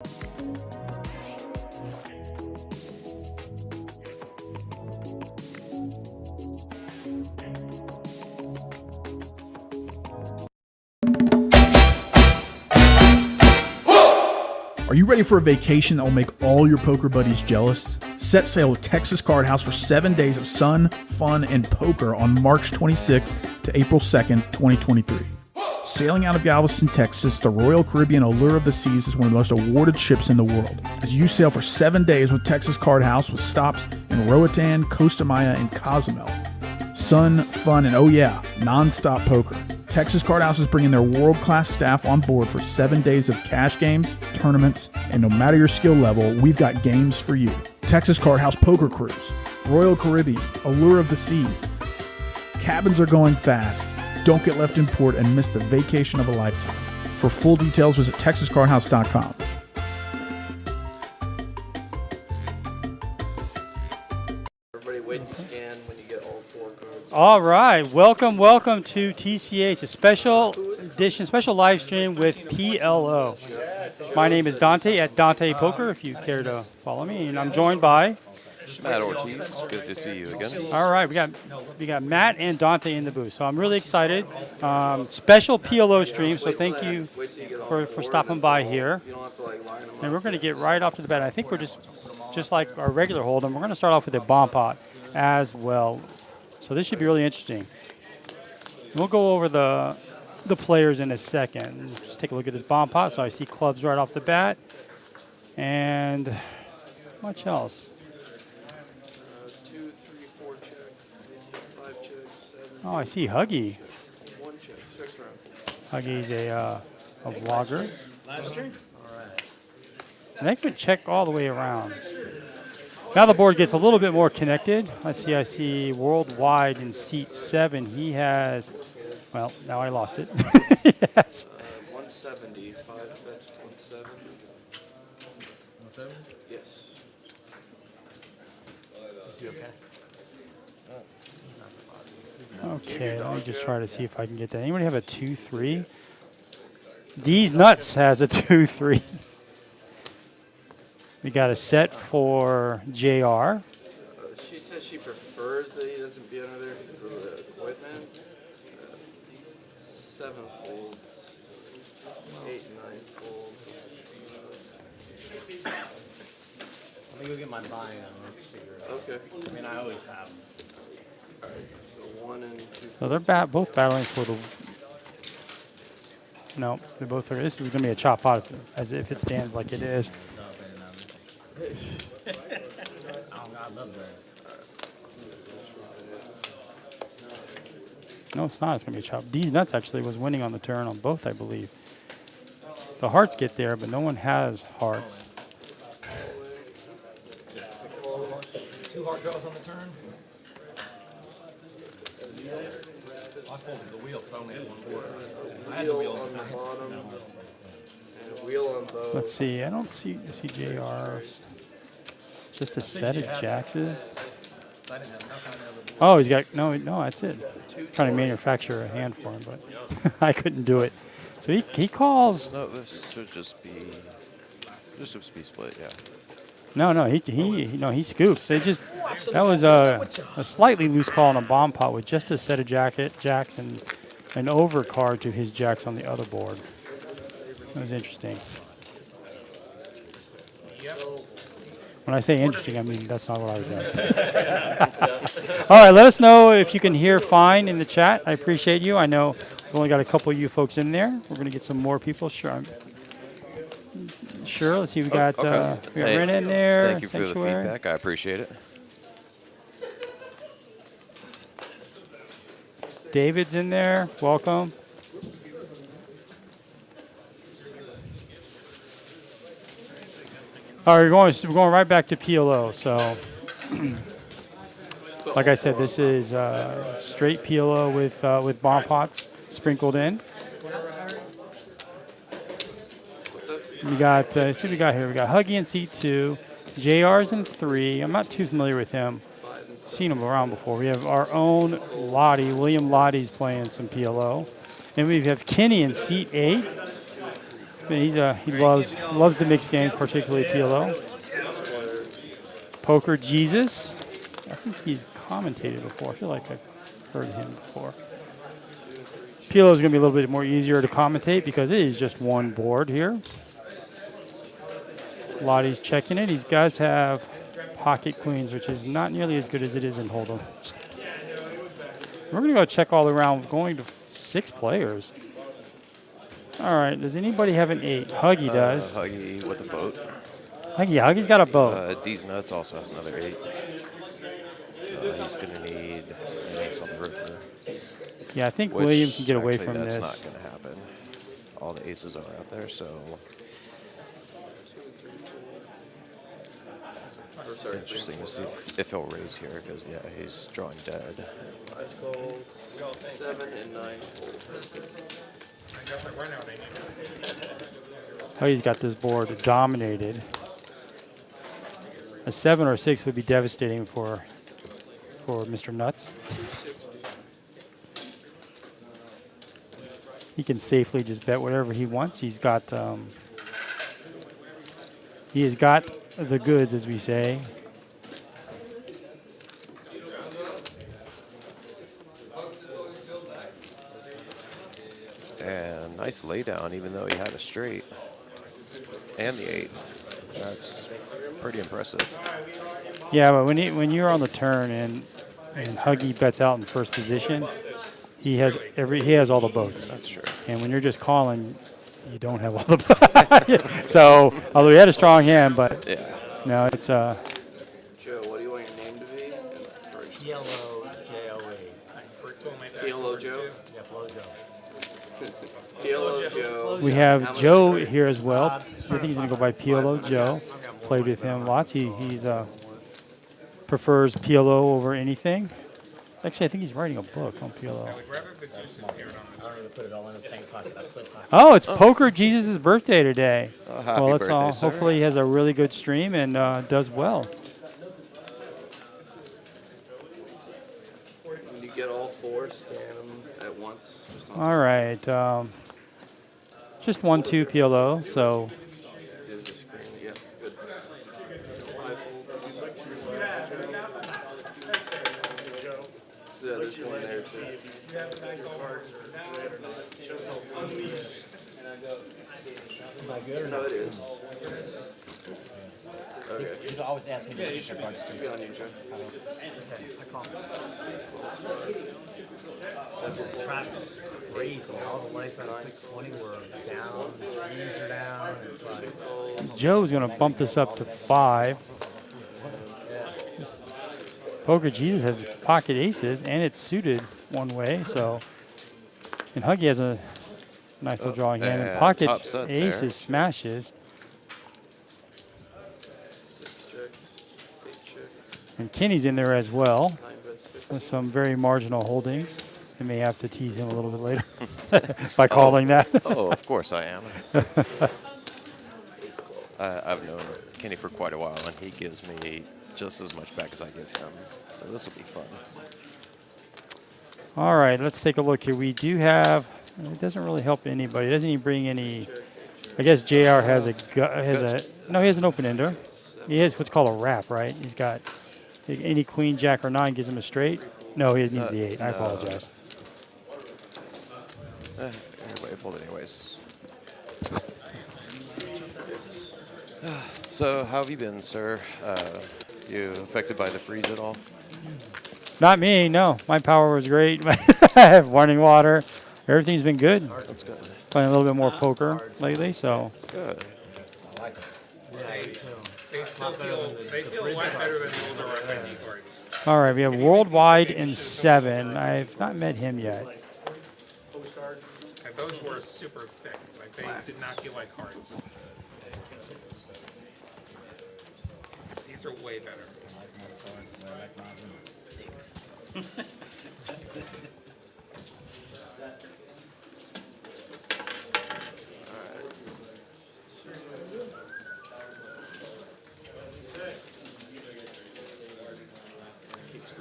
Are you ready for a vacation that will make all your poker buddies jealous? Set sail with Texas Card House for 7 days of sun, fun, and poker on March 26th to April 2nd, 2023. Sailing out of Galveston, Texas, the Royal Caribbean Allure of the Seas is one of the most awarded ships in the world. As you sail for 7 days with Texas Card House with stops in Roatan, Costa Maya, and Cozumel. Sun, fun, and oh yeah, non-stop poker. Texas Card House is bringing their world-class staff on board for 7 days of cash games, tournaments, and no matter your skill level, we've got games for you. Texas Card House Poker Cruise, Royal Caribbean, Allure of the Seas. Cabins are going fast. Don't get left in port and miss the vacation of a lifetime. For full details, visit TexasCardHouse.com. Everybody wait to scan when you get all 4 cards. All right, welcome to TCH, a special edition, special live stream with PLO. My name is Dante at Dante Poker, if you care to follow me, and I'm joined by Matt Ortiz. Good to see you again. All right, we got Matt and Dante in the booth, so I'm really excited. Special PLO stream, so thank you for stopping by here. And we're going to get right off to the bat. I think we're just like our regular hold'em. We're going to start off with a bomb pot as well. So this should be really interesting. We'll go over the players in a second. Just take a look at this bomb pot. So I see clubs right off the bat. And much else. 2, 3, 4 check, 5 check, 7. Oh, I see Huggy. 1 check, 6 round. Huggy's a vlogger. And they could check all the way around. Now the board gets a little bit more connected. Let's see, I see worldwide in seat 7. He has, well, now I lost it. Yes. 170, 5 bets, 170. 170? Yes. Is he okay? Okay, let me just try to see if I can get that. Anybody have a 2-3? D's Nuts has a 2-3. We got a set for JR. She says she prefers that he doesn't be under there because of the equipment. 7 folds, 8 and 9 folds. Let me go get my buy-in and let's figure it out. Okay. I mean, I always have. All right. So 1 and 2. So they're both battling for the. No, they both are. This is going to be a chop pot as if it stands like it is. I love that. No, it's not. It's going to be a chop. D's Nuts actually was winning on the turn on both, I believe. The hearts get there, but no one has hearts. 2 hard draws on the turn. I folded the wheel because I only had 1 board. I had the wheel on the bottom. And a wheel on both. Let's see. I don't see JR's. Just a set of Jaxes. Oh, he's got no. That's it. Trying to manufacture a hand for him, but I couldn't do it. So he calls. No, this should just be split. Yeah. No, he scoops. That was a slightly loose call on a bomb pot with just a set of jacks and an overcard to his jacks on the other board. That was interesting. When I say interesting, I mean that's not what I was doing. All right, let us know if you can hear fine in the chat. I appreciate you. I know we've only got a couple of you folks in there. We're going to get some more people. Sure. Let's see. We got Ren in there. Thank you for the feedback. I appreciate it. David's in there. Welcome. All right, we're going right back to PLO. So, like I said, this is straight PLO with bomb pots sprinkled in. We got see what we got here. We got Huggy in seat 2, JR's in 3. I'm not too familiar with him. Seen him around before. We have our own Lottie. William Lottie's playing some PLO, and we have Kenny in seat 8. He loves the mixed games, particularly PLO. Poker Jesus. I think he's commentated before. I feel like I've heard him before. PLO is going to be a little bit more easier to commentate because it is just one board here. Lottie's checking it. These guys have pocket queens, which is not nearly as good as it is in Hold'em. We're going to go check all around, going to 6 players. All right, does anybody have an 8? Huggy does. Huggy with a boat. Huggy's got a boat. D's Nuts also has another 8. He's going to need an ace on the river. Yeah, I think William can get away actually, from that's this. not going to happen. All the aces are out there, so interesting to see if he'll raise here, because yeah, he's drawing dead. 5 calls, 7 and 9 folds. Huggy's got this board dominated. A 7 or 6 would be devastating for Mr. Nuts. He can safely just bet whatever he wants. He has got the goods, as we say. And nice laydown, even though he had a straight and the 8. That's pretty impressive. Yeah, but when you're on the turn and Huggy bets out in first position, he has all the boats. That's true. And when you're just calling, you don't have all the. So although he had a strong hand, but Yeah. no, it's Joe, what do you want your name to be? PLO JOE. PLO Joe? Yeah, PLO Joe. PLO Joe. we have Joe here as well. I think he's gonna go by PLO Joe. Played with him lots. He's prefers PLO over anything. Actually, I think he's writing a book on PLO. I don't even put it all in the same pocket. I split pocket. Oh, it's Poker Jesus' birthday today. Happy Well, let's birthday, all. sir. Hopefully, he has a really good stream and does well. When you get all 4, scan them at once. Just on All right, just 1-2 PLO. So the screen. Yeah, good. 5 folds. Yeah, there's one there too. Am I good or No, not? it is. Okay. You can always ask me to keep my cards Be straight. on you, Joe. I call Traps raised and all the lights on 620 were down, the trees are down. It's like, Joe's going to bump this up to 5. Poker Jesus has pocket aces, and it's suited one way. So, and Huggy has a nice little drawing hand. And and pocket top set aces there. smashes, 6 checks, 8 checks, and Kenny's in there as well 9 bets, 50. with some very marginal holdings. I may have to tease him a little bit later by calling that. Oh, of course I am. I've known Kenny for quite a while, and he gives me just as much back as I give him. So this will be fun. All right, let's take a look here. We do have. It doesn't really help anybody. It doesn't even bring any. I guess JR has no. He has an open ender. He has what's called a wrap, right? He's got any queen, jack, or 9 gives him a straight. No, he needs the 8. I apologize. Everybody folded anyways. So how have you been, sir? You affected by the freeze at all? Not me. No, my power was great. I have running water. Everything's been good. That's good. Playing a little bit more poker lately, so. Good. I like it. Yeah, me too. They feel a lot better than the older RPG cards. All right, we have Worldwide in 7. I've not met him yet. And those were super thick. Like they did not feel like cards. These are way better.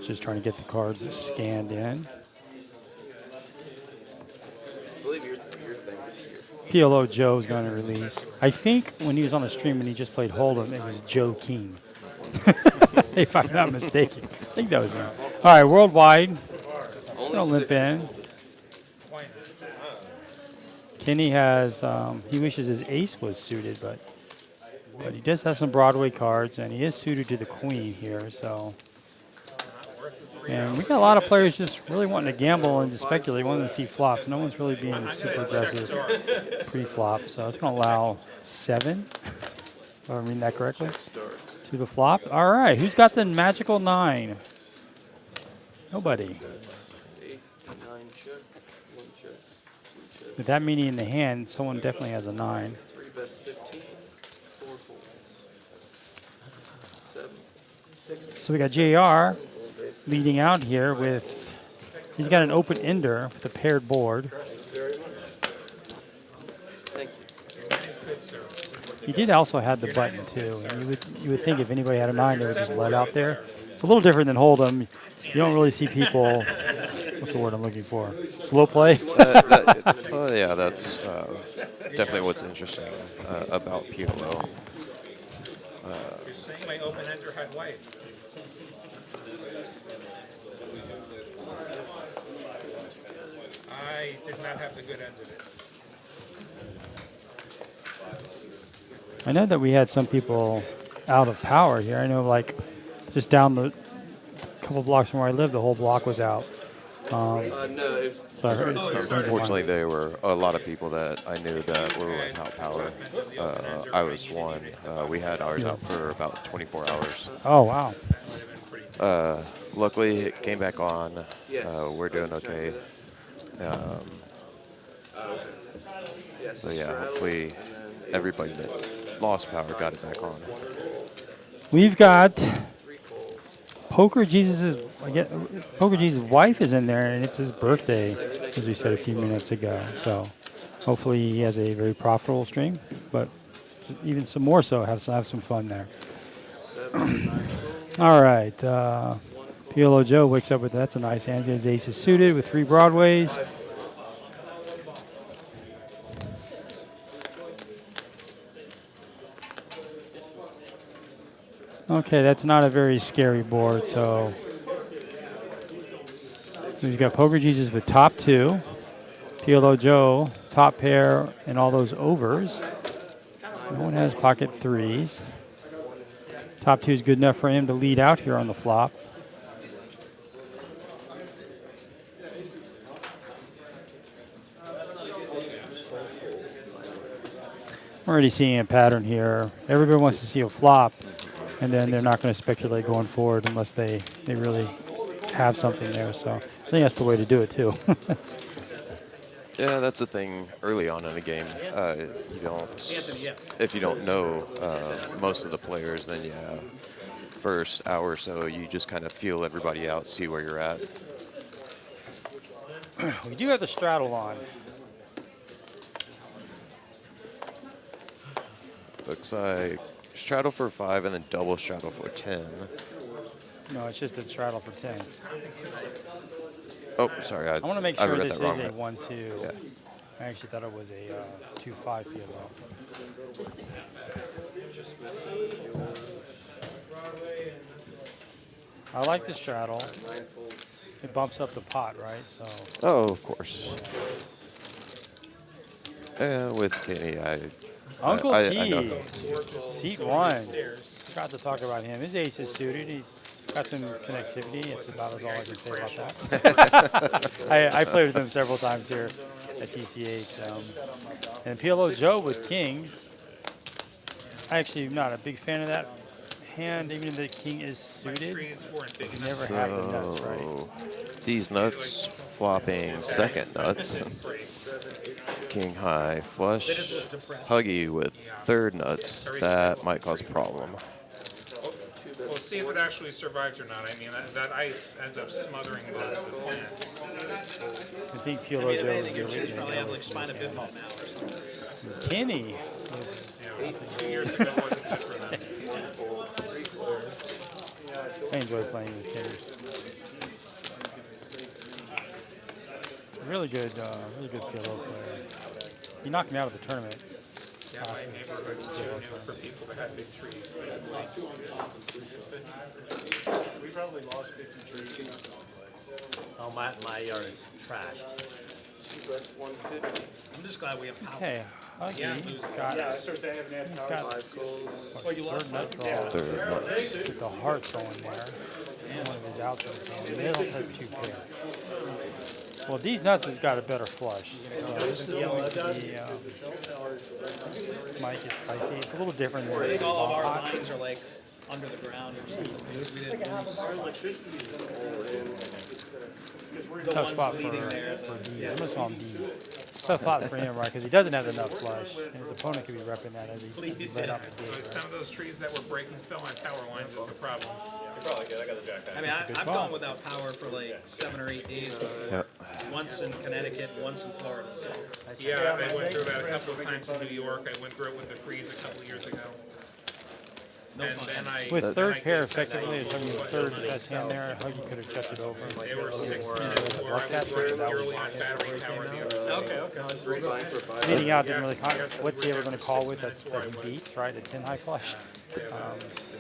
Just trying to get the cards scanned in. I believe your thing is here. PLO Joe's going to release. I think when he was on the stream and he just played Hold'em, it was Joe King. If I'm not mistaken. I think that was him. All right, worldwide. Gonna limp in. Kenny has, he wishes his ace was suited, but he does have some Broadway cards, and he is suited to the queen here, so. And we got a lot of players just really wanting to gamble and to speculate, wanting to see flops. No one's really being super aggressive pre-flop, so it's going to allow 7, if I'm reading that correctly, to the flop. All right, who's got the magical 9? Nobody. 8, 9 check, 1 check, 2 check. With that meaning in the hand, someone definitely has a 9. 3 bets 15, 4 folds. 7. So we got JR leading out here with, he's got an open ender with a paired board. Thank you. He did also have the button too. And you would think if anybody had a 9, they would just let out there. It's a little different than Hold'em. You don't really see people, what's the word I'm looking for? Slow play? Well, yeah, that's definitely what's interesting about PLO. You're saying my open ender had white. I did not have the good ends of it. I know that we had some people out of power here. I know, like, just down the couple blocks from where I live, the whole block was out. No, it's So I heard it's Unfortunately, there were a lot of people that I knew that were without power. I was one. We had ours out for about 24 hours. Oh, wow. Luckily, it came back on. We're doing okay. So yeah, hopefully everybody that lost power got it back on. We've got Poker Jesus' wife is in there, and it's his birthday, as we said a few minutes ago. So hopefully he has a very profitable stream, but even some more so, have some fun there. All right, PLO Joe wakes up with that's a nice hand. His ace is suited with 3 Broadways. Okay, that's not a very scary board, so we've got Poker Jesus with top 2, PLO Joe, top pair, and all those overs. No one has pocket 3s. Top 2 is good enough for him to lead out here on the flop. I'm already seeing a pattern here. Everybody wants to see a flop, and then they're not going to speculate going forward unless they really have something there. So I think that's the way to do it too. Yeah, that's the thing early on in the game. If you don't know most of the players, then yeah, first hour or so, you just kind of feel everybody out, see where you're at. We do have the straddle on. Looks like straddle for 5 and then double straddle for 10. No, it's just a straddle for 10. Oh, sorry. I want to make sure read this that is wrong. a 1-2. Yeah. I actually thought it was a 2-5 PLO. I like the straddle. It bumps up the pot, right? So. Oh, of course. With Kenny, Uncle I T, know. seat 1. Forgot to talk about him. His ace is suited. He's got some connectivity. It's about all I can say about that. I played with him several times here at TCH. And PLO Joe with kings. I actually am not a big fan of that hand, even if the king is suited. You never have the nuts, right? These nuts flopping second nuts. King high flush, huggy with third nuts. That might cause a problem. We'll see if it actually survives or not. I mean, that ice ends up smothering the plants. I think PLO Joe is good. Kenny. Yeah, 2 years ago wasn't good for them. I enjoy playing with Kenny. It's a really good PLO player. He knocked me out of the tournament. Yeah, my neighborhood's too new for people that have big trees. We probably lost 50 trees. Oh, my yard is trash. That's 150. I'm just glad we have power. Okay, Huggy, he's got, I started saying I haven't had power. 5 calls. third nut draw Third nuts. with the heart going there. One of his outs in his hand. Middles has 2 pair. Well, these nuts has got a better flush. So this is going to be, this might get spicy. It's a little different than the All of our pots. lines are like under the ground or something. It's a tough spot for D's. I'm going to call him D's. Tough spot for him, right? Because he doesn't have enough flush. And his opponent could be repping that as he let out the So gate. some of those trees that were breaking fell on power lines is the problem. I mean, I've gone without power for like 7 or 8 days. Yep. Once in Connecticut, once in Florida. So Yeah, I went through that a couple of times in New York. I went through it with the freeze a couple of years ago. And then I With then third I pair did check effectively, out as somebody with third best hand there, Huggy could have checked it over. They were 6 Or minutes where I was catch, running that was purely on battery power the other day. okay. Fine for 5. Meeting out didn't really what's he ever going to call with that he beats, right? The 10 high flush. The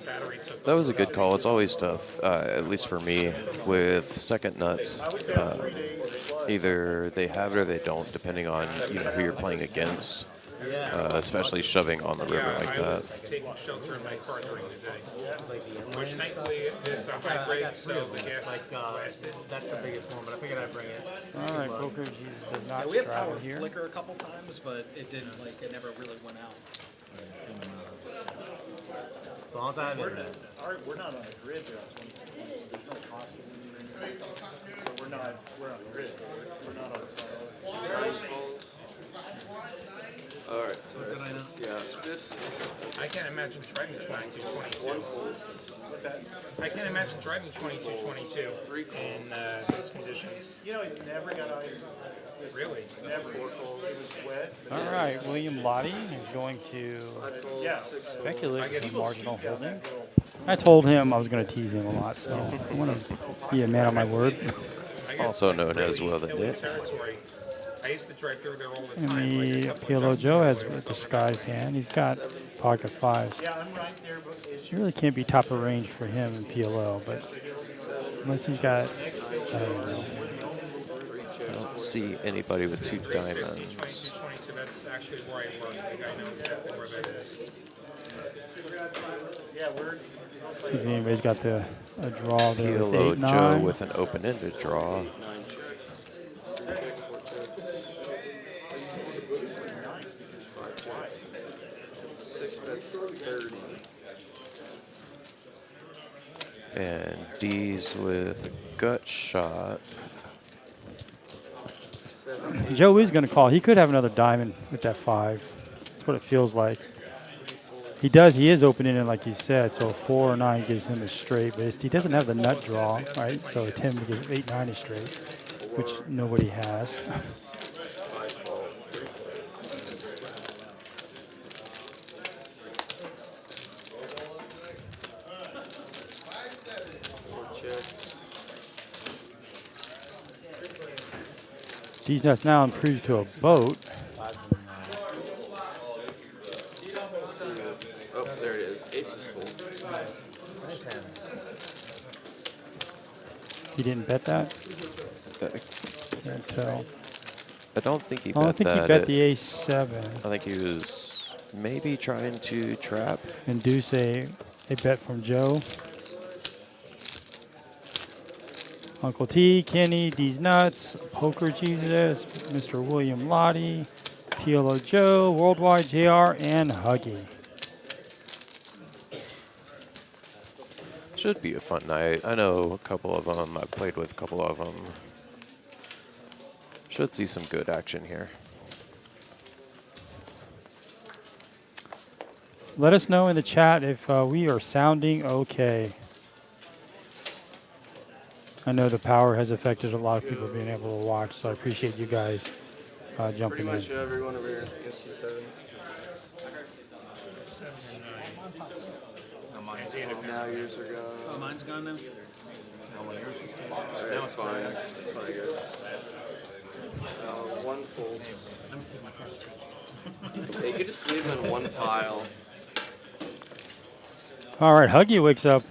battery took That was a good call. It's always tough, at least for me, with second nuts. Either they have it or they don't, depending on who you're playing against. Especially shoving on the river like I was that. taking shelter in my car during the day. Which thankfully it's a high break, so the gas lasted. That's the biggest one, but I figured I'd bring it. All right, Poker Jesus does not We had power straddle here. flicker a couple times, but it didn't like it never really went out. As long as I have internet. We're not on a grid here on 2020, so there's no cost. So we're on a grid. We're not on a Alright, so yeah, this I can't imagine driving 2222. 1 fold. What's that? I can't imagine driving 2222 in these conditions. You know, it never got ice. Really? Never. It was wet. All right, William Lottie is going to 5 calls, Yeah. 6 calls. speculate with marginal holdings. I told him I was going to tease him a lot, so I want to be a man on my word. Also known as Will the Hilly Nit. territory. I used to drive through there all the And time. Like a the couple of PLO times Joe has before a the disguised hand. He's got pocket fives. Yeah, I'm right there, but it's You really can't be top of range for him in PLO, but unless he's got, I don't know. I don't see anybody with 2 diamonds. 2222, that's actually where I work. I think I know exactly where that is. yeah, we're See if anybody's got a draw there with PLO 8, Joe 9. with an open-ended draw. 9 checks. 3 checks, 4 checks. 5 checks. 6 bets, 30. And D's with gut shot. 7, Joe is going to call. He could have another diamond with that 5. That's what it feels like. He does. He is opening it like you said. So 4 or 9 gives him a straight, but he doesn't have the nut draw, right? So a 10 would give 8, 9 is straight, which nobody has. 5 calls, 3 calls. 4 checks. These nuts now improves to a boat. Oh, there it is. Ace is full. He didn't bet that. Can't tell. I don't think he Oh, I bet think he that. bet the ace 7 I think he was maybe trying to trap. induce a bet from Joe. Uncle T, Kenny, D's Nuts, Poker Jesus, Mr. William Lottie, PLO Joe, Worldwide JR, and Huggy. Should be a fun night. I know a couple of them. I've played with a couple of them. Should see some good action here. Let us know in the chat if we are sounding okay. I know the power has affected a lot of people being able to watch, so I appreciate you guys Pretty jumping much in. everyone over here can see 7. 7 or 9. Now yours are gone. Oh, mine's gone now. Alright, it's fine. It's fine, guys. One fold. I'm seeing my cards change. Yeah, you could just leave them in one pile. All right, Huggy wakes up.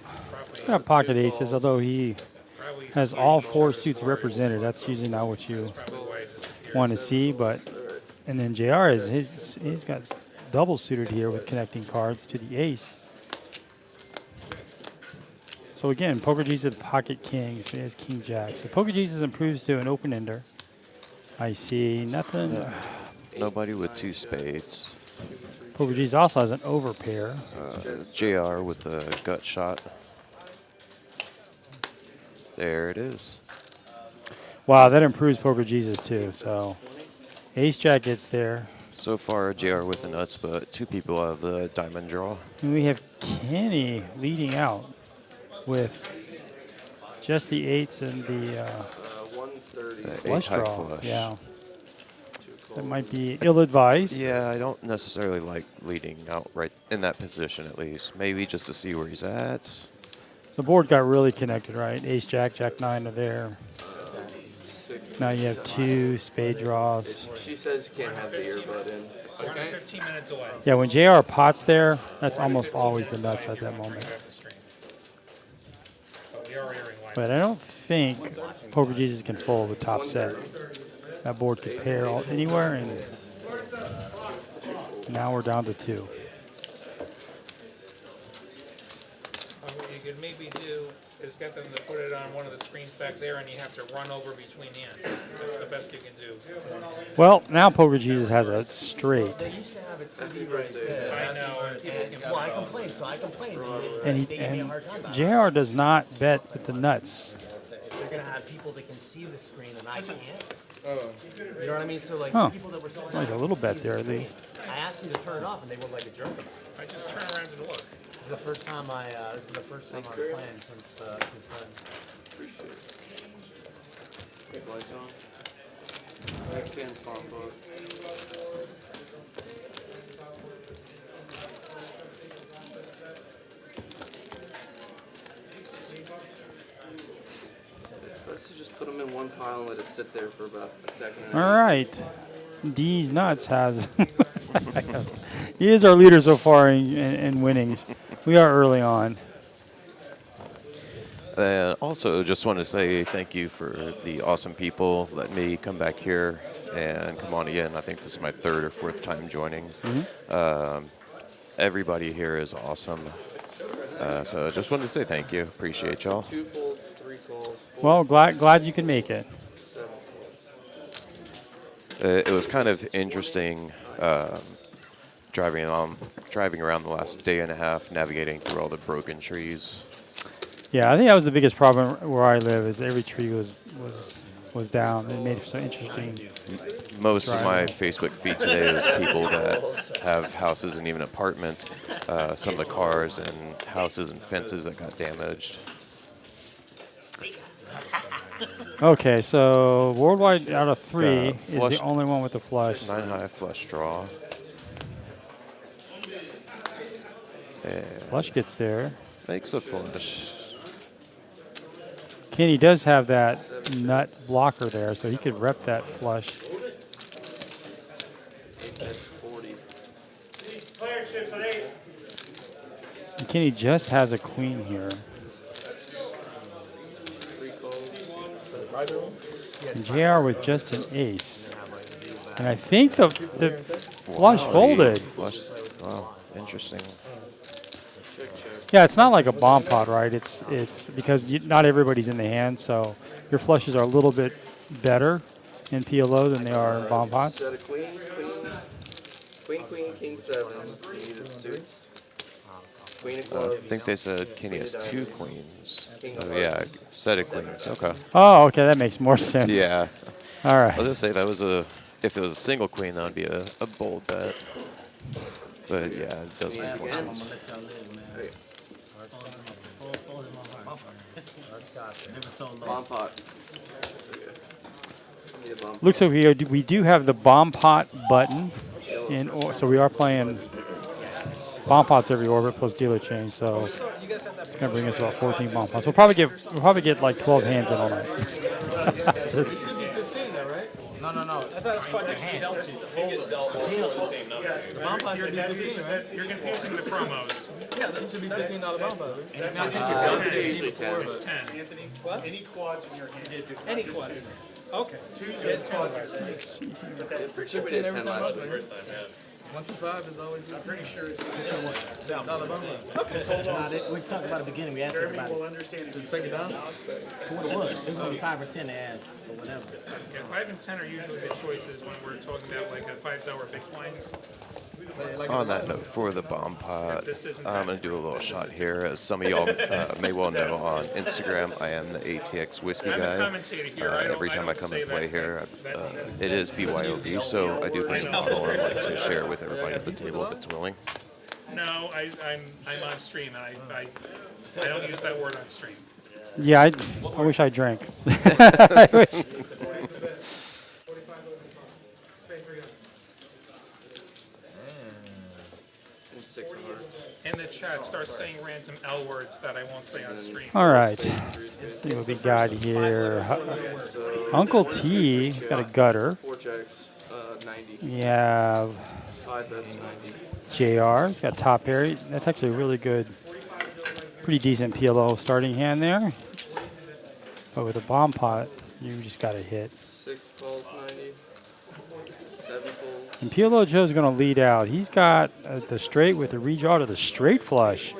He's got pocket aces, although he has all 4 suits represented. That's usually not what you want to see, but and then JR he's got double suited here with connecting cards to the ace. So again, Poker Jesus with pocket kings, but he has king jack. So Poker Jesus improves to an open ender. I see nothing. Nobody with 2 spades. Poker Jesus also has an overpair. JR with the gut shot. There it is. Wow, that improves Poker Jesus too. So ace jack gets there. So far, JR with the nuts, but 2 people have the diamond draw. And we have Kenny leading out with just the 8s and the 130. flush high draw. flush. Yeah, that might be ill-advised. Yeah, I don't necessarily like leading out right in that position at least. Maybe just to see where he's at. The board got really connected, right? Ace jack, jack 9 are there. Now you have 2 spade draws. She says you can't have the earbud in. We're 15 minutes away. Yeah, when JR pots there, that's almost always the nuts at that moment. But we are airing live. But I don't think Poker Jesus can fold with top set. That board could pair anywhere, and now we're down to 2. What you could maybe do is get them to put it on one of the screens back there, and you have to run over between hands. That's the best you can do. Well, now Poker Jesus has a straight. They used to have it CD right there. I know. And people can Well, I complained, so I complained. And, They gave me a hard time about it. JR does not bet with the nuts. They're gonna have people that can see the screen and I can't. You know what I mean? So like Huh. people that were sitting Like a down little could bet see there the at screen. least. I asked them to turn it off and they were like a jerk about it. I just turn around and look. This is the first time this is the first time I'm playing since then. Appreciate it. Lights on. Next hand pop up. It's best to just put them in one pile and let it sit there for about a second. All right. D's Nuts has. He is our leader so far in winnings. We are early on. And also, just want to say thank you for the awesome people letting me come back here and come on again. I think this is my 3rd or 4th time joining. Everybody here is awesome. So I just wanted to say thank you. Appreciate y'all. 2 folds, 3 calls, 4, Well, glad you can make it. 7 folds. It was kind of interesting driving around the last day and a half, navigating through all the broken trees. Yeah, I think that was the biggest problem where I live. Is every tree was down. It made it so interesting. Most of my Facebook feed today is people that have houses and even apartments. Some of the cars and houses and fences that got damaged. Okay, so worldwide out of 3 is flush- the only one with the flush. 9 high flush draw. And Flush gets there. makes a flush. Kenny does have that nut blocker there, so he could rep that flush. That's 40. And Kenny just has a queen here. 3 calls. And JR with just an ace. And I think the flush folded. Flush. Wow, interesting. Check, check. Yeah, it's not like a bomb pot, right? It's because not everybody's in the hand, so your flushes are a little bit better in PLO than they are in bomb pots. Set of queens, queen, king 7. You need the suits. Queen of I clubs. think they said Kenny has 2 queens. Oh, yeah, set of queens. Okay. Oh, okay, that makes more sense. Yeah. All I right. was gonna say that was if it was a single queen, that would be a bold bet. But yeah, it does make more Again. sense. Hey, Never so low. bomb pot. Okay. Need a bomb pot. Looks like we do have the bomb pot button, so we are playing bomb pots every orbit plus dealer change. So it's gonna bring us about 14 bomb pots. We'll probably get like 12 hands in all night. Just- No, thought it was fun just to dealt to. The bomb pot should be 15, right? You're confusing the promos. Yeah, that should be $15 bomb pot. They're usually 10. It's 10. What? Any quads in your hand. Any quads. Okay. Should we did 10 last week. 1 to 5 is always. I'm pretty sure it's $15 bomb pot. We talked about it at the beginning. We asked him about Will it. understand it. Take it down. What it was. It was only 5 or 10 they asked, or whatever. Yeah, 5 and 10 are usually the choices when we're talking about like a $5 big blind. On that note, for the bomb pot, I'm going to do a little shot here. As some of y'all may well know, on Instagram, I am the ATX whiskey I'm a guy. commentator here. Every time I come and play here, it is BYOB, so I do bring a bottle and like to share with everybody at the table if it's willing. No, I'm on stream, and I don't use that word on stream. Yeah, I wish I drank. I wish. And 600. In the chat, start saying random L words that I won't say on stream. All right. Let's see what we got here. So Uncle T, he's got a gutter. 4 checks, 90. We have 5 bets, 90. JR, he's got top pair. That's actually a really good, pretty decent PLO starting hand there. But with a bomb pot, you just got to hit. 6 calls, 90. 7 folds. And PLO Joe's going to lead out. He's got the straight with the redraw to the straight flush.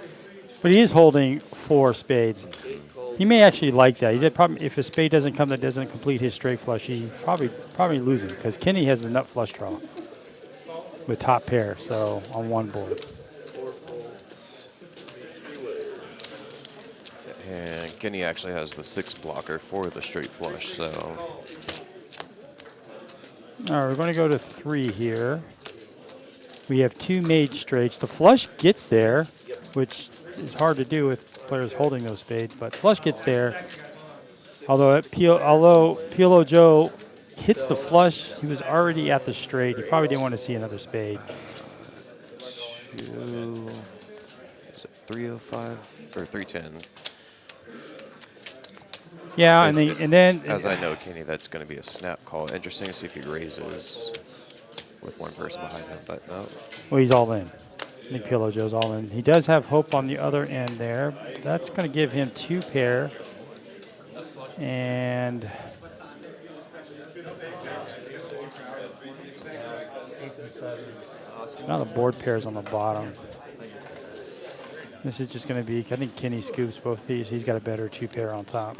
But he is holding 4 spades. 8 calls. He may actually like that. He did probably, if a spade doesn't come that doesn't complete his straight flush, he probably loses because Kenny has the nut flush draw with top pair, so on one board. 4 folds. 3 ways. And Kenny actually has the 6 blocker for the straight flush, so All right, we're going to go to 3 here. We have 2 made straights. The flush gets there, which is hard to do with players holding those spades, but flush gets there. Although PLO Joe hits the flush, he was already at the straight. He probably didn't want to see another spade. is it 305 or 310? Yeah, and then As I know, Kenny, that's going to be a snap call. Interesting to see if he raises with one person behind him, but no. well, he's all in. I think PLO Joe's all in. He does have hope on the other end there. That's going to give him 2 pair. And now the board pairs on the bottom. This is just going to be, I think Kenny scoops both these. He's got a better 2 pair on top.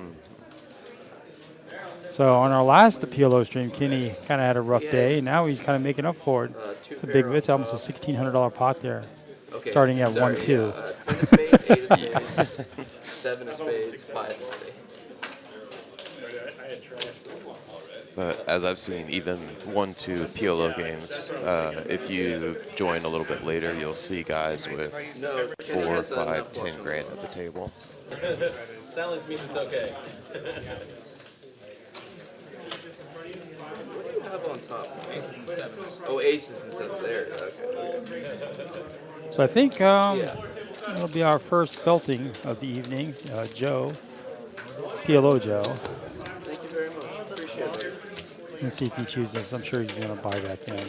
So on our last PLO stream, Kenny kind of had a rough day. Now he's kind of making up for it. It's a big, it's almost a $1,600 pot there. Okay, Starting at sorry, 1-2. yeah, 10 of spades, 8 of spades, 7 of spades, 5 of spades. But as I've seen, even 1-2 PLO games, if you join a little bit later, you'll see guys with No, Kenny 4, has 5, enough 10 flush on grand at the table. Silence means it's okay. What do you have on top? Aces and sevens. Oh, aces and 7s. There. Okay. So I think Yeah. it'll be our first felting of the evening. Joe, PLO Joe. Thank you very much. Appreciate it. Let's see if he chooses. I'm sure he's going to buy back in.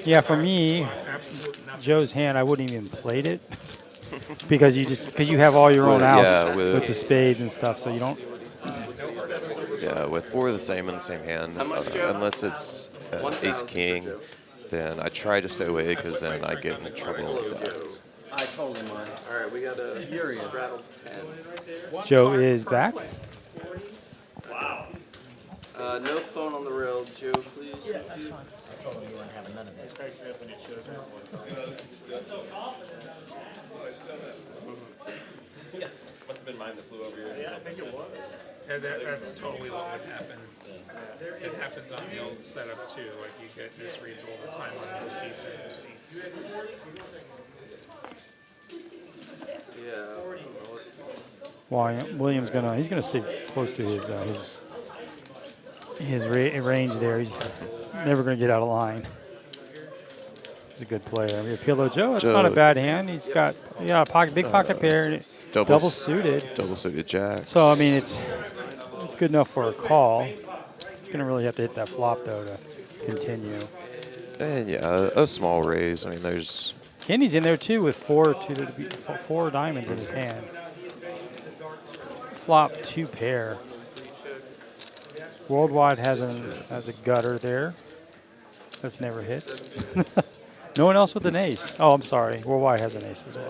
Yeah, for me, Joe's hand, I wouldn't even plate it because you have all your own Well, outs yeah, with the spades and stuff. So you don't. Yeah, with 4 of the same in the same hand, How much, Joe? unless it's $1,000 ace for king, Joe. then I try to stay away because then I get into trouble like that. I totally mind. All right, we got a straddle 10. Joe is back. No phone on the rail, Joe, please. I told him you weren't having none of that. Must have been mine that flew over here. Yeah, I think it was. That's totally what would happen. It happens on the old setup too. Like you get misreads all the time on no seats and no seats. Yeah. I don't know what's going on. Well, William's he's gonna stay close to his range there. He's never gonna get out of line. He's a good player. We have PLO Joe. It's not a bad hand. He's got big pocket pair, and double suited. Double suited jack. So I mean, it's good enough for a call. It's going to really have to hit that flop, though, to continue. And yeah, a small raise. I mean, there's Kenny's in there, too, with four diamonds in his hand. Flop 2 pair. Worldwide has a gutter there. That's never hits. No one else with an ace. Oh, I'm sorry. Worldwide has an ace as well.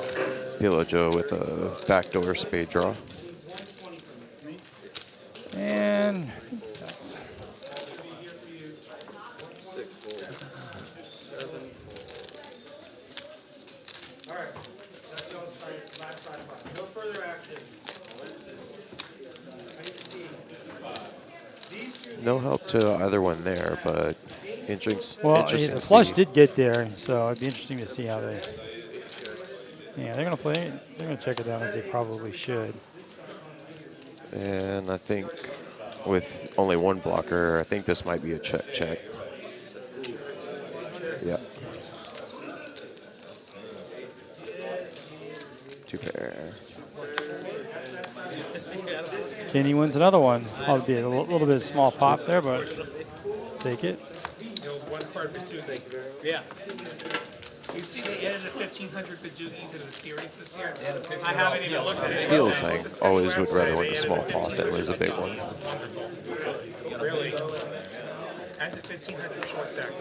PLO Joe with a backdoor spade draw. And that's 6 fold. 7 No help to either one there, but interesting. well, interesting the to flush see. did get there, so it'd be interesting to see how they. Yeah, they're gonna play. They're gonna check it down as they probably should. And I think with only one blocker, I think this might be a check. Yeah. 2 pair. Kenny wins another one. I'll be a little bit of small pop there, but take it. You know, 1 card Badoogie. Yeah. You see they added a 1500 Badoogie to the series this year? I haven't even looked at it. Feels like always would rather win a small pot than lose a big one. Really? And the 1500 short stack.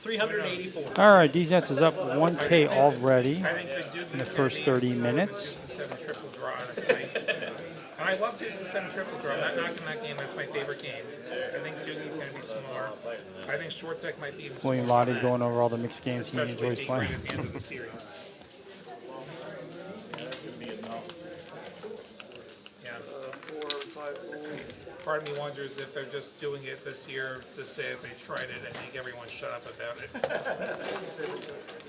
384. All right, D-Zets is up 1K already I think Badoogie in the first 30 minutes. 7 triple draw, honestly. And I love the 7 triple draw. I'm not knocking that game. That's my favorite game. I think Doogie's going to be smaller. I think short deck might be even William smaller. Lottie's going over all the mixed games he Especially enjoys big playing. right at the end of the series. Yeah. 4 or 5 fold. Part of me wonders if they're just doing it this year to say if they tried it and make everyone shut up about it.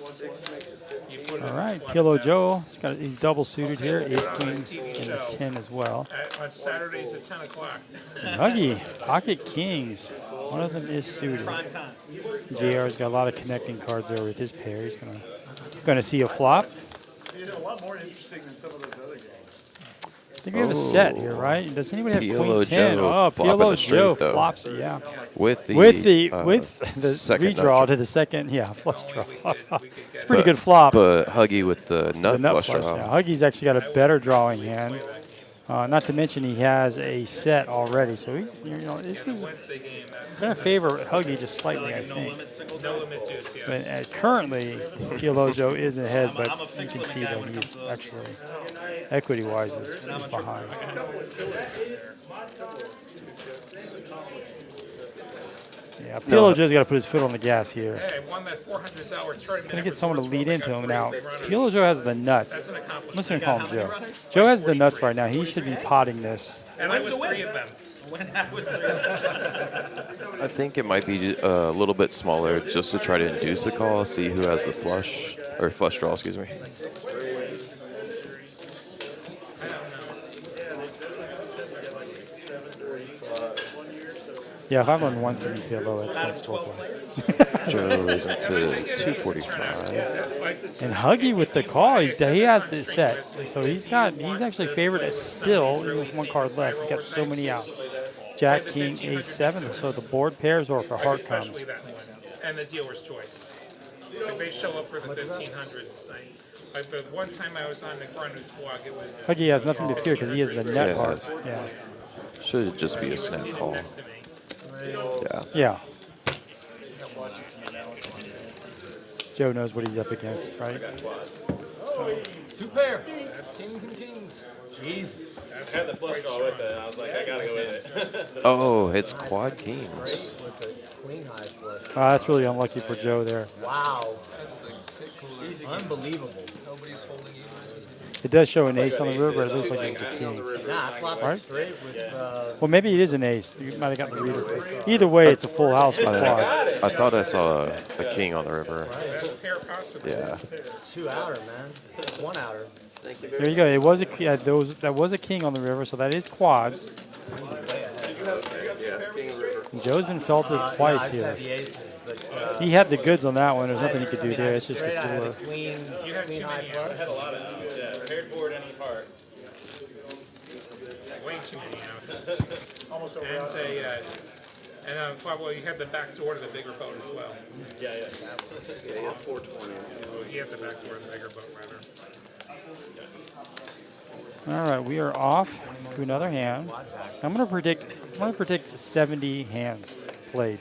6 makes it 15. You put it All in right, the Kilo slot Joe. He's double suited here, ace queen TV and show. a 10 as well. On Saturdays at 10 o'clock. Huggy, pocket kings. One of them is suited. Prime time. JR's got a lot of connecting cards there with his pair. He's gonna see a flop. It's a lot more interesting than some of those other games. I think we have a set here, right? Does anybody have PLO queen 10? Joe Oh, flopping PLO the straight, Joe though. flops it, yeah. With the second redraw nut. to the second, yeah, flush draw. We could It's get a pretty good flop. But Huggy with the The nut nut flush flush. draw. Yeah. Huggy's actually got a better drawing hand. Not to mention he has a set already, so he's this is Wednesday game. That's going to favor Huggy just slightly, I think. no limit juice, yeah. But currently, PLO Joe is ahead, but you can see that he's actually equity-wise is behind. Yeah, PLO Joe's got to put his foot on the gas here. Hey, I won that $400 tournament. Gonna get someone to lead into him now. PLO Joe has the nuts. That's an I'm accomplishment. just gonna call him Joe. Joe has the nuts right now. He should be potting this. And I was 3 of them. When I was 3. I think it might be a little bit smaller just to try to induce a call, see who has the flush, or flush draw, excuse me. Yeah, if I run 1-3 PLO, that's next 12 play. Joe raising to 245. And Huggy with the call, he has this set, so he's actually favored as still even with 1 card left. He's got so many outs. Jack, King, Ace 7, so the board pairs or if a heart comes. Especially that one. And the dealer's choice. If they show up for the 1500s, like the one time I was on the Grundy squad, it was Huggy has nothing to fear because he has the net Yeah. heart. Yeah. Should just be a snap call. next to me. Yeah. Yeah. Joe knows what he's up against, right? 2 pair. Kings and kings. Jesus. I had the flush draw with it. I was like, I gotta go with it. Oh, it's quad kings. With the queen high flush. That's really unlucky for Joe there. Wow. Unbelievable. It does show an ace on the river, but it looks like it's a king. Nah, I flopped Right? it straight with Well, maybe it is an ace. You might have gotten the reader. Either way, it's a full house for quads. I thought I saw a king on the river. Best pair possible. Yeah. 2 outer, man. 1 outer. There you go. It was that was a king on the river, so that is quads. Yeah, king of river. Joe's been felted twice I've here. had the aces, but He had the goods on that one. There's nothing he could do I there. It's just a straight, I had cooler. a queen, You had queen too high many flush. outs. Paired board any heart. Way too many outs. Almost over. And well, you had the back door to the bigger boat as well. Yeah. Yeah, you have 420. You have the back door to the bigger boat, rather. All right, we are off to another hand. I'm gonna predict 70 hands played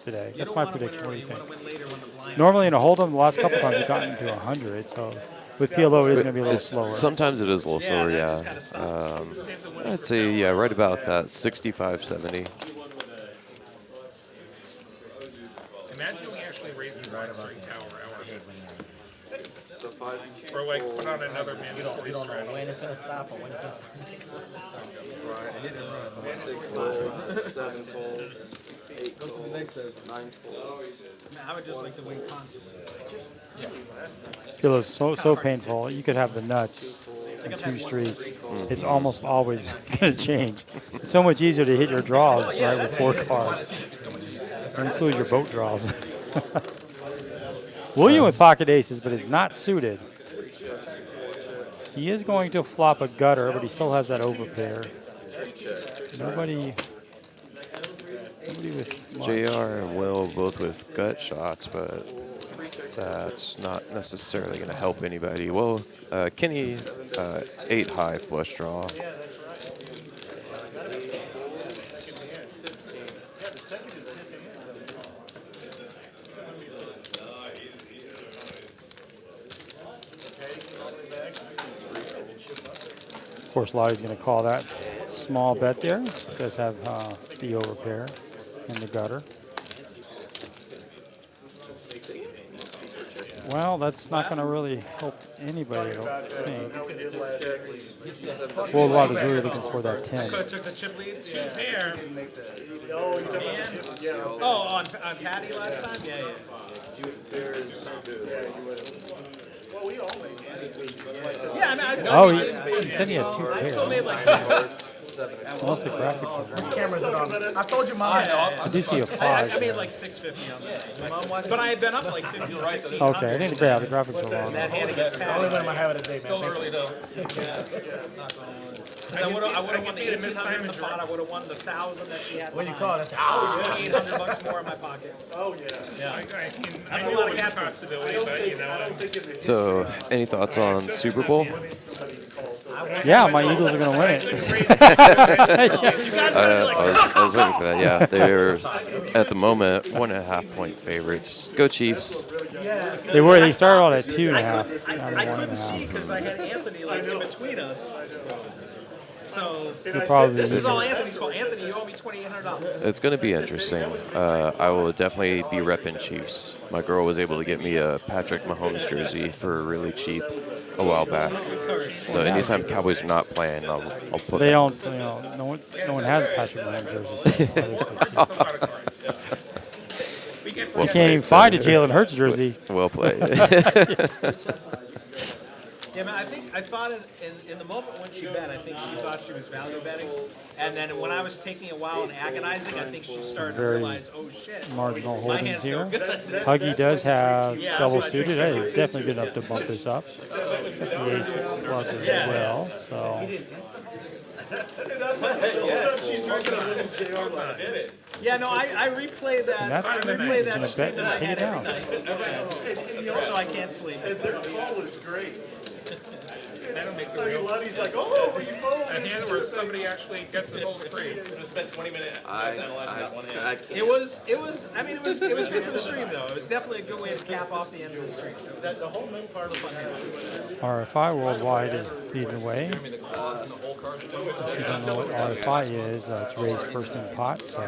today. That's my prediction. What do you think? Normally in a hold'em, the last couple times we've gotten to 100. So with PLO, it is gonna be a little slower. Sometimes it is a little slower, yeah. I'd say, yeah, right about that, 65, 70. Imagine we actually raise the right straight tower hour. So 5. Or like put on another You mandatory don't know strategy. when it's going to stop or when it's going to start. 6 folds, 7 folds, 8 folds, 9 folds. I would just like to win constantly. PLO's so painful. You could have the nuts in 2 streets. It's almost always gonna change. It's so much easier to hit your draws, right, with 4 cards. Or include your boat draws. William with pocket aces, but is not suited. He is going to flop a gutter, but he still has that overpair. Nobody with JR and Will both with gut shots, but that's not necessarily going to help anybody. Well, Kenny, 8 high flush draw. Of course, Lottie's going to call that small bet there. Does have the overpair in the gutter. Well, that's not going to really help anybody, I don't think. World Wide is really looking for that 10. Could have took the chip lead. Cheap pair. Oh, on Patty last time? Yeah. Yeah, I mean, Oh, he said he had 2 I still made pairs. like Unless the graphics are wrong. Cameras it on. I told you, Mom. I do see a 5. I made like 650 on that. But I had been up like 50 or 60. Okay, I think the graphics are wrong. That hand against It's the only Patty. win I'm having today, man. Still early though. I would have won the 1,800 in the pot. I would have won the 1,000 that she had. What do you behind. call it? That's how. $2,800 more in my pocket. That's a lot of gap. possibility, but you know. So, any thoughts on Super Bowl? Yeah, my Eagles are going to win it. I was waiting for that. Yeah, they're at the moment 1.5 point favorites. Go Chiefs. They were. They started out at 2.5. I couldn't see because I had Anthony like in between us. So Probably this is all Anthony's fault. Anthony, you owe me $2,800. It's going to be interesting. I will definitely be repping Chiefs. My girl was able to get me a Patrick Mahomes jersey for really cheap a while back. So anytime Cowboys are not playing, I'll put They that. don't. No one has Patrick Mahomes jerseys. You can't even find a Jalen Hurts jersey. Well played. Yeah, man, I thought in the moment when she bet, I think she thought she was value betting. And then when I was taking a while and agonizing, I think she started to Very realize, oh shit. Marginal My holdings hand's here. no good. Huggy does have Yeah, double that's what I suited. Hey, he's definitely good enough to bump this up. He's got the ace club as well. So Yeah, no, I replayed that. And that's I gonna be- replayed he's that gonna stream bet that I and take had it every down. night. So I can't sleep. That'll make the real. He's like, oh, you follow A hand where somebody actually gets the goal free. spent 20 minutes. I can't. It was it was good for the stream though. It was definitely a good way to cap off the end of the stream. The whole main part of the RFI Worldwide is leading the way. If you don't know what RFI is, it's raised first in pot, so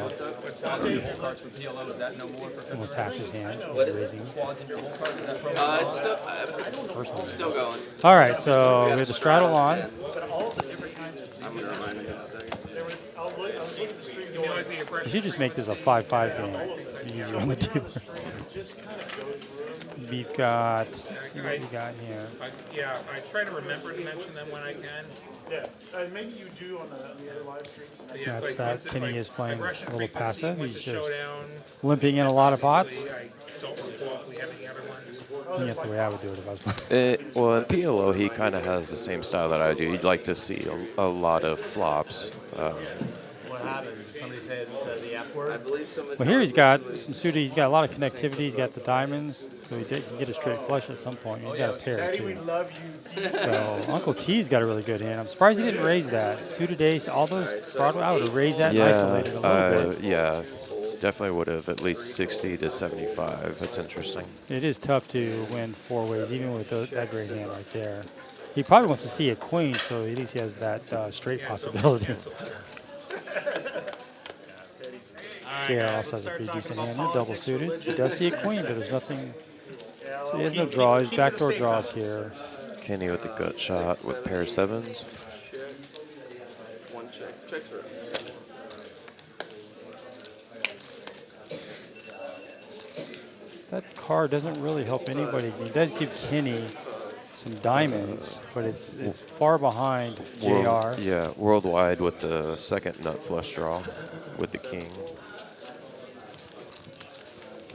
almost half his hands is raising. It's still going. All right, so we have the straddle on. I'm gonna remind him in a second. You always need a You pressure. should just make this a 5-5 game. Easier on the dealers. We've got, let's see what we got here. Yeah, I try to remember to mention them when I can. Yeah, maybe you do on the other live streams. But yeah, That's it's that. once it, Kenny is playing Russian a little frequency, passive. once He's the just showdown, limping in a lot of pots. I don't recall if we have any other ones. I think that's the way I would do it if I was playing. Well, in PLO, he kind of has the same style that I do. He'd like to see a lot of flops. What happened? Did somebody say the F I word? believe some of Well, here he's got some suited. He's got a lot of connectivity. He's got the diamonds, so he can get a straight flush at some point. He's got a pair Daddy, we too. love you. So Uncle T's got a really good hand. I'm surprised he didn't raise that. Suited ace, all those Broadway, I would have raised that and isolated a little bit. Yeah, definitely would have at least 60 to 75. That's interesting. It is tough to win 4 ways, even with that great hand right there. He probably wants to see a queen, so at least he has that straight possibility. JR also has a pretty decent hand. They're double suited. He does see a queen, but there's nothing. So he has no draw. His backdoor draws here. Kenny with the gut shot with pair of sevens. check. One checks. Checks are That card doesn't really help anybody. He does give Kenny some diamonds, but it's far behind JR's. Yeah, worldwide with the second nut flush draw with the king.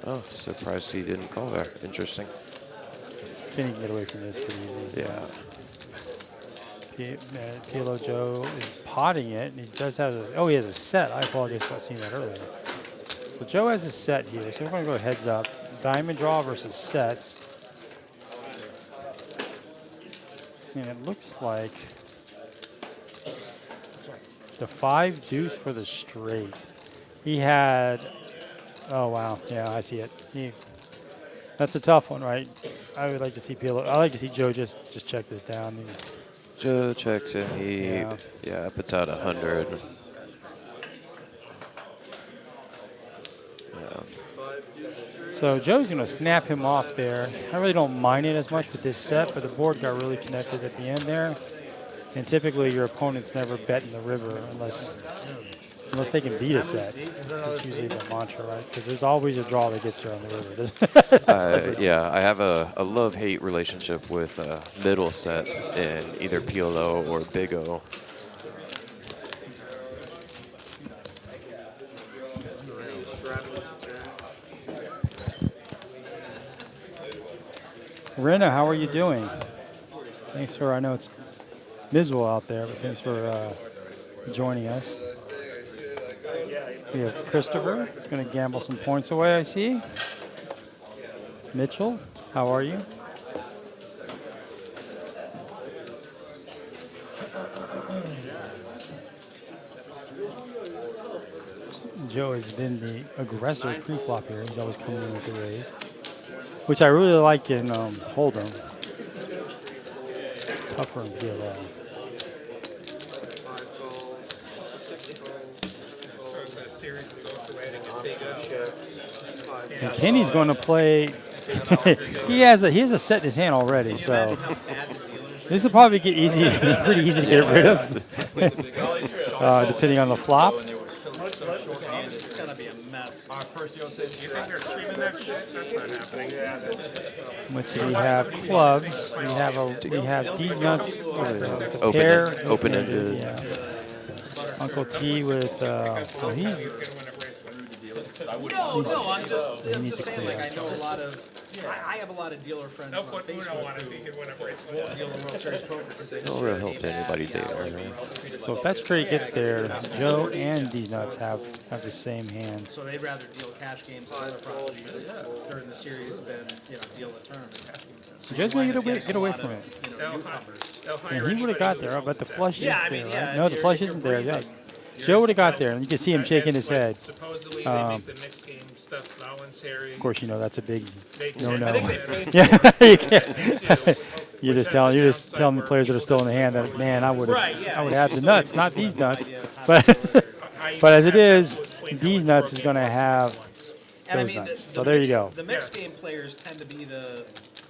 Oh, surprised he didn't call there. Interesting. Kenny can get away from this pretty easy. Yeah. PLO Joe is potting it, and he does have he has a set. I apologize for not seeing that earlier. So Joe has a set here, so we're going to go heads up. Diamond draw versus sets. And it looks like the 5 deuce for the straight. He had, oh wow, yeah, I see it. That's a tough one, right? I would like to see PLO. I like to see Joe just check this down. Joe checks in. He puts out 100. Yeah. So Joe's going to snap him off there. I really don't mind it as much with this set, but the board got really connected at the end there. And typically your opponents never bet in the river unless they can beat a set. That's usually the mantra, right? Because there's always a draw that gets you on the river. Yeah, I have a love-hate relationship with middle set in either PLO or Big O. Rena, how are you doing? Thanks for, I know it's miserable out there, but thanks for joining us. We have Christopher. He's going to gamble some points away, I see. Mitchell, how are you? Joe has been the aggressor pre-flop here. He's always coming in with the raise, which I really like in Hold'em. Tougher in PLO. And Kenny's going to play. he has a set in his hand already, so this will probably get pretty easy to get rid of, depending on the flop. It's gonna be a mess. Our first deal says, You think they're streaming that shit? That's not happening. Let's see. We have clubs. We have these nuts. Open-ended. Yeah. Uncle T with he's. No, I'm just He needs to saying, clear. like, I know a lot of, I have a lot of dealer friends No on put Uno Facebook on it, who you can win a bracelet. deal in World Series poker. 'cause they No real help to anybody there. So if that straight gets there, Joe and D nuts have the same hand. So they'd rather deal cash games on other properties during the series than, deal the term. Joe's gonna get away from it. And he would have got there, but the flush is there, right? No, the flush isn't there. Yeah. Joe would have got there, and you can see him shaking his head. Supposedly they make the mixed game stuff voluntary. Of course, that's a big They no. I think they paid Yeah, you can't. You're just telling the players that are still in the hand that, man, I would have had the nuts, not these nuts. But as it is, these nuts is going to have those nuts. So there you go. The mixed game players tend to be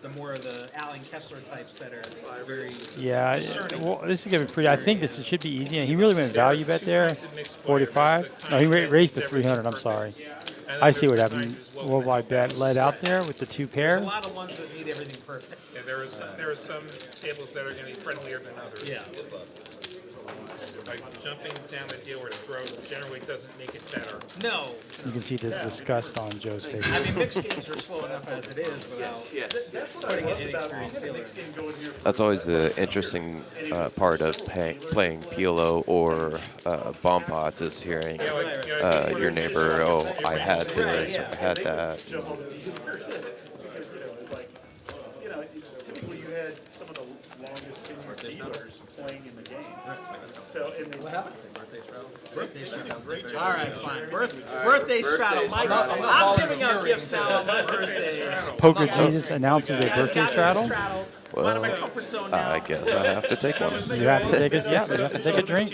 the more of the Alan Kessler types that are very Yeah, discerning. well, this is gonna be pretty. I think this should be easy. And he really went value bet there, 45. No, he raised to 300. I'm sorry. I see what happened. Worldwide bet led out there with the two pair. There's a lot of ones that need everything perfect. Yeah, there are some tables that are going to be friendlier than others. Yeah. Like jumping down the deal or throw generally doesn't make it better. No. You can see this disgust on Joe's I face. mean, mixed games are slow enough as it is without putting an inexperienced dealer. That's always the interesting part of playing PLO or bomb pots is hearing your neighbor, oh, I had this, or I had that. Like, you know, typically you had some of the longest tenured dealers playing in the game. So, and what happened? All right, fine. Birthday straddle. I'm giving out gifts now on my birthday. Poker Jesus announces a birthday straddle. I'm out of my comfort zone now. I guess I have to take one. You have to take it. Yeah, you have to take a drink.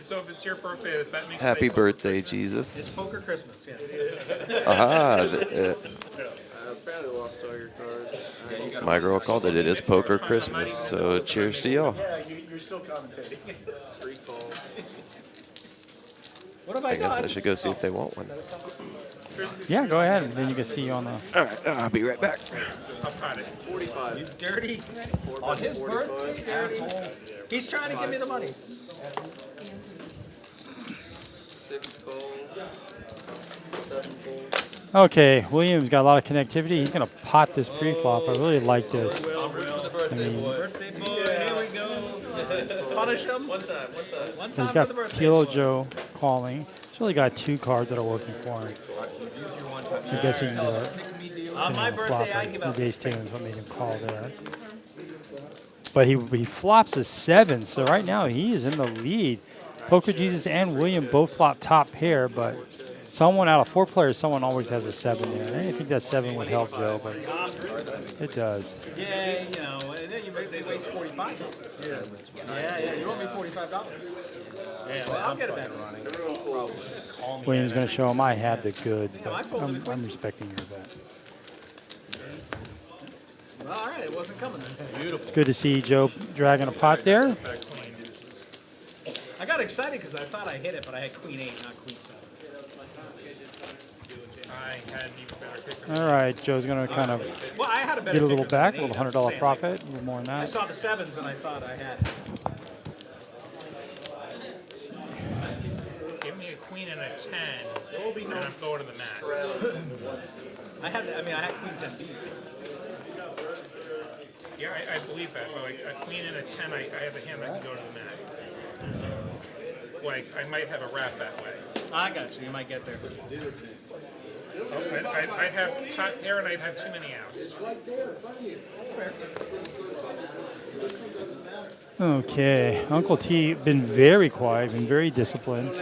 So if it's your birthday, does that make Happy birthday, It's Jesus. poker Christmas, yes. Aha. Apparently lost all your cards. My girl called it. It is poker Christmas, so cheers to y'all. Yeah, you're still commentating. 3 calls. What have I I guess I done? should go see if they want one. Yeah, go ahead. And then you can see you on the. All right, I'll be right back. I'll pot it. 45. You dirty. On his birthday, asshole. He's trying to give me the money. 6 calls. 7 calls. Okay, William's got a lot of connectivity. He's gonna pot this pre-flop. I really like this. Birthday boy, here we go. Punish him. One time He's for got the birthday PLO boy. Joe calling. He's really got 2 cards that are working for him. I guess he can do it. On my birthday, I give out His ace 10 is what made him call there. But he flops a 7, so right now he is in the lead. Poker Jesus and William both flop top pair, but someone out of 4 players, someone always has a 7 there. I didn't think that 7 would help Joe, but it does. Yeah, you know, and then they waste $45. Yeah, you owe me $45. Yeah, well, I'll get it back. William's going to show him I had the goods, but I'm respecting your bet. Well, all right, it wasn't coming then. It's good to see Joe dragging a pot there. I got excited because I thought I hit it, but I had queen 8, not queen 7. I had even better kicker. All right, Joe's going to kind of Well, I had a better get a little kicker than back, a an little eight, I'm $100 saying. profit, a little more than I that. saw the 7s and I thought I had it. Give me a queen and a 10, and I'm going to the mat. I had queen 10B. Yeah, I believe that. But like a queen and a 10, I have a hand that can go to the mat. Like I might have a wrap that way. I got you. You might get there. I'd have top pair and I'd have too many outs. Okay, Uncle T been very quiet, been very disciplined,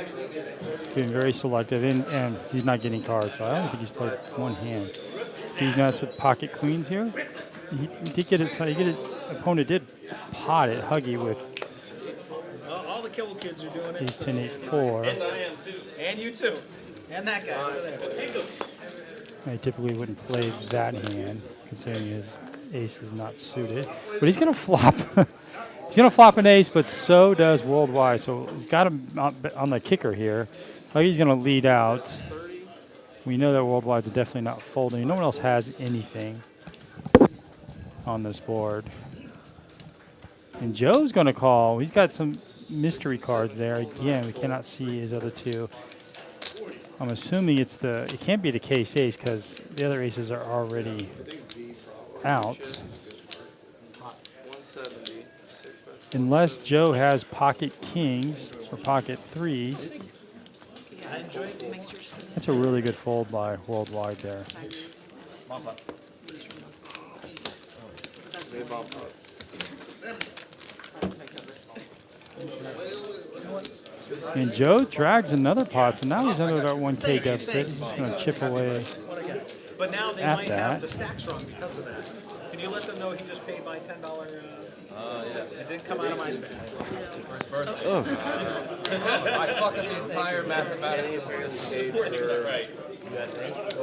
been very selective, and he's not getting cards, so I don't think he's played one hand. He's nuts with pocket queens here. He did get it, so opponent did pot it, Huggy, with Well, all the Kibble kids are doing it. ace 10, 8, 4. And you too. And that guy over there. I typically wouldn't play that hand, considering his ace is not suited. But he's going to flop. He's going to flop an ace, but so does Worldwide. So he's got him on the kicker here. Huggy's going to lead out. We know that Worldwide's definitely not folding. No one else has anything on this board. And Joe's going to call. He's got some mystery cards there. Again, we cannot see his other 2. I'm assuming it can't be the case ace because the other aces are already out. 170. 6 bet. Unless Joe has pocket kings or pocket 3s. I enjoy it. Makes your skin. That's a really good fold by Worldwide there. They bump up. And Joe drags another pot, so now he's under that 1K deficit. He's just going to chip away. But now they At might that. have the stacks wrong because of that. Can you let them know he just paid my $10 Yes. It didn't come out of my stash. For his birthday. Oh, I fucked up the entire mathematical system for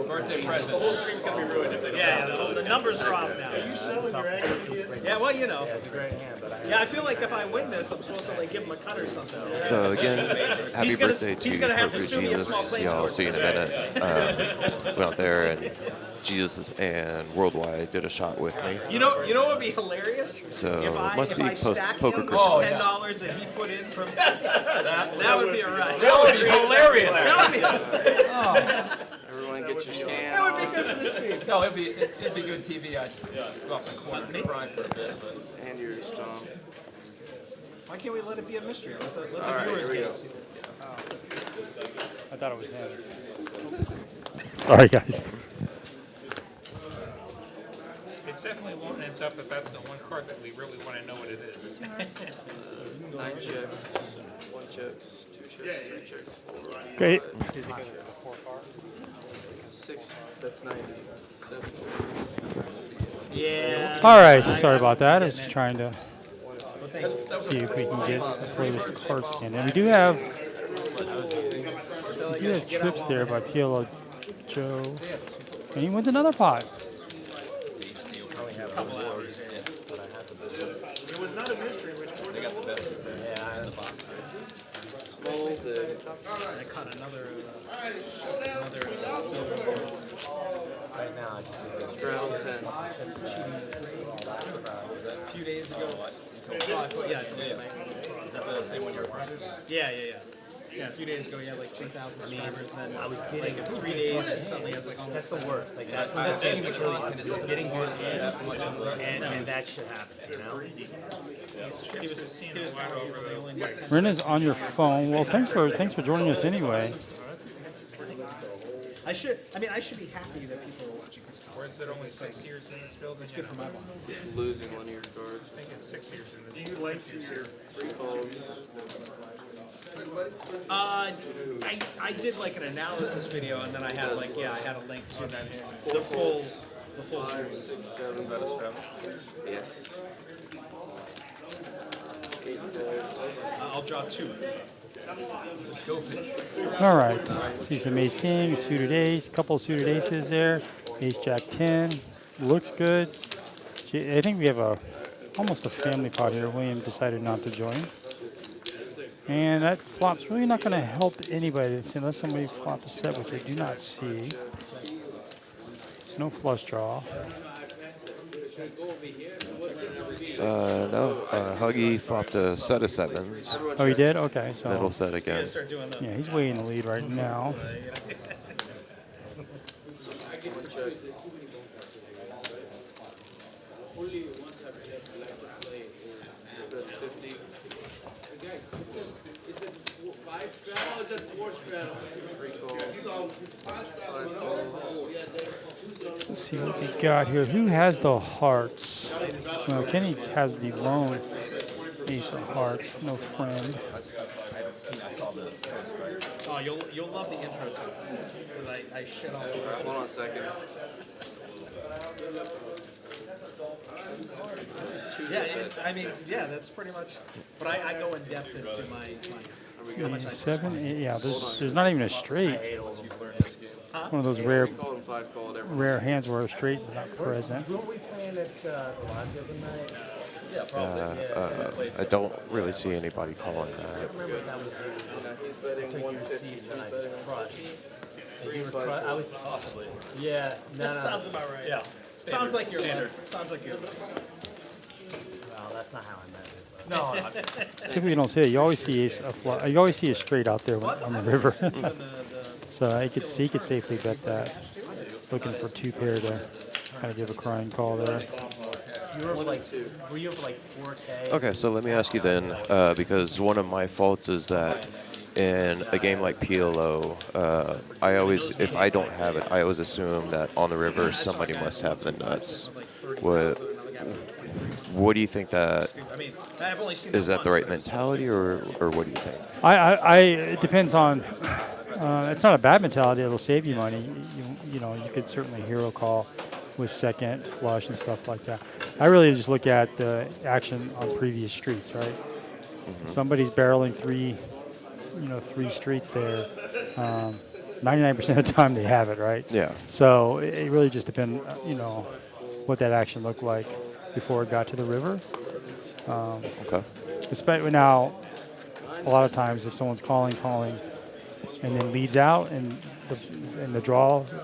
birthday present. Yeah, the numbers drop now. Yeah, well, you know. Yeah, I feel like if I win this, I'm supposed to like give him a cut or something. so again, happy He's gonna- birthday he's to gonna have to Poker sue me a small Jesus. claims Yeah, I'll court. see you in a minute. Went out there and Jesus and Worldwide did a shot with me. You know what would be hilarious? So, if I, must if be I stack poker him Christmas. $10 that he put in from that would be alright. That would be hilarious. That would be Everyone get your scan. that would be good for the stream. No, it'd be good TV. I'd go off the corner and cry for a bit, but. And yours, Tom. Why can't we let it be a mystery? Let the Alright, viewers here we guess. I thought it was him. All right, guys. It definitely won't end up that that's the one card that we really want to know what it is. 9 checks, 1 checks, 2 checks, 3 checks, 4, Great. 6. That's 90. 7. Yeah. All right. Sorry about that. I was just trying to see if we can get the furthest card scan. And we do have trips there by PLO Joe. And he wins another pot. It was not a mystery which one. They got the best. Smalls, I caught another Right now, I just straddle 10. a few days ago. Oh, I thought, yeah, it's on the same. Is that the same one you're from? Yeah. Yeah, a few days ago, he had like 2,000 subscribers, and then I was like in 3 days, he suddenly has like almost. That's the worst. Like that's I've seen the content. It doesn't getting good that much on the and that shit happens, you know? He was telling me they only need 10. Rena's on your phone. Well, thanks for joining us anyway. I should be happy that people are watching this. Or is it only 6 years in this building? It's Good for my mom. losing one of your cards. I think it's 6 years in this building. 3 calls. I did like an analysis video, and then I had like I had a link to the full 5, 6, 7. Is that a straddle? Yes. 8 calls. I'll draw 2. All right. See some ace king, suited ace, couple of suited aces there. Ace jack 10. Looks good. I think we have almost a family pot here. William decided not to join. And that flop's really not going to help anybody unless somebody flops a set, which I do not see. There's no flush draw. No, Huggy flopped a set of 7s. Oh, he did? Okay, so Middle set again. Start doing the. yeah, he's way in the lead right now. That's 50. Let's see what we got here. Who has the hearts? Well, Kenny has the lone ace of hearts. No friend. Oh, you'll love the intro too, because I shit all over it. Hold on a second. Yeah, that's pretty much. But I go in depth into my how much I 7, 8, yeah. There's not even a straight. It's one of those rare Call them 5 called every. rare hands where a straight is not present. Were we playing at the lodge the other night? I don't really see anybody calling that. I remember that was He's betting your 150. siege and I was crushed. And you were crushed. I was possibly. Yeah, no. Sounds about right. Yeah. Sounds like you're standard. Sounds like you're. Well, that's not how I meant it. No, Typically, you don't see it. You always see you always see a straight out there on the river. So he could safely bet that. Looking for 2 pair to kind of give a crying call there. You were like 4K. Okay, so let me ask you then, because one of my faults is that in a game like PLO, I always, if I don't have it, I always assume that on the river somebody must have the nuts. What do you think that is? That the right mentality, or what do you think? It depends on. It's not a bad mentality. It'll save you money. You know, you could certainly hero call with second flush and stuff like that. I really just look at the action on previous streets, right? Somebody's barreling three streets there. 99% of the time they have it, right? Yeah. So it really just depends, what that action looked like before it got to the river. Okay. Especially now, a lot of times if someone's calling, and then leads out, and the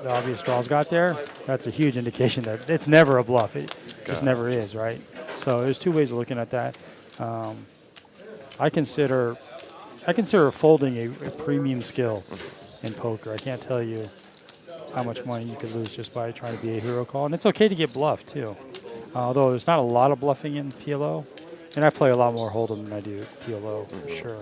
obvious draw's got there, that's a huge indication that it's never a bluff. It just never is, right? So there's two ways of looking at that. I consider folding a premium skill in poker. I can't tell you how much money you could lose just by trying to be a hero call, and it's okay to get bluffed too. Although there's not a lot of bluffing in PLO, and I play a lot more Hold'em than I do PLO for sure.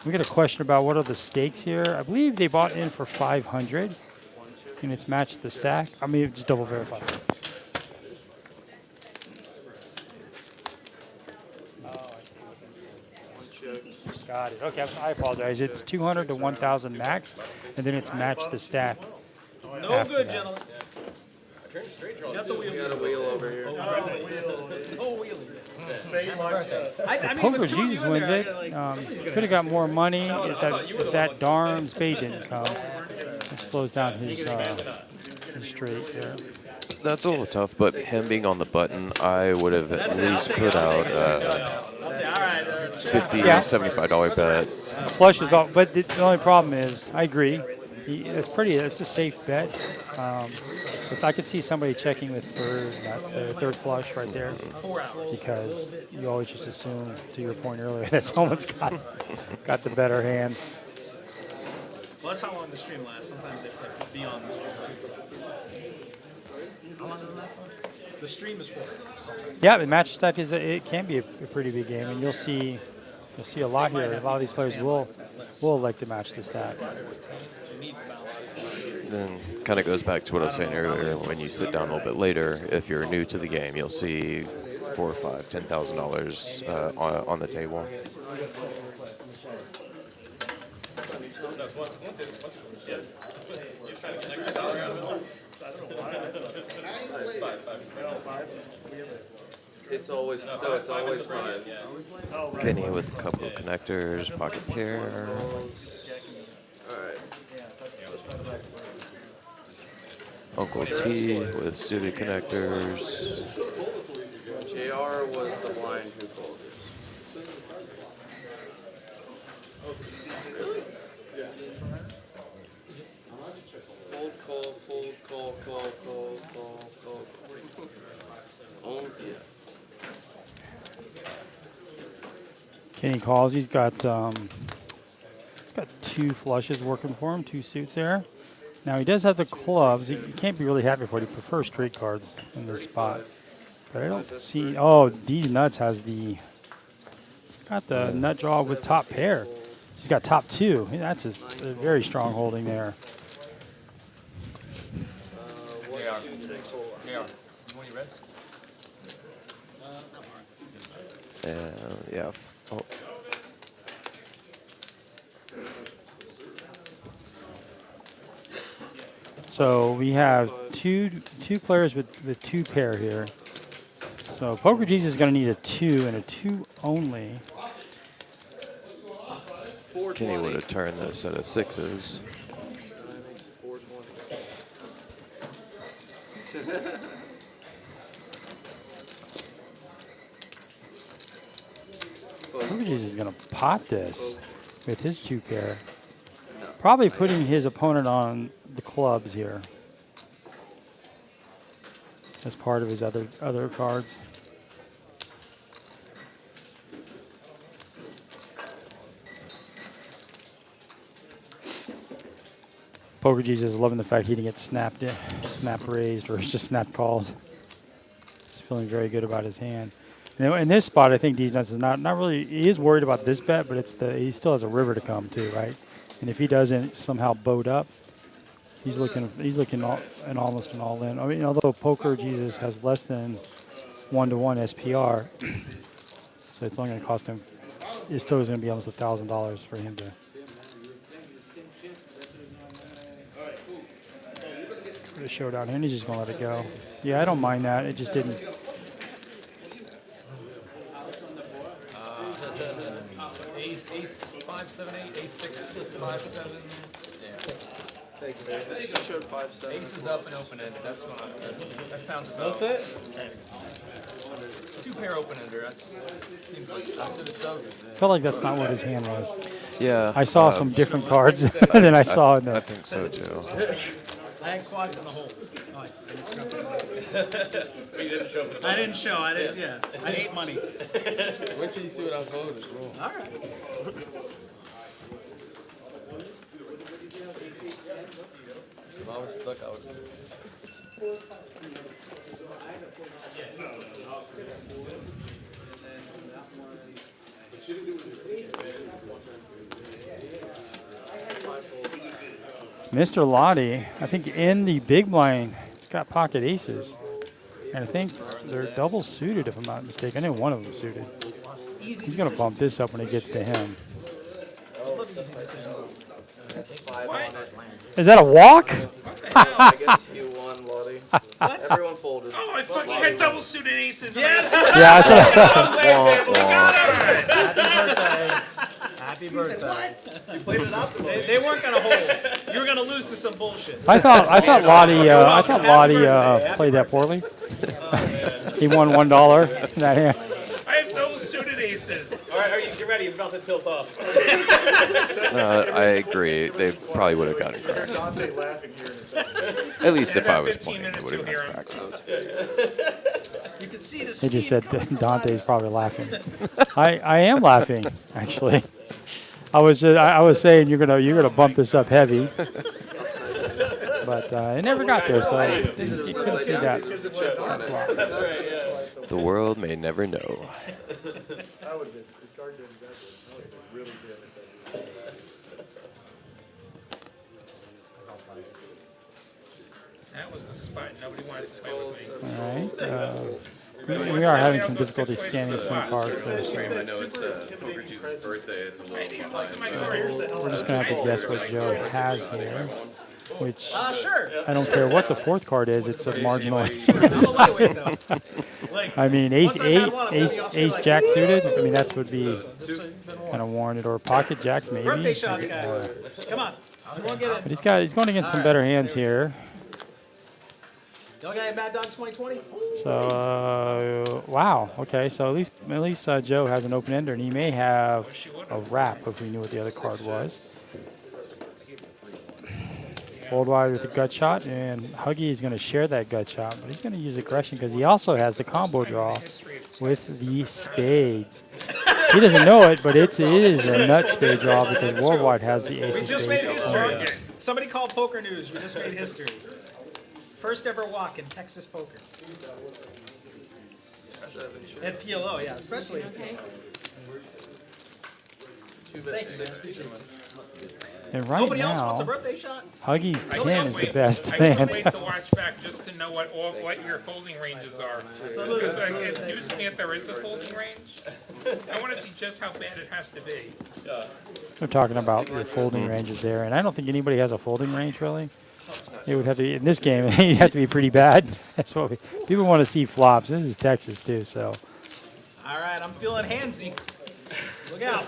We got a question about what are the stakes here. I believe they bought in for 500, and it's matched the stack. I mean, just double verify. Got it. Okay, I apologize. It's 200 to 1,000 max, and then it's matched the stack. No good, gentlemen. You got the wheel. We got a wheel over here. No wheeling. Poker Jesus wins it. Could have got more money if that darn spade didn't come. It slows down his straight there. That's a little tough, but him being on the button, I would have at least put out $50, $75 bet. Flush is all, but the only problem is, I agree. It's a safe bet. I could see somebody checking with third nuts there, third flush right there, because you always just assume, to your point earlier, that someone's got the better hand. Well, that's how long the stream lasts. Sometimes they put beyond the stream too. How long does it last for? The stream is 4 hours. Yeah, the match stack it can be a pretty big game, and you'll see a lot here. A lot of these players will like to match the stack. Then kind of goes back to what I was saying earlier. When you sit down a little bit later, if you're new to the game, you'll see $4,000 or $5,000, $10,000 on the table. It's always fine. Kenny with a couple of connectors, pocket pair. Alright. Uncle T with suited connectors. JR was the blind who called it. Really? Fold, call. Oh, yeah. Kenny calls. He's got two flushes working for him, two suits there. Now he does have the clubs. He can't be really happy for it. He prefers straight cards in this spot. But I don't see. Oh, these nuts has the. It's got the nut draw with top pair. He's got top two. That's a very strong holding there. Yeah. Oh. So we have two players with two pair here. So Poker Jesus is going to need a 2 and a 2 only. Kenny would have turned this at a 6s. Poker Jesus is going to pot this with his 2 pair. Probably putting his opponent on the clubs here as part of his other cards. Poker Jesus is loving the fact he didn't get snap raised, or just snap called. He's feeling very good about his hand. And in this spot, I think D's nuts is not really. He is worried about this bet, but he still has a river to come too, right? And if he doesn't somehow boat up, he's looking almost an all-in. I mean, although Poker Jesus has less than 1-to-1 SPR, so it's only going to cost him. It still is going to be almost $1,000 for him to. for the showdown here, and he's just going to let it go. Yeah, I don't mind that. It just didn't. Ace 5, 7, 8, ace 6, 5, 7. Yeah. Thank you, man. You showed 5, 7. Ace is up and open-ended. That's what that sounds about. That's it? 2 pair open-ender. That's seems like I felt like that's not what his hand was. Yeah. I saw some different cards than I saw in I the. think so too. I had quads in the hole. Oh, I didn't show. I didn't. Yeah. I ate money. Wait till you see what I voted. Roll. All right. If I was stuck, I would. Mr. Lottie, I think in the big blind, it's got pocket aces. And I think they're double suited, if I'm not mistaken. I know one of them suited. He's going to bump this up when it gets to him. Is that a walk? I guess you won, Lottie. Everyone folded. Oh, I fucking had double suited aces. Yes. Yeah, that's what Happy birthday. You played it up. They weren't gonna hold. You were gonna lose to some bullshit. I thought Lottie played that poorly. He won $1 in that hand. I have double suited aces. All right, get ready. It's about to tilt off. I agree. They probably would have gotten cracked. Dante laughing here in a second. At least if I was 15 playing, it minutes would have to been hear 'em. cracked. You can see the He just said Dante's probably laughing. I am laughing, actually. I was saying you're gonna bump this up heavy, but it never got there, so you couldn't see that. The world may never know. I would have been. This card did exactly. I would have been really good at that. That was the spot. Nobody wanted to play with me. All right. We are having some difficulty scanning some cards there, so I know it's Poker Jesus' birthday. It's a little we're just gonna have to guess what Joe has here. Which Sure. I don't care what the fourth card is. It's a marginal. I'm a lightweight though. Like, I mean, ace once I've had eight, one, I'm gonna be ace like, jack "Woo!" suited. I mean, that would be kind of warranted, or pocket jacks maybe. Birthday shots, guy. Come on. Everyone get But he's going against some better hands here. Y'all got Mad Dog 2020? So wow. Okay, so at least Joe has an open ender, and he may have a wrap if we knew what the other card was. Fold wide with a gut shot, and Huggy is going to share that gut shot, but he's going to use aggression because he also has the combo draw with the spades. He doesn't know it, but it is a nut spade draw because Worldwide has the ace We of just made spades. history. Somebody called Poker News. We just made history. First ever walk in Texas poker. At PLO, yeah, especially. And right Nobody else wants a now, birthday shot? Huggy's 10 is the best I couldn't hand. wait to watch back just to know what your folding ranges are. Because it news me if there is a folding range. I want to see just how bad it has to be. We're talking about your folding ranges there, and I don't think anybody has a folding range really. It would have to be in this game. You'd have to be pretty bad. That's what people want to see flops. This is Texas too, so. All right, I'm feeling handsy. Look out.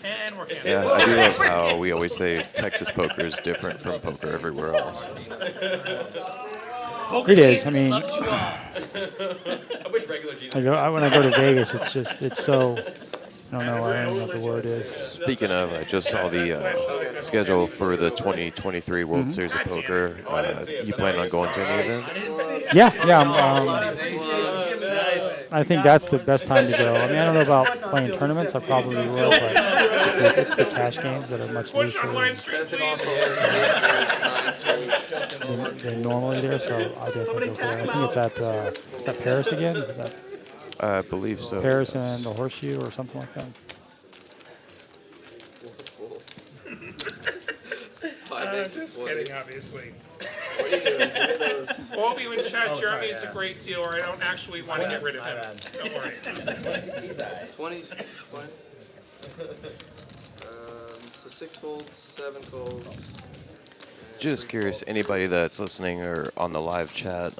And we're getting Yeah, I do love how we always say Texas poker is different from poker everywhere else. It is. I mean, Loves you all. when I go to Vegas, it's so. I don't know what the word is. Speaking of, I just saw the schedule for the 2023 World Series of Poker. You plan on going to any events? Yeah. I think that's the best time to go. I mean, I don't know about playing tournaments. I probably will, but it's the cash games that are much Push on looser line street, please. than normally there. So I definitely go there. I think it's at is that Paris again? Is that I believe so. Paris and the Horseshoe or something like that? Just kidding, obviously. What are you doing? Give me those. All of you in chat, Jeremy is a great dealer. I don't actually want to get rid of him. Don't worry. 20s. So 6 folds, 7 folds. Just curious, anybody that's listening or on the live chat,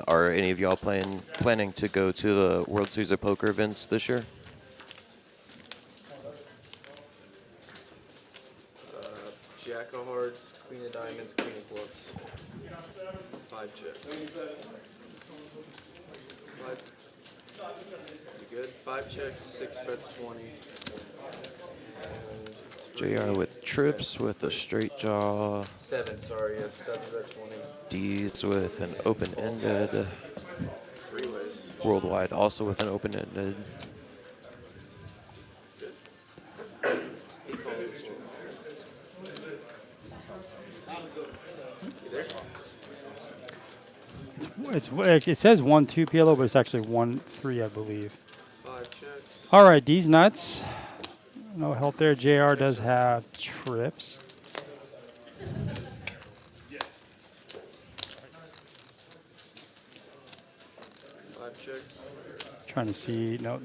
are any of y'all planning to go to the World Series of Poker events this year? Jack of hearts, queen of diamonds, queen of clubs. 5 checks. 5. You good? 5 checks, 6 bets, 20. JR with trips with a straight jaw. 7, sorry, yes, 7 bet 20. D's with an open-ended. 3 ways. Worldwide also with an open-ended. He calls this one. You there? It says 1-2 PLO, but it's actually 1-3, I believe. 5 checks. All right, D's nuts. No help there. JR does have trips. 5 checks. Trying to see. No,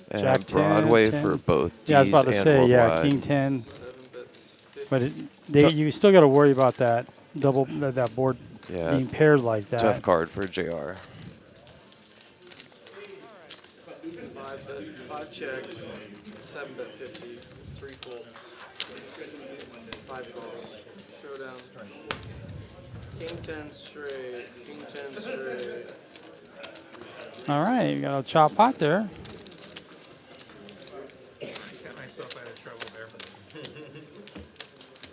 And Jack 10, Broadway 10. for both D's Yeah, I was about to and say, yeah, Worldwide. King 10. 7 bets, 50. But you still got to worry about that that board Yeah, being paired like that. tough card for JR. 5 check, 7 bet 50, 3 folds, 5 folds, showdown, king 10 straight, king 10 straight. All right, you got a chop pot there. Got myself out of trouble there.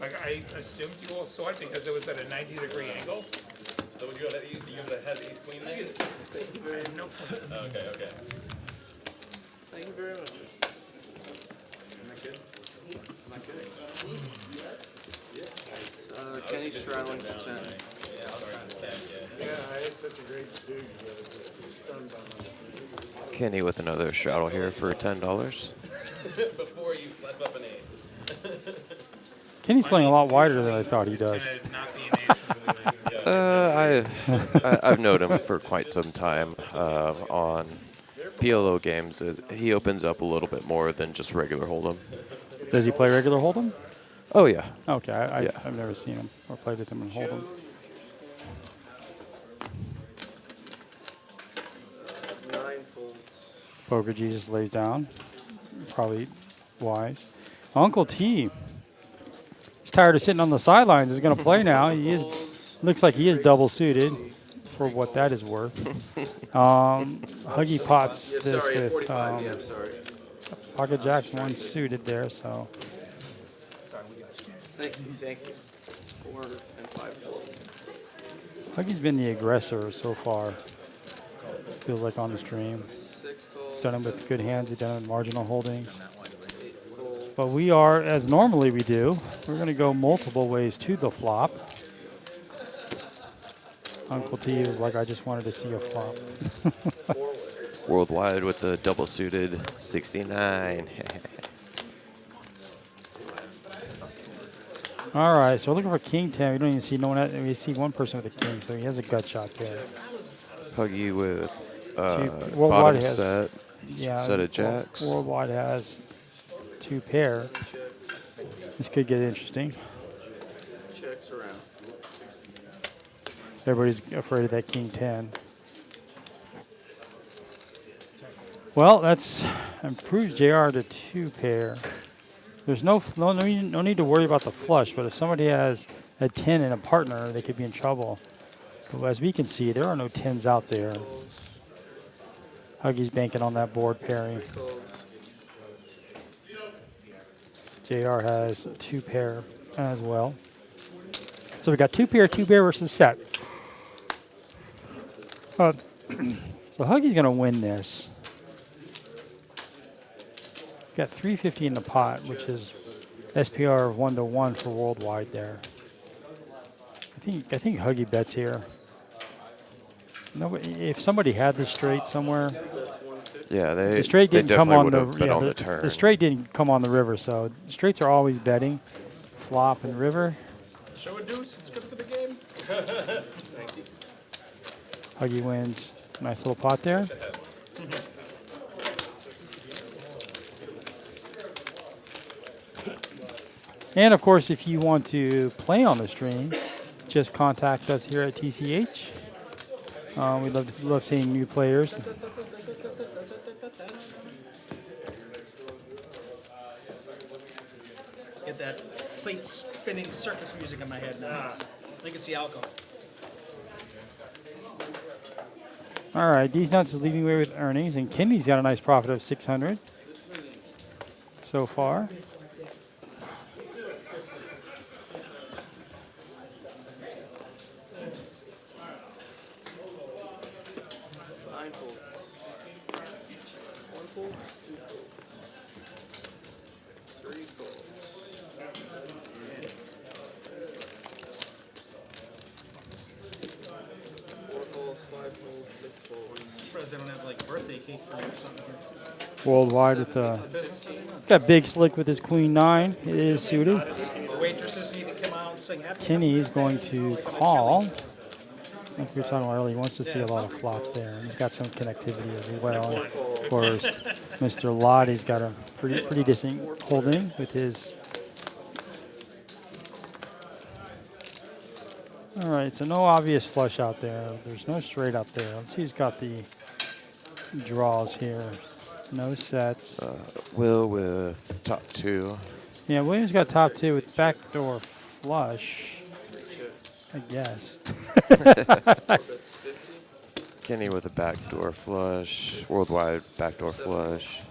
Like I assumed you all saw it because it was at a 90-degree angle. So you had ace queen there? Thank you very much. No point. Okay, okay. Thank you very much. Am I good? Am I good? Kenny's straddling to 10. Yeah, I had such a great dude, but stunned by my Kenny with another straddle here for $10. before you flip up an ace. Kenny's playing a lot wider than I thought he does. Gonna not be an ace. I've known him for quite some time on PLO games. He opens up a little bit more than just regular Hold'em. Does he play regular Hold'em? Oh, yeah. Okay, Yeah. I've never seen him or played with him in Hold'em. 9 folds. Poker Jesus lays down. Probably wise. Uncle T. He's tired of sitting on the sidelines. He's going to play now. He is. Looks like he is double suited, for what that is worth. Huggy pots Yeah, this sorry, at with 45. Yeah, I'm sorry. pocket jacks, 1 suited there. So Thank you, thank you. 4 and 5 folds. Huggy's been the aggressor so far. Feels like on the stream. 6 calls. He's done it with good hands. He's done it with marginal holdings. 8 folds. But we are, as normally we do, we're going to go multiple ways to the flop. Uncle T was like, I just wanted to see a flop. Worldwide with the double suited 69. All right, so we're looking for King 10. We don't even see no one. We see one person with a king, so he has a gut shot there. Huggy with Worldwide bottom has- set, Yeah, set of jacks. Worldwide has 2 pair. This could get interesting. Checks around. Everybody's afraid of that King 10. Well, that's improves JR to 2 pair. There's no need to worry about the flush, but if somebody has a 10 and a partner, they could be in trouble. But as we can see, there are no 10s out there. Huggy's banking on that board pairing. JR has 2 pair as well. So we got 2 pair versus set. So Huggy's going to win this. Got 350 in the pot, which is SPR of 1-1 for worldwide there. I think Huggy bets here. Nobody, if somebody had the straight somewhere, Yeah, the straight didn't come definitely on would the have been on the turn. the straight didn't come on the river, so straights are always betting. Flop and river. Show a deuce, it's good for the game. Thank you. Huggy wins. Nice little pot there. And of course, if you want to play on the stream, just contact us here at TCH. We love seeing new players. Get that plate spinning circus music in my head now. I think it's the alcohol. All right, These Nuts is leading away with earnings, and Kenny's got a nice profit of 600 so far. Blindfold. One fold, two fold. Three folds. Four folds, five folds, six folds. Surprised they don't have like birthday cake for you or something here. Worldwide with got Big Slick with his Queen 9. It is suited. The waitresses need to come out and sing happy. Kenny is going to call. Like we were talking about earlier, he wants to see a lot of flops there. And he's got some connectivity as well. Of course, Mr. Lottie's got a pretty decent holding with his. All right, so no obvious flush out there. There's no straight out there. Let's see who's got the draws here. No sets. Will with top 2. Yeah, Williams got top 2 with backdoor flush. I guess. Kenny with a backdoor flush. Worldwide backdoor flush.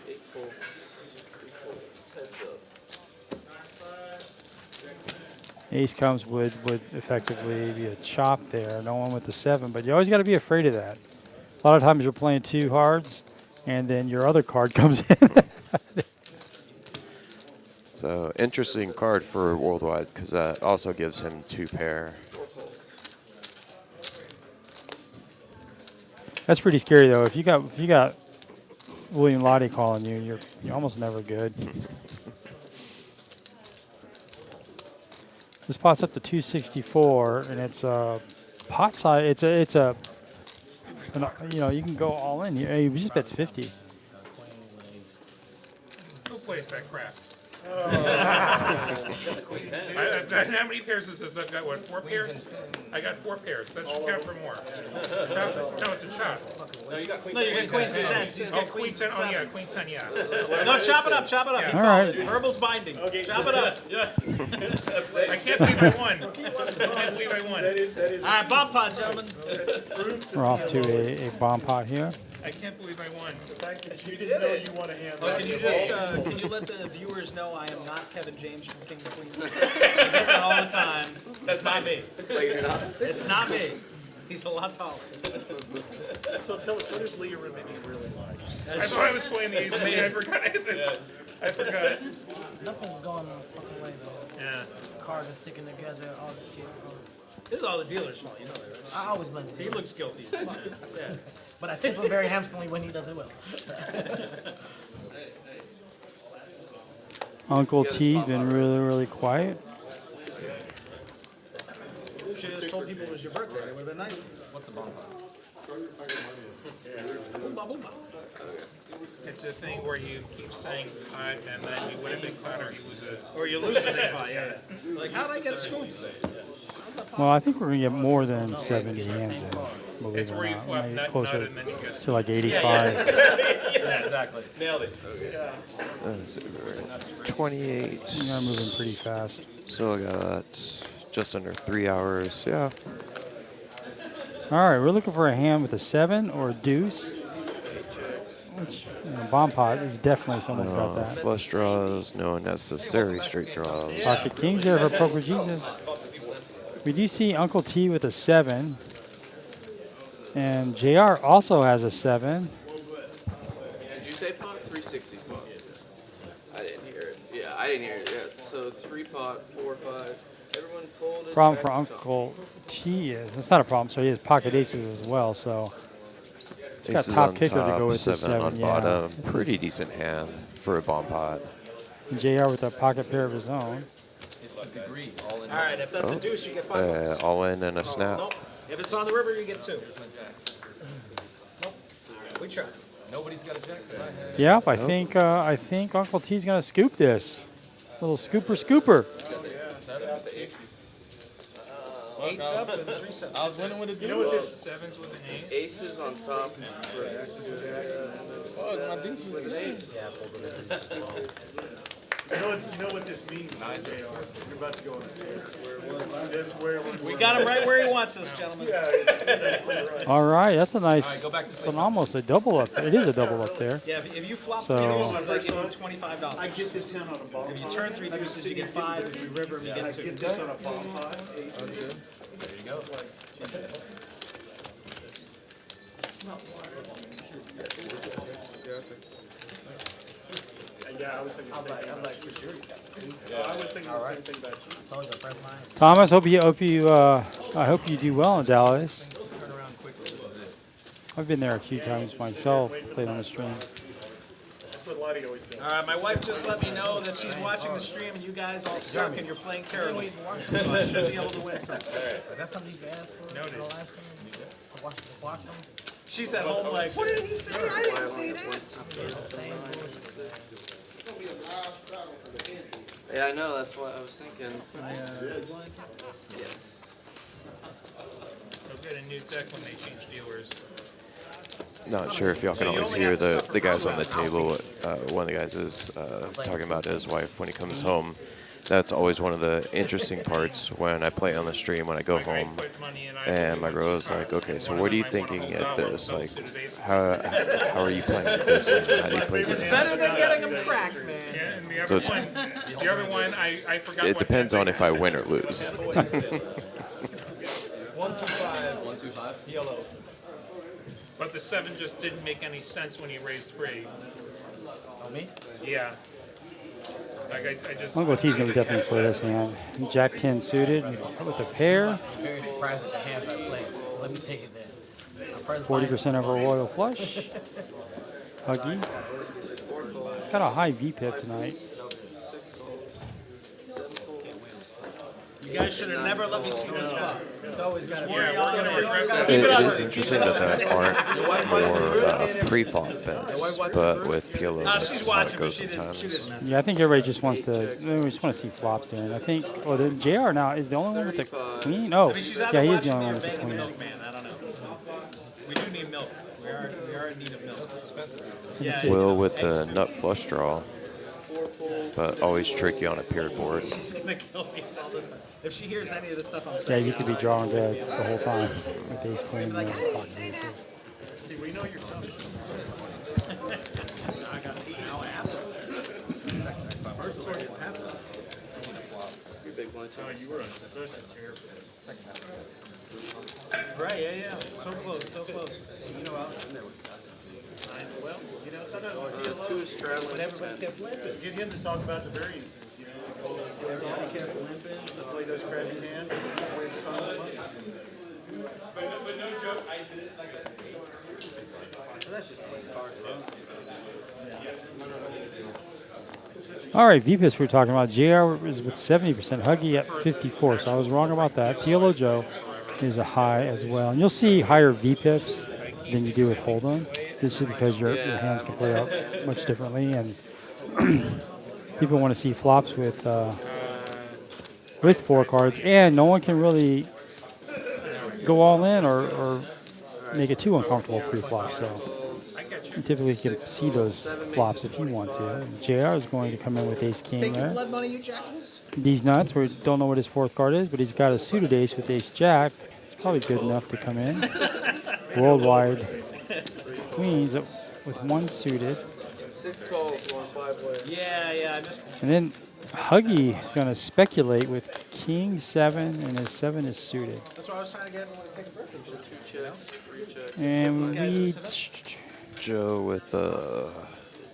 Eight folds. Three folds. Heads up. Ace comes would effectively be a chop there. No one with the 7, but you always got to be afraid of that. A lot of times you're playing 2 cards, and then your other card comes in. So interesting card for Worldwide because that also gives him 2 pair. That's pretty scary though. If you got William Lottie calling you, you're almost never good. This pot's up to 264, and it's a pot size. It's a you know, you can go all in. You just bets 50. Who plays that crap? How many pairs is this? I've got, what, 4 pairs? I got 4 pairs. That should count for more. No, it's a chop. No, you got queen 10. He's got Queen 10, oh yeah, Queen 10, yeah. No, chop it up. Yeah. All right. Verbal's binding. Chop it up. I can't believe I won. I can't believe I won. All right, bomb pot, gentlemen. We're off to a bomb pot here. I can't believe I won. You didn't know you want to hand Can you just can you let the viewers know I am not Kevin James from King of Queens? I get that all the time. That's not me. Wait, you're not? It's not me. He's a lot taller. So tell us, what does Leah Remini really like? I thought I was playing the ace. I forgot. I forgot. Nothing's going on fucking way though. Yeah. Cards are sticking together, all the shit. This is all the dealer's fault, you know that, right? I always blame He it. looks guilty. Yeah. But I tip him very handsomely when he does it well. Uncle T's been really quiet. Should have just told people it was your birthday. It would have been nice. What's a bomb pot? It's a thing where you keep saying pot and then you win a big pot or you lose it. Or you lose a big pot, yeah. Like, how'd I get scooped? Well, I think we're gonna get more than 70 hands in. Believe It's it or where you not, flop maybe nut closer and then you get to like 85. Yeah, exactly. Nailed it. 28. You're moving pretty fast. So I got just under 3 hours. Yeah. All right, we're looking for a hand with a 7 or a deuce. Which, bomb pot is definitely someone's got that. Flush draws, no unnecessary straight draws. Pocket kings there for Poker Jesus. We do see Uncle T with a 7. And JR also has a 7. Did you say pot? 360 pot. I didn't hear it. Yeah, I didn't hear it yet. So 3 pot, 4, 5. Everyone folded. Problem back for to Uncle T is, it's not a problem, so he has pocket aces as well, so he's got Aces top on kicker to top, go with the 7 on 7, bottom. Pretty decent hand for a bomb pot. JR with a pocket pair of his own. All right, if that's a deuce, you get 5 bucks. All in and a snap. Nope. If it's on the river, you get 2. Nope. We tried. Nobody's got a jack. Yep, I think Uncle T's gonna scoop this. Little scooper. 8-7 and 3-7. I was winning with a You know dude. what this sevens with an ace? Aces on top. My deuce with an ace. You know what this means, JR? You're about to go on that's where We got him right where he wants us, gentlemen. All right, that's a nice. It's almost a double up there. It is a double up there. Yeah, if you flop So- 3 deuces, I give you $25. I get this hand on a bottom. If you turn 3 deuces, you get 5. If you river, you get 2. Get this on a bottom 5. There you go. Yeah, I was thinking the same thing. I'm like, for sure. I was thinking the same thing about you. Told you, press mine. Thomas, I hope you do well in Dallas. I've been there a few times myself. Played on the stream. That's what Lottie always does. All right, my wife just let me know that she's watching the stream and you guys all suck and you're playing terribly. So I should be able to win something. Is that something you can ask for? Noted. The last time? To watch them? She's at home like, what did he say? I didn't say that. Yeah, I know. That's what I was thinking. Yes. They'll get a new deck when they change dealers. Not sure if y'all can always hear the guys on the table. One of the guys is talking about his wife when he comes home. That's always one of the interesting parts when I play on the stream when I go home. And my girl is like, okay, so what are you thinking at this? Like, how are you playing at this? And how do you play this? It's better than getting them cracked, man. Yeah, and So the other one, I forgot. It what depends on if I win or lose. 125. 125. PLO. But the 7 just didn't make any sense when he raised 3. On me? Yeah. Like I just. Uncle T's gonna definitely play this hand. Jack 10 suited with a pair. I'm very surprised at the hands I played. Let me take it there. 40% of a royal flush. Huggy. It's got a high VPIP tonight. You guys should have never let me see this flop. It's always got to be. Yeah, we're gonna regret that. It is interesting that aren't more pre-flop bets, but with PLO, She's that's how watching, it but goes she didn't sometimes. mess Yeah, I think everybody just wants to. We just want to see flops there. And I think, well, the JR now is the only one with the queen. Oh, I mean, she's yeah, either he is the watching only me one or with the banging the queen. milkman. I don't know. We do need milk. We are in need of milk. It's expensive. Yeah. Will with the nut flush draw, but always tricky on a paired board. She's gonna kill me with all this. If she hears any of the stuff I'm Yeah, saying, you could be drawing dead the whole time with ace queen and pocket aces. See, we know you're coming. I got the hour after. Your big blind. Oh, you were on such a terrible. Right, yeah. So close, so close. You know, well, you know, sometimes 2 is straddling. but everybody kept limping. Get him to talk about the variances, you know. Everybody kept limping. To play those crappy hands and win tons of money. All right, VPIS we were talking about. JR is with 70%, Huggy at 54, so I was wrong about that. PLO Joe is a high as well. And you'll see higher VPIPs than you do with Hold'em. This is because your hands can play out much differently, and people want to see flops with 4 cards, and no one can really go all in or make it too uncomfortable pre-flop. So you typically can see those flops if you want to. And JR is going to come in with ace king Take your there. blood money, you jackals. These nuts, we don't know what his 4th card is, but he's got a suited ace with ace jack. It's probably good enough to come in. Worldwide queens with 1 suited. 6 calls on 5 way. Yeah. I just And then Huggy is going to speculate with king 7, and his 7 is suited. that's what I was trying to get when I picked a birthday. 2 checks, 3 checks. And we Joe with a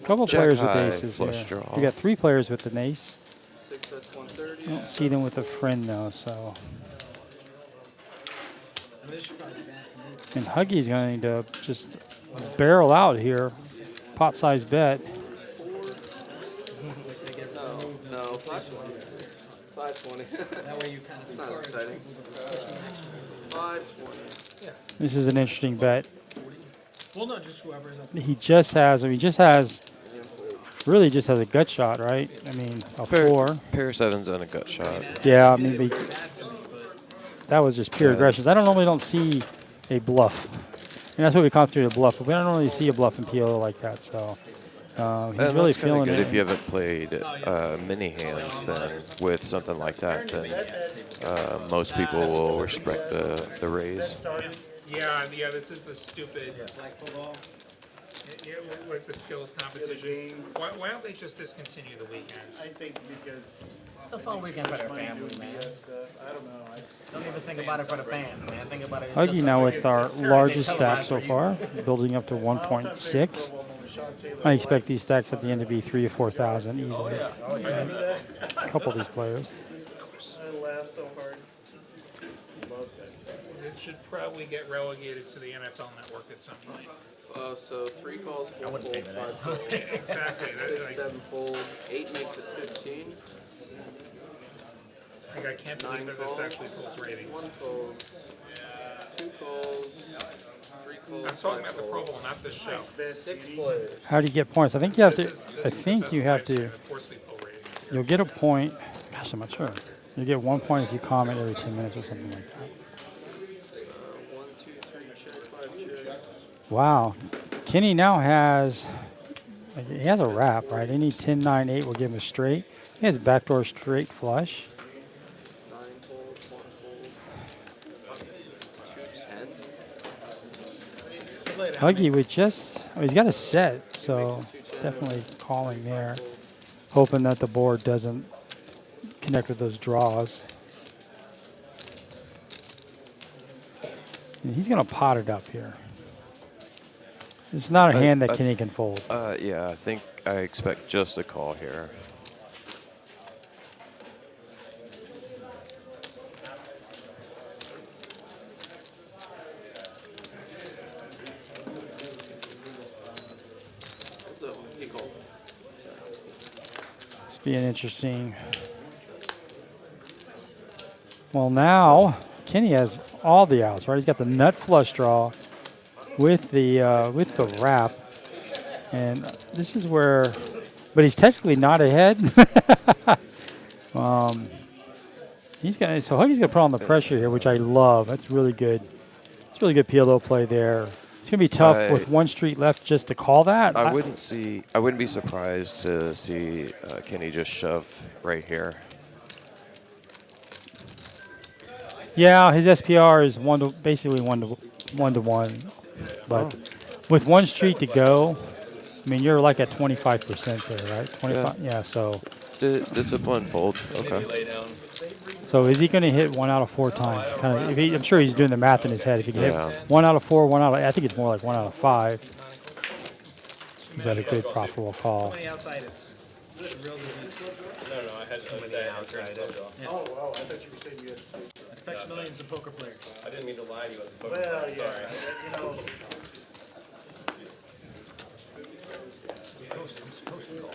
couple Jack players with high aces. flush Yeah. draw. We got 3 players with an ace. 6 bets 130. I don't see them with a friend though, so. And Huggy's going to just barrel out here, pot-sized bet. No, 520. 520. That way you kind of It's not as exciting. 520. This is an interesting bet. Well, no, just whoever's up. He just has really just has a gut shot, right? I mean, a 4. Pair of sevens and a gut shot. Yeah, I mean, that was just pure aggression. I normally don't see a bluff. And that's what we constitute a bluff, but we don't normally see a bluff in PLO like that, so he's really feeling good it. if you haven't played mini hands, then with something like that, then most people will respect the raise. Yeah, this is the stupid. Yeah, with the skills competition. Why don't they just discontinue the weekends? I think because It's a fun weekend for their family, man. I don't know. Don't even think about it for the fans, man. Think about it. Huggy now with our largest stack so far, building up to 1.6. I expect these stacks at the end to be 3,000 to 4,000 easily. A couple of these players. I laugh so hard. It should probably get relegated to the NFL Network at some point. So 3 calls, 4 folds, 5 folds. Exactly. 6, 7 fold, 8 makes it 15. I can't believe that this actually pulls ratings. 1 fold, 2 calls, 3 calls. I'm talking about the Pro Bowl, not this show. 6 players. How do you get points? I think you have to. I think you have to. Of course we pull ratings. You'll get a point. Gosh, I'm not sure. You get 1 point if you comment every 10 minutes or something like that. 1, 2, 3, check, 5 checks. Wow. Kenny now has. He has a wrap, right? Any 10, 9, 8 will give him a straight. He has backdoor straight flush. 9 folds, 1 fold, 2, 10. Huggy with just. Oh, he's got a set, so definitely calling there. Hoping that the board doesn't connect with those draws. And he's going to pot it up here. It's not a hand that Kenny can fold. Yeah, I expect just a call here. So he called. This be an interesting. Well, now Kenny has all the outs, right? He's got the nut flush draw with the wrap, and this is where, but he's technically not ahead. He's gonna, so Huggy's gonna put on the pressure here, which I love. That's really good. It's really good PLO play there. It's gonna be tough with 1 street left just to call that. I wouldn't be surprised to see Kenny just shove right here. Yeah, his SPR is basically one to one. But with 1 street to go, I mean, you're like at 25% there, right? 25. Yeah. So. Discipline fold. Okay. So is he going to hit 1 out of 4 times? Kind of. I'm sure he's doing the math in his head. If he can hit 1 out of 4, 1 out of, I think it's more like 1 out of 5. Is that a good profitable call? How many outsiders? No, I had too many outsiders. Oh, wow, I thought you were saying you had. It affects millions of poker players. I didn't mean to lie to you as a poker Well, player. yeah, Sorry. you know. I'm supposed to call.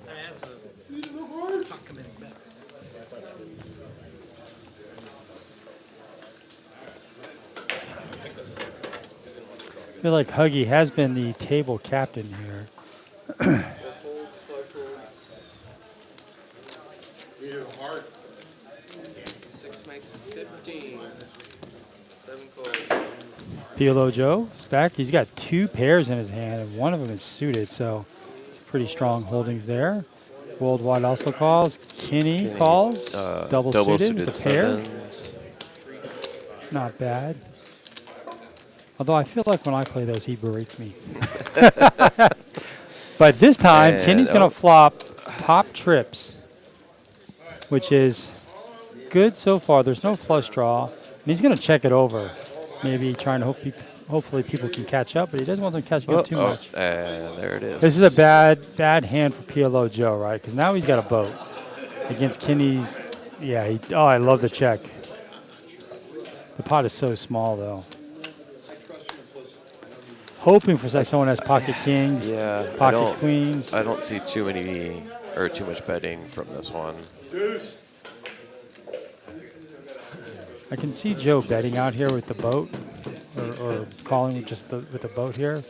I mean, that's a top committing bet. I feel like Huggy has been the table captain here. 4 folds, 5 folds. 6 makes it 15. 7 calls. PLO Joe is back. He's got 2 pairs in his hand, and one of them is suited, so it's pretty strong holdings there. Worldwide also calls. Kenny calls. Double suited with a pair. Sevens. Not bad. Although I feel like when I play those, he berates me. But this time, Kenny's going to flop top trips, which is good so far. There's no flush draw. And he's going to check it over. Maybe trying to hopefully people can catch up, but he doesn't want them catching up too much. And there it is. This is a bad hand for PLO Joe, right? Because now he's got a boat against Kenny's. Yeah, I love the check. The pot is so small, though. Hoping for someone has pocket kings, pocket queens. I don't see too much betting from this one. I can see Joe betting out here with the boat, or calling with the boat here.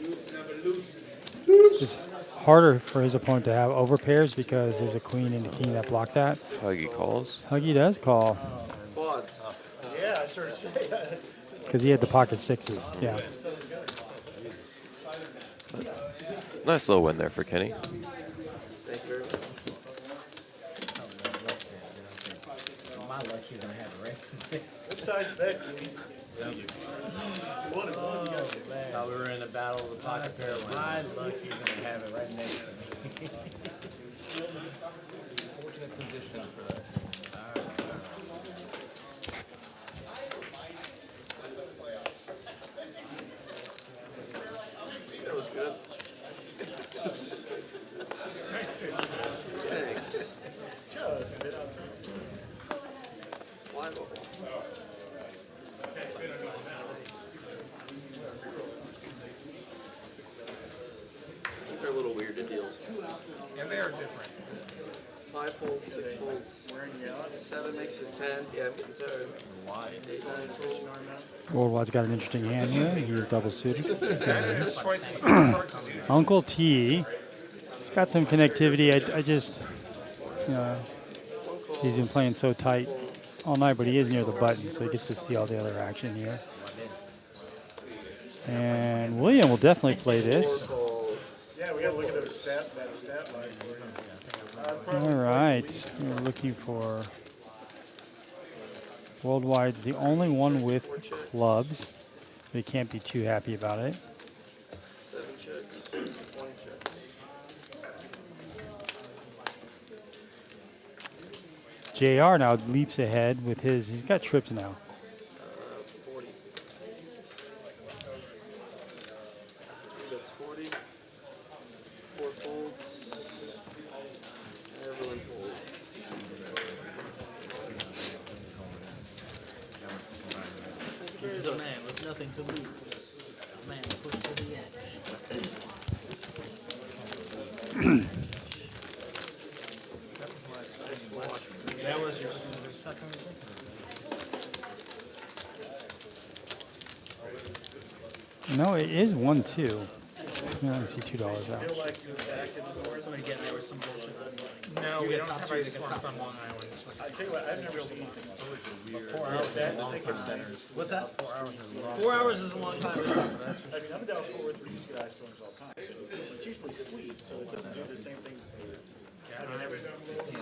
it's harder for his opponent to have over pairs because there's a queen and a king that block that. Huggy calls. Huggy does call Quads. Yeah, I started saying that. because he had the pocket sixes. Yeah. Nice little win there for Kenny. Thank you very much. My luck, you're gonna have it right. What size is that, Kenny? Thought we were in a battle of the pocket pair. My luck, you're gonna have it right next to me. Fortunate position for that. That was good. Thanks. Just a bit outside. Fly ball. These are little weird deals. Yeah, they are different. 5 folds, 6 folds, 7 makes it 10. Yeah, I'm getting tired. 8, 9 folds. Worldwide's got an interesting hand here. He's double suited. He's got That this. is quite hard to do. Uncle T. He's got some connectivity. I just, you know, he's been playing so tight all night, but he is near the button, so he gets to see all the other action here. And William will definitely play this. Yeah, we gotta look at that stat line. All right, we're looking for Worldwide's the only one with clubs. They can't be too happy about it. 7 checks, 20 checks. JR now leaps ahead with his, he's got trips now. 40. That's 40. 4 folds. Everyone folds. He's a man with nothing to lose. A man pushed to the edge. That was your No, it is 1-2. No, I see $2 out. Somebody getting there with some bullshit. No, we don't have ice storms on Long Island. I tell you what, I've never seen 4 hours is a long time. What's that? 4 hours is a long 4 hours is a long time. I mean, I'm in Dallas Fort Worth, we used to get ice storms all the time. It's usually sleet, so it doesn't do the same thing.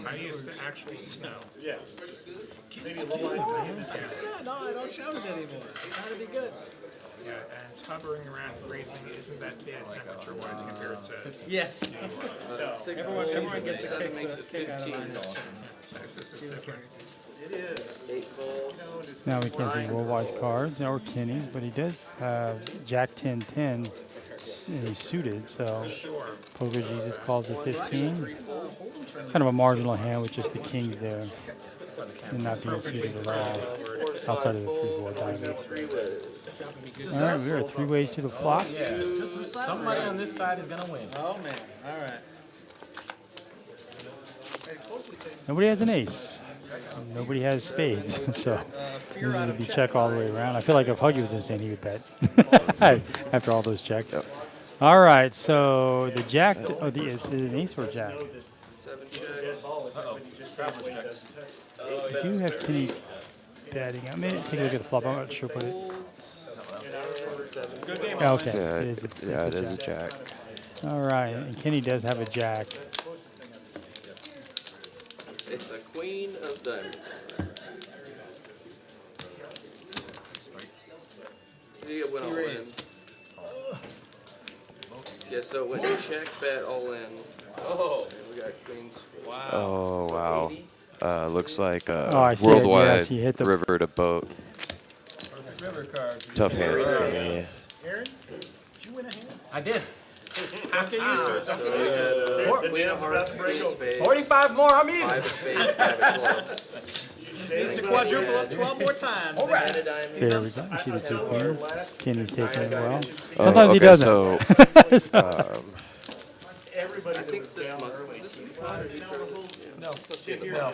I used the actual snow. Yeah. Maybe a little ice. Yeah, no, I don't shout it anymore. I'm trying to be good. Yeah, and it's hovering around freezing. Isn't that bad temperature-wise compared to? Yes. 6 Everyone folds, gets a 7 makes it kick out of 15. This is different. It is. 8 folds. Now we can't see Worldwide's cards or Kenny's, but he does have Jack 10-10, and he's suited, so Sure. Poker Jesus calls it 15. Kind of a marginal hand with just the kings there, and not being suited at all outside of the 3-4 diamonds. 3 ways. All right, we are 3 ways to the flop. Yeah, this is somebody on this side is gonna win. Oh man. All right. Nobody has an ace. Nobody has spades, so this is a be check all the way around. I feel like if Huggy was insane, he would bet after all those checks. All right, so the jack, oh, is it an ace or a jack? 7 checks. I do have Kenny betting. I'm going to take a look at the flop. I'm not sure what it Good game. is. Okay, Yeah, it is it is a jack. All right, and Kenny does have a jack. It's a queen of diamonds. You went all in. Yeah, so when you check, bet all in. Oh. We got queens. Wow. Oh, wow. Looks like I see it. Worldwide Yes, he hit the river to boat. Tough hand for Kenny. Aaron, did you win a hand? I did. Half get used to it. So we had a queen of hearts, queen of spades, 45 more, I'm even. 5 of spades, 5 of clubs. Just needs to quadruple up 12 more times. All right. 10 of diamonds. There we go. You see the 2 queens. Kenny's taking it well. Oh, Sometimes he okay, doesn't. Everybody I that think was this down must, early. is this a pot or did you turn it? No.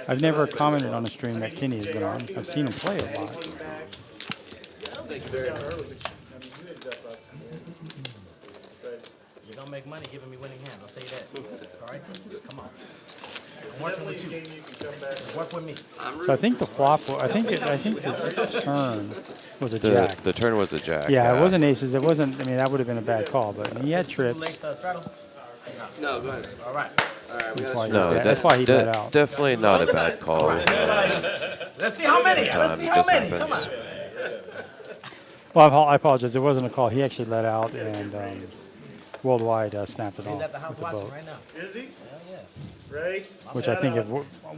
I've never commented on a stream that Kenny has been on. I've seen him play a lot. Thank you very much. You're gonna make money giving me winning hands. I'll say that. All right? Come on. I'm working with you. Work with me. So I think the flop. I think the turn was a jack. The turn was a jack. Yeah, it wasn't aces. It wasn't. I mean, that would have been a bad call. But he had Too late trips. to straddle? No, go ahead. All right. All right, we That's gotta why he No, did that. That's why he let out. definitely not a bad call. Let's see how many. Let's see It how just many. Come happens. on. Well, I apologize. It wasn't a call. He actually let out, and Worldwide snapped it He's off at the house with the watching boat. right now. Is he? Hell yeah. Ray? Which I think if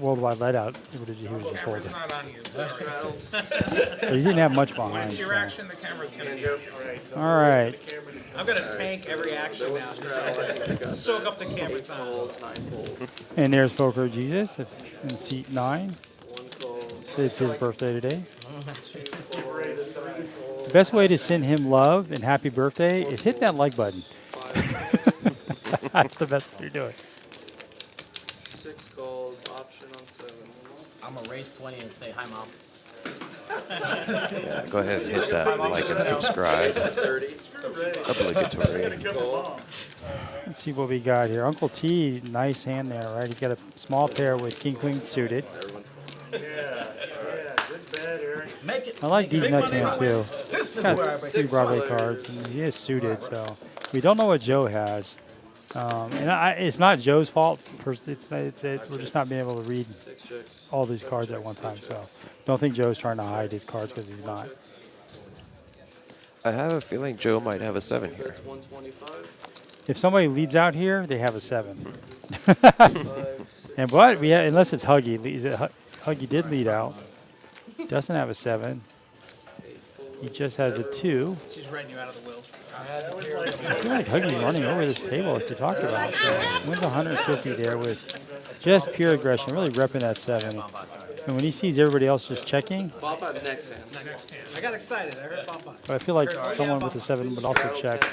Worldwide let out, he was just Camera's folding. not on you. Straddles. But he didn't have much behind. It's your So. action, the camera's gonna be. All right. I'm gonna tank every action now. Just soak up the camera time. Calls, 9 folds. And there's Poker Jesus in seat 9. 1 call. It's his birthday today. 2 folds. The best way to send him love and happy birthday is hit that like button. 5 That's the best way to do it. 6 calls. Option on 7. I'm gonna raise 20 and say hi, mom. Yeah, go ahead and hit that like and subscribe. 30. Obligatory. Let's see what we got here. Uncle T, nice hand there, right? He's got a small pair with king queen suited. Yeah, good bet, Eric. Make it. I like these nuts hand too. This is Got where I break. 3 Broadway cards, and he is suited, so we don't know what Joe has. It's not Joe's fault. We're just not being able to read 6 checks. all these cards at one time. So don't think Joe's trying to hide his cards because he's not. I have a feeling Joe might have a 7 here. That's 125. If somebody leads out here, they have a 7. 5, 6. And but unless it's Huggy, Huggy did lead out. Doesn't have a 7. He just has a 2. She's writing you out of the will. I feel like Huggy's running over this table like you talked about. So wins 150 there with just pure aggression, really repping that 7. And when he sees everybody else just checking, Bop out next hand. I got excited. I heard bump up. but I feel like someone with a 7 would also check,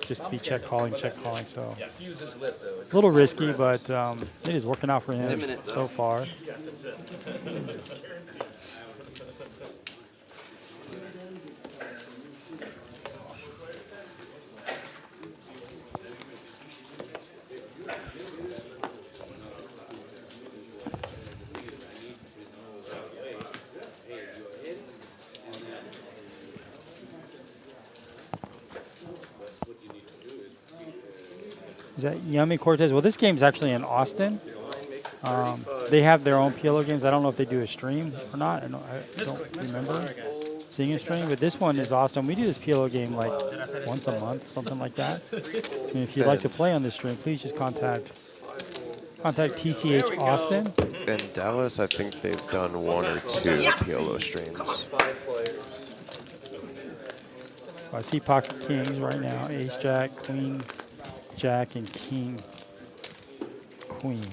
just be check calling. So a little risky, but it is working out for him so far. Is that Yummy Cortez? Well, this game's actually in Austin. They have their own PLO games. I don't know if they do a stream or not. I don't remember seeing a stream, but this one is Austin. We do this PLO game like once a month, something like that. And if you'd like to play on this stream, please just contact TCH Austin. In Dallas, I think they've done 1 or 2 PLO streams. 5 players. So I see pocket kings right now. Ace, jack, queen, jack, and king, queen.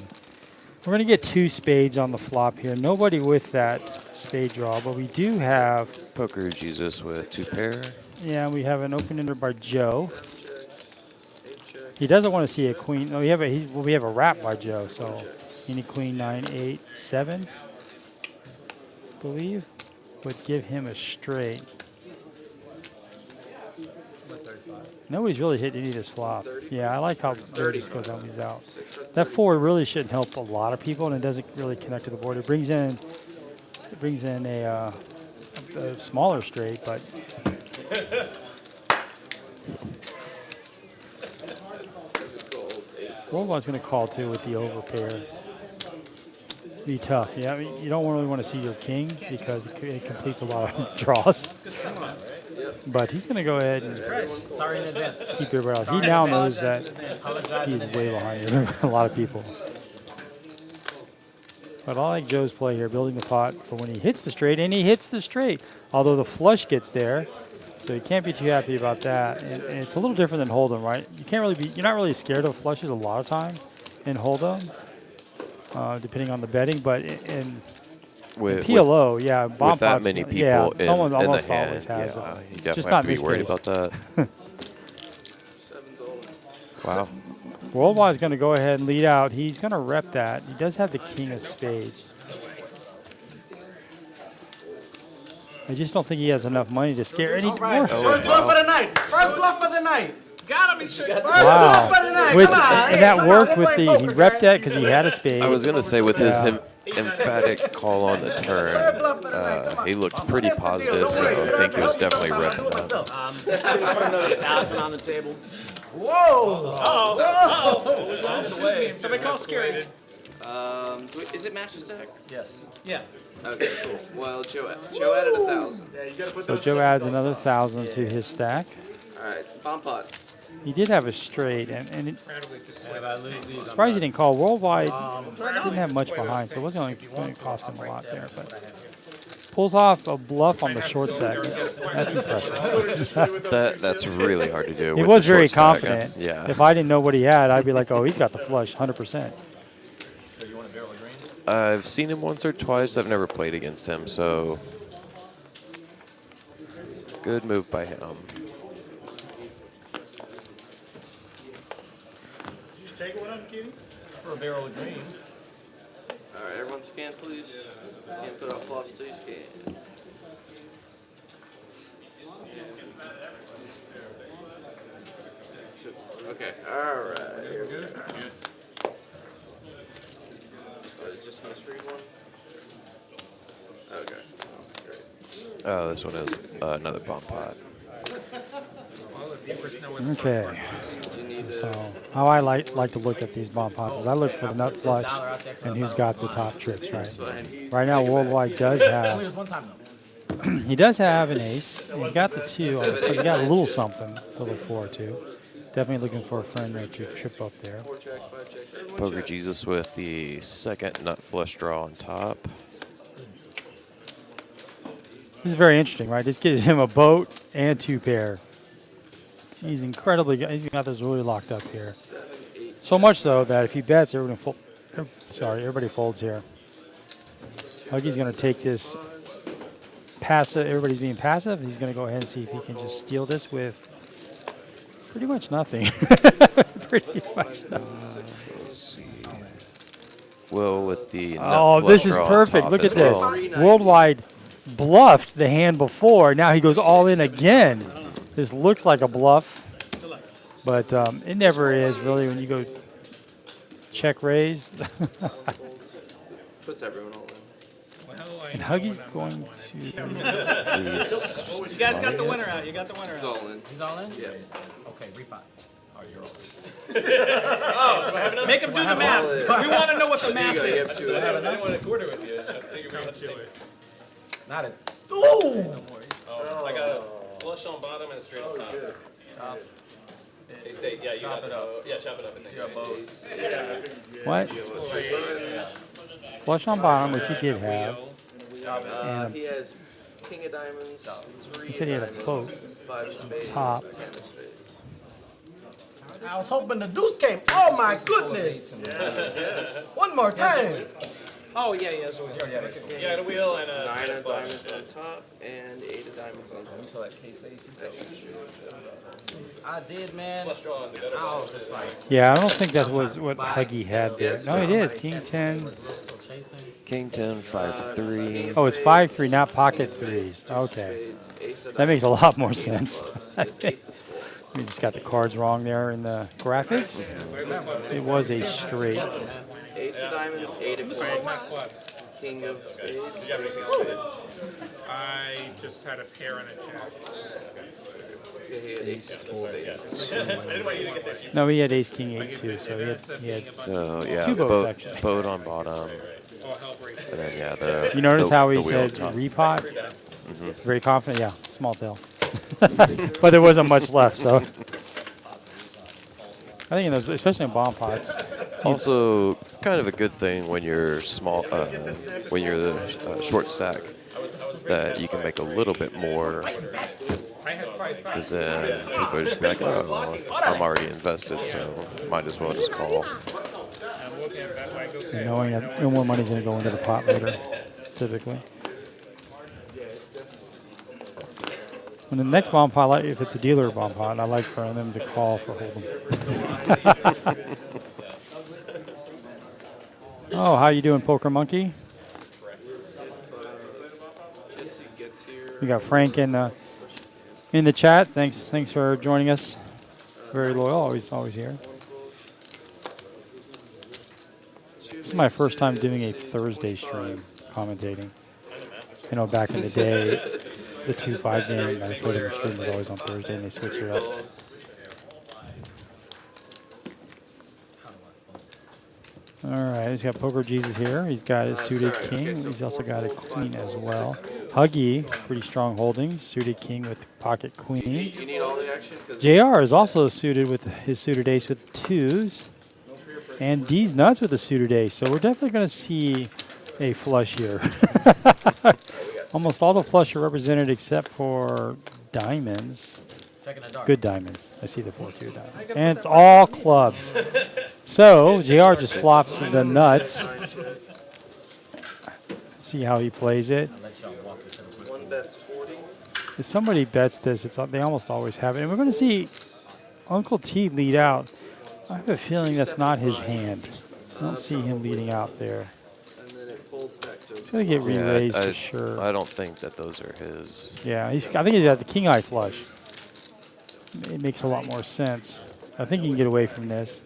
We're going to get 2 spades on the flop here. Nobody with that spade draw, but we do have... Poker Jesus with 2 pair. Yeah, we have an open-ender by Joe. He doesn't want to see a queen. No, we have a wrap by Joe, so any queen, 9, 8, 7, I believe, would give him a straight. Nobody's really hit any of this flop. Yeah, I like how Joe just goes out and he's out. That 4 really shouldn't help a lot of people, and it doesn't really connect to the board. It brings in a smaller straight, but Worldwide's going to call too with the overpair. Be tough. Yeah, I mean, you don't really want to see your king because it completes a lot of draws. But he's going to go ahead and Sorry in advance. keep everybody else. He now knows that he's way behind a lot of people. But I like Joe's play here, building the pot for when he hits the straight, and he hits the straight. Although the flush gets there, so you can't be too happy about that. And it's a little different than Hold'em, right? You're not really scared of flushes a lot of time in Hold'em, depending on the betting. But in PLO, yeah, bomb with that pots, many people yeah, in someone the almost hand, always has yeah, it. you definitely Just have not to in be this worried case. about that. 7's over. Wow. Worldwide's going to go ahead and lead out. He's going to rep that. He does have the king of spades. I just don't think he has enough money to scare any more. First bluff of the night. First bluff of the night. Got him. He should first. Wow. With, Come on. and Hey, that come on, worked we're with playing the, he poker, repped guys. that because he had a spade. I was gonna say with his Yeah. emphatic call on the turn, he looked pretty positive, so I think he was definitely repping that. Put another 1,000 on the table. Whoa. Somebody call Scary. Is it match to stack? Yes. Yeah. Okay, cool. Well, Joe added 1,000. So Joe adds another 1,000 to his stack. All right, bomb pot. He did have a straight, and it, Incredibly just If I lose these, I'm surprised he didn't call. Worldwide Um, didn't have much behind, so it wasn't going to cost him a lot there. But pulls off a bluff on the short stack. That's impressive. That's really hard to do. He with was the short very stack. confident. Yeah. If I didn't know what he had, I'd be like, oh, he's got the flush, 100%. I've seen him once or twice. I've never played against him, so good move by him. Just take one of them, Kitty. for a barrel of green. All right, everyone scan, please. Can't put up flops till you scan. Okay, all right. Here we go. Just misread one. Okay. Great. Oh, this one is another bomb pot. all the viewers know what the Okay. Do you need So how I like to look at these bomb pots is I look for the nut flush and who's got the top tricks, right? Right now, Worldwide does Only have, this one time, though. he does have an ace. He's got the 2, but he's got a little something to look forward to. Definitely looking for a friend there to trip up there. 4 checks, 5 checks. Everyone Poker check. Jesus with the second nut flush draw on top. This is very interesting, right? This gives him a boat and 2 pair. He's he's got this really locked up here. So much so that if he bets, everybody folds here. Huggy's going to take this passive. Everybody's being passive. He's going to go ahead and see if he can just steal this with pretty much nothing. Pretty much nothing. Let's see. Will with the nut Oh, flush this is draw on perfect. top Look as at this. well. Worldwide bluffed the hand before. Now he goes all in again. This looks like a bluff, but it never is really when you go check raise. Puts everyone all in. Well, I And know Huggy's when I'm going not. to. You guys got the winner out. You got the winner He's out. all in. He's all in? Yeah. Okay, repot. Oh, you're all Make him do the math. We want to know what the There you math go. You have is. 2 of them. Not a. I got a flush on bottom and a straight on top. They say, yeah, you got it up. Yeah, chop it up and then you got both. What? Flush on bottom, which he did have. He has king of diamonds, 3 He said he had a diamonds, boat. 5 spades, Top. 10 of spades. I was hoping the deuce came. Oh my goodness! One more time. Oh, yeah, yeah. So Yeah, the wheel and a 9 of diamonds on top and 8 of diamonds on top. I did, man. flush draw on the gutter. I was just like, Yeah, I don't think that was what Huggy had there. No, it is. King 10. so chasing. King 10, 5-3. Oh, it's 5-3, not pocket threes. Okay. That makes a lot more sense. We just got the cards wrong there in the graphics. It was a straight. Ace of diamonds, 8 of Sorry, not clubs, clubs. king of spades. I just had a pair and a jack. Yeah, he had ace of spades. No, he had ace king 8 too, so he had So yeah, 2 boats actually. boat on bottom. Oh, hell breaks. And then yeah, the You notice the, how he the wheel on said top. repot? Very confident, yeah, small tail. But there wasn't much left, so. I think in those, especially in bomb pots. Also, kind of a good thing when you're small, when you're the short stack, that you can make a little bit more, I had 5-5. because then people are just be like, oh, I'm already invested, so might as well just call. I'm looking at that way. Go And knowing that no more money's going to go into the pot later, typically. And the next bomb pot, if it's a dealer bomb pot, I like for them to call for hold'em. Oh, how you doing, Poker Monkey? Jesse gets here. We got Frank in the chat. Thanks for joining us Very loyal, always here. This is my first time doing a Thursday stream commentating. You know, back in the day, the 2-5 game I played in the stream was always on Thursday, and they switched it up. All right, he's got Poker Jesus here. He's got his suited king. He's also got a queen as well. Huggy, pretty strong holdings. Suited king with pocket queens. You need all the action? JR is also suited with his suited ace with twos. And D's nuts with a suited ace. So we're definitely going to see a flush here. Almost all the flush are represented except for diamonds. Good diamonds. I see the 4-2 diamond. And it's all clubs. So JR just flops the nuts. See how he plays it. One bet's 40. If somebody bets this, they almost always have it. And we're going to see Uncle T lead out. I have a feeling that's not his hand. I don't see him leading out there. And then it folds back to It's going to get re-raised for sure. I don't think that those are his. Yeah, I think he's got the king eye flush. It makes a lot more sense. I think he can get away from this.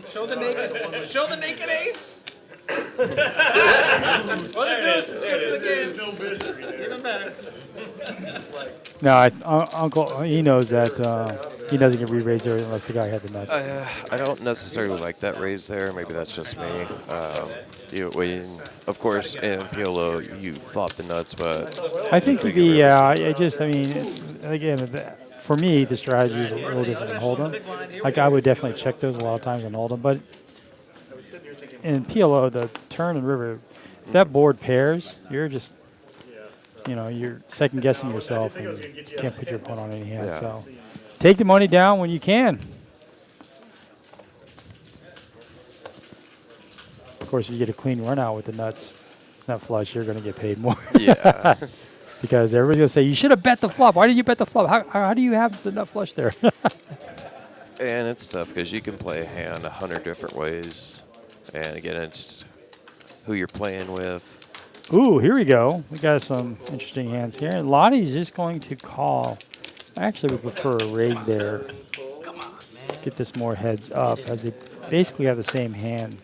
Show the naked ace. What it does is good for the game. Even better. No, Uncle, he knows that he doesn't get re-raised there unless the guy had the nuts. I don't necessarily like that raise there. Maybe that's just me. Of course, in PLO, you flop the nuts, but I think I mean, again, for me, the strategy is a little different than Hold'em. Like, I would definitely check those a lot of times on Hold'em, but in PLO, the turn and river, if that board pairs, you're just, you're second guessing yourself and you can't put your opponent on any hand. Yeah. So take the money down when you can. Of course, if you get a clean run out with the nut flush, you're going to get paid more. Yeah. Because everybody's going to say, you should have bet the flop. Why did you bet the flop? How do you have the nut flush there? And it's tough because you can play a hand 100 different ways. And again, it's who you're playing with. Ooh, here we go. We got some interesting hands here. And Lottie's just going to call. I actually would prefer a raise there. Come on, man. Get this more heads up as they basically have the same hand.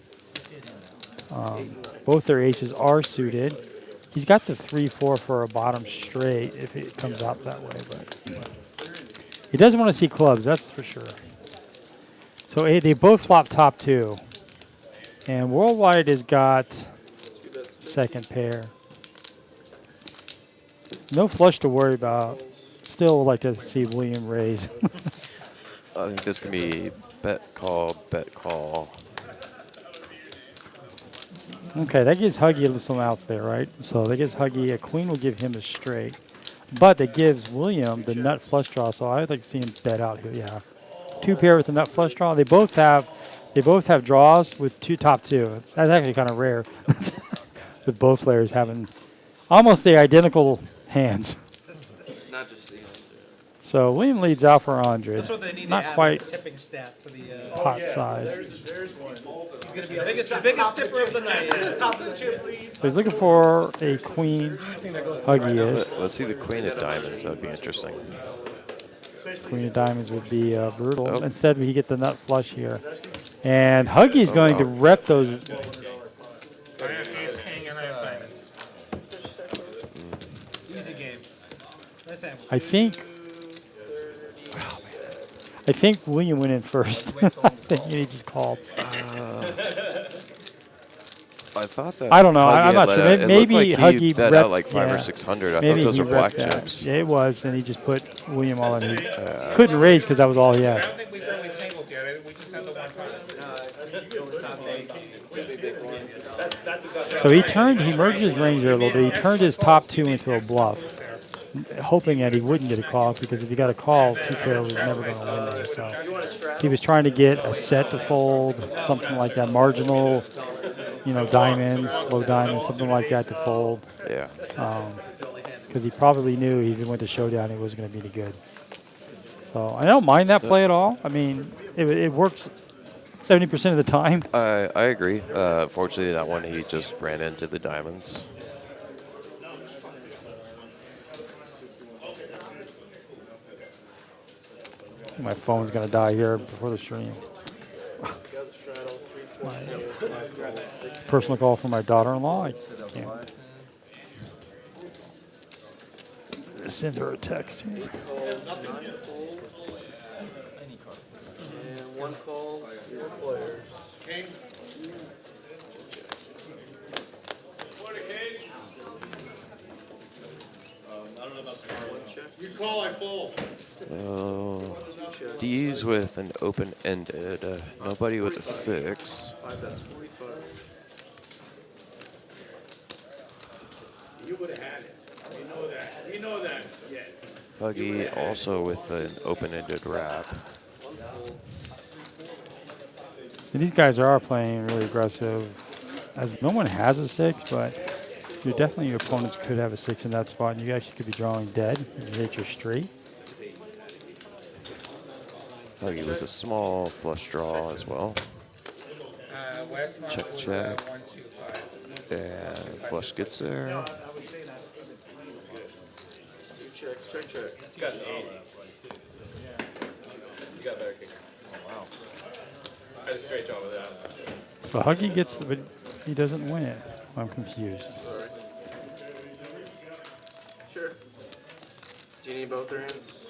Both their aces are suited. He's got the 3-4 for a bottom straight if it comes out that way, but he doesn't want to see clubs, that's for sure. So they both flop top two. And Worldwide has got second pair. No flush to worry about. Still would like to see William raise. I think this can be bet, call, bet, call. Okay, that gives Huggy some outs there, right? So that gives Huggy, a queen will give him a straight. But that gives William the nut flush draw, so I'd like to see him bet out here, yeah. Two pair with the nut flush draw. They both have draws with top two. That's actually kind of rare. With both players having almost the identical hands. Not just the So William leads out for Andres. That's what they need Not to add quite a tipping stat to the pot size. There's one. He's going to be the biggest tipper of the night. Top of the chip lead. So he's looking for a queen. Huggy is. Let's see the queen of diamonds. That would be interesting. Queen of diamonds would be brutal. Oh. Instead, we get the nut flush here. And Huggy's going to rep those. I have ace, king, and I have diamonds. Easy game. Nice hand. I think William went in first. I think he just called. I thought that. I don't know. Huggy I'm not had sure. let out- Maybe it looked like he Huggy bet repped, out like 500 or 600. I maybe thought those he were black repped that. chips. Yeah, it was, and he just put William all in. He couldn't raise because that was all he I had. don't think we've really tangled yet. We just have the one pot. So he merged his range there a little bit. He turned his top two into a bluff, hoping that he wouldn't get a call, because if he got a call, two pair was never going to win there. So he was trying to get a set to fold, something like that, marginal, diamonds, low diamonds, something like that to fold. Yeah. Because he probably knew if he went to showdown, he wasn't going to be any good. So I don't mind that play at all. I mean, it works 70% of the time. I agree. Fortunately, that one he just ran into the diamonds. My phone's gonna die here before the stream. Personal call from my daughter-in-law. I can't send her a text here. And one call, 4 players. You call, I fold. Oh, D's with an open-ended. Nobody with a 6. 5 bets, 45. You would have had it. We know that. We know that. Yes. Huggy also with an open-ended wrap. And these guys are playing really aggressive. As no one has a 6, but you're definitely your opponents could have a 6 in that spot, and you actually could be drawing dead if you hit your straight. Huggy with a small flush draw as well. Check, check. And flush gets there. Check. You got an 8. You got a better kicker. Oh, wow. I had a straight draw with that. So Huggy gets, but he doesn't win. I'm confused. Sure. Do you need both their hands?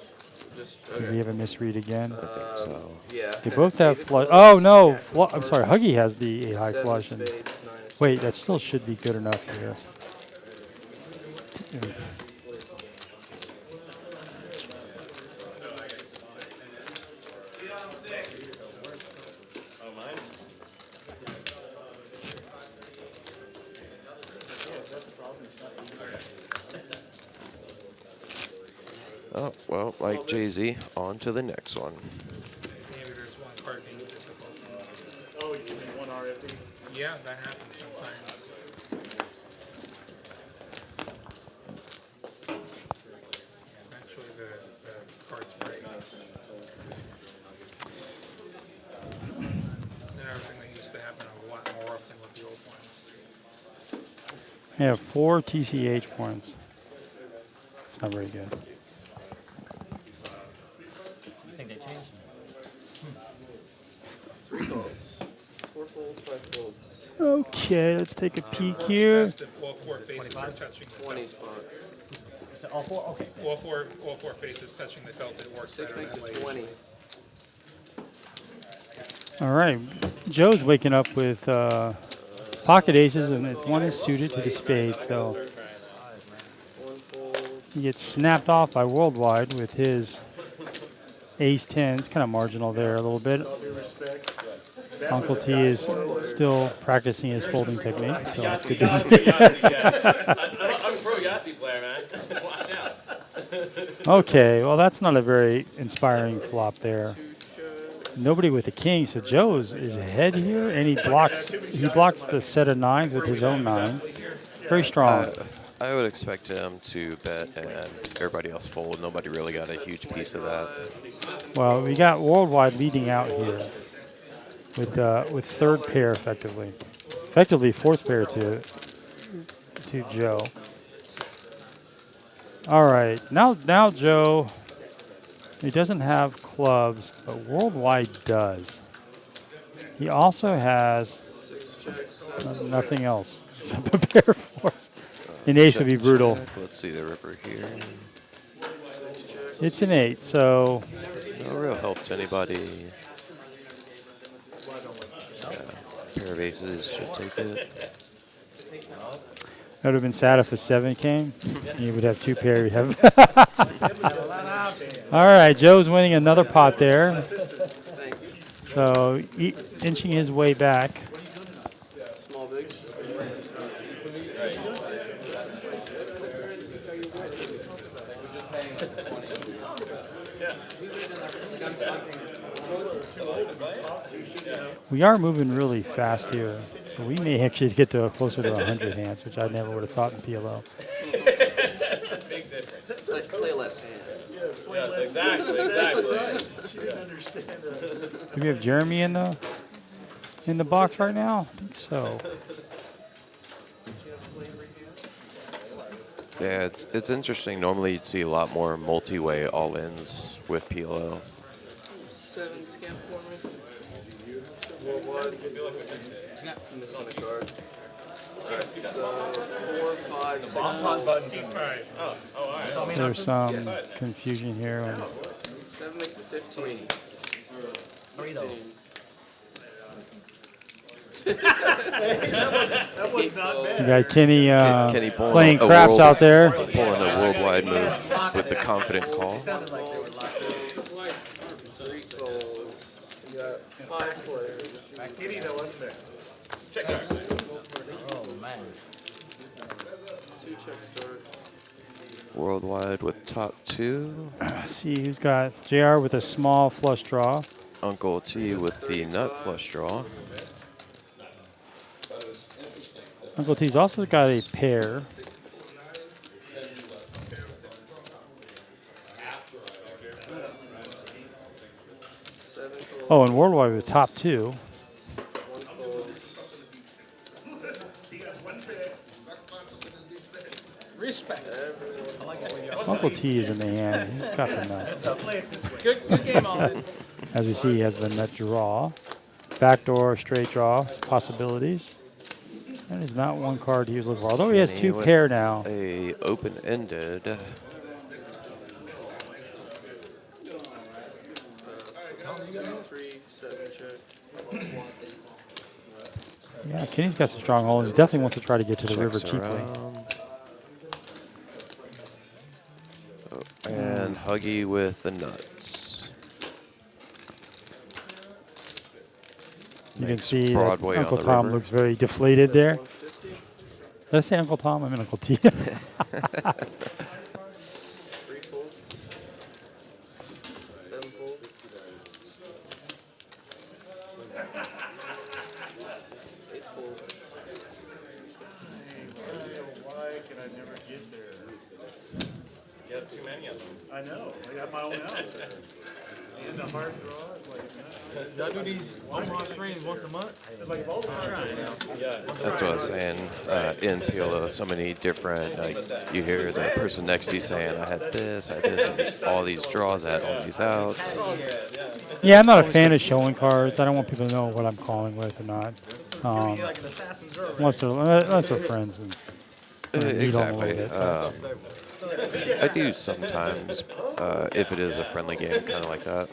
Just, Did we have a misread again? I think so. Yeah. They both have flush. Oh no! I'm sorry. Huggy has the 8 high flush. And wait, that still should be good enough here. Oh, well, like Jay-Z, on to the next one. Maybe there's one card being difficult. Oh, you mean one RFD? Yeah, that happens sometimes. Actually, the card's break. Another thing that used to happen a lot more often with the old ones. I have 4 TCH points. It's not very good. I think they changed. 3 calls. 4 folds, 5 folds. Okay, let's take a peek here. Best if all 4 faces are touching the 20 felt. spot. So all 4? Okay. All four faces touching the felt, it works 6 better makes that way. it 20. All right, Joe's waking up with pocket aces, and if one is suited to the spade, so he gets snapped off by Worldwide with his ace 10. It's kind of marginal there a little bit. Uncle T is still practicing his folding technique, so it's good to see. I'm a pro Yahtzee player, man. Watch out. Okay, well that's not a very inspiring flop there. Nobody with a king, so Joe is ahead here, and he blocks the set of 9s with his own 9. Very strong. I would expect him to bet and everybody else fold. Nobody really got a huge piece of that. Well, we got Worldwide leading out here with third pair effectively. Effectively fourth pair to Joe. All right, now Joe, he doesn't have clubs, but Worldwide does. He also has nothing else except a pair of 4s. An ace would be brutal. Let's see the river here. It's an 8, so No real help to anybody. Yeah, pair of aces should take it. that would have been sad if a 7 came. You would have 2 pair. You'd have. All right, Joe's winning another pot there. So inching his way back. Small, big. We are moving really fast here, so we may actually get to closer to 100 hands, which I never would have thought in PLO. Big difference. It's like play less hand. Yes, exactly. Do we have Jeremy in the box right now? I think so. Yeah, it's interesting. Normally you'd see a lot more multi-way all-ins with PLO. 7 scan for me. Worldwide. I'm missing a card. Alright, so 4, 5, 6. Buttons in right. Oh, alright. There's some confusion here. 7 makes it 15. That was not bad. You got Kenny, Kenny playing craps out there. Pulling a worldwide move with the confident call. 3 calls. You got 5 players. Kitty, that wasn't there. Oh, man. 2 check start. Worldwide with top 2. Let's see who's got JR with a small flush draw. Uncle T with the nut flush draw. Uncle T's also got a pair. Oh, and worldwide with top 2. Respect. Uncle T is in the hand. He's got the nuts. Good game, all. As we see, he has the nut draw. Backdoor, straight draw, possibilities. That is not one card he was looking for. Although he has 2 pair now. A open-ended. 3, 7 check. Yeah, Kenny's got some strong holes. He definitely wants to try to get to the river Checks cheaply. around. Oh, and Huggy with the nuts. You can see that Broadway on Uncle the Tom river. looks very deflated there. Did I say Uncle Tom? I mean Uncle T. 3 folds. 7 folds. 8 folds. Why can I never get there? You have too many of them. I know. I got my own house. And the hard draw is like Y'all do these Omaha streams once a month? it's like all the time. That's what I was saying. In PLO, so many different, like, you hear the person next to you saying, I had this, and all these draws, I had all these outs. Yeah, I'm not a fan of showing cards. I don't want people to know what I'm calling with or not. Like an assassin's herb. Unless they're friends. And need on a little Exactly. bit. I do sometimes, if it is a friendly game, kind of like that.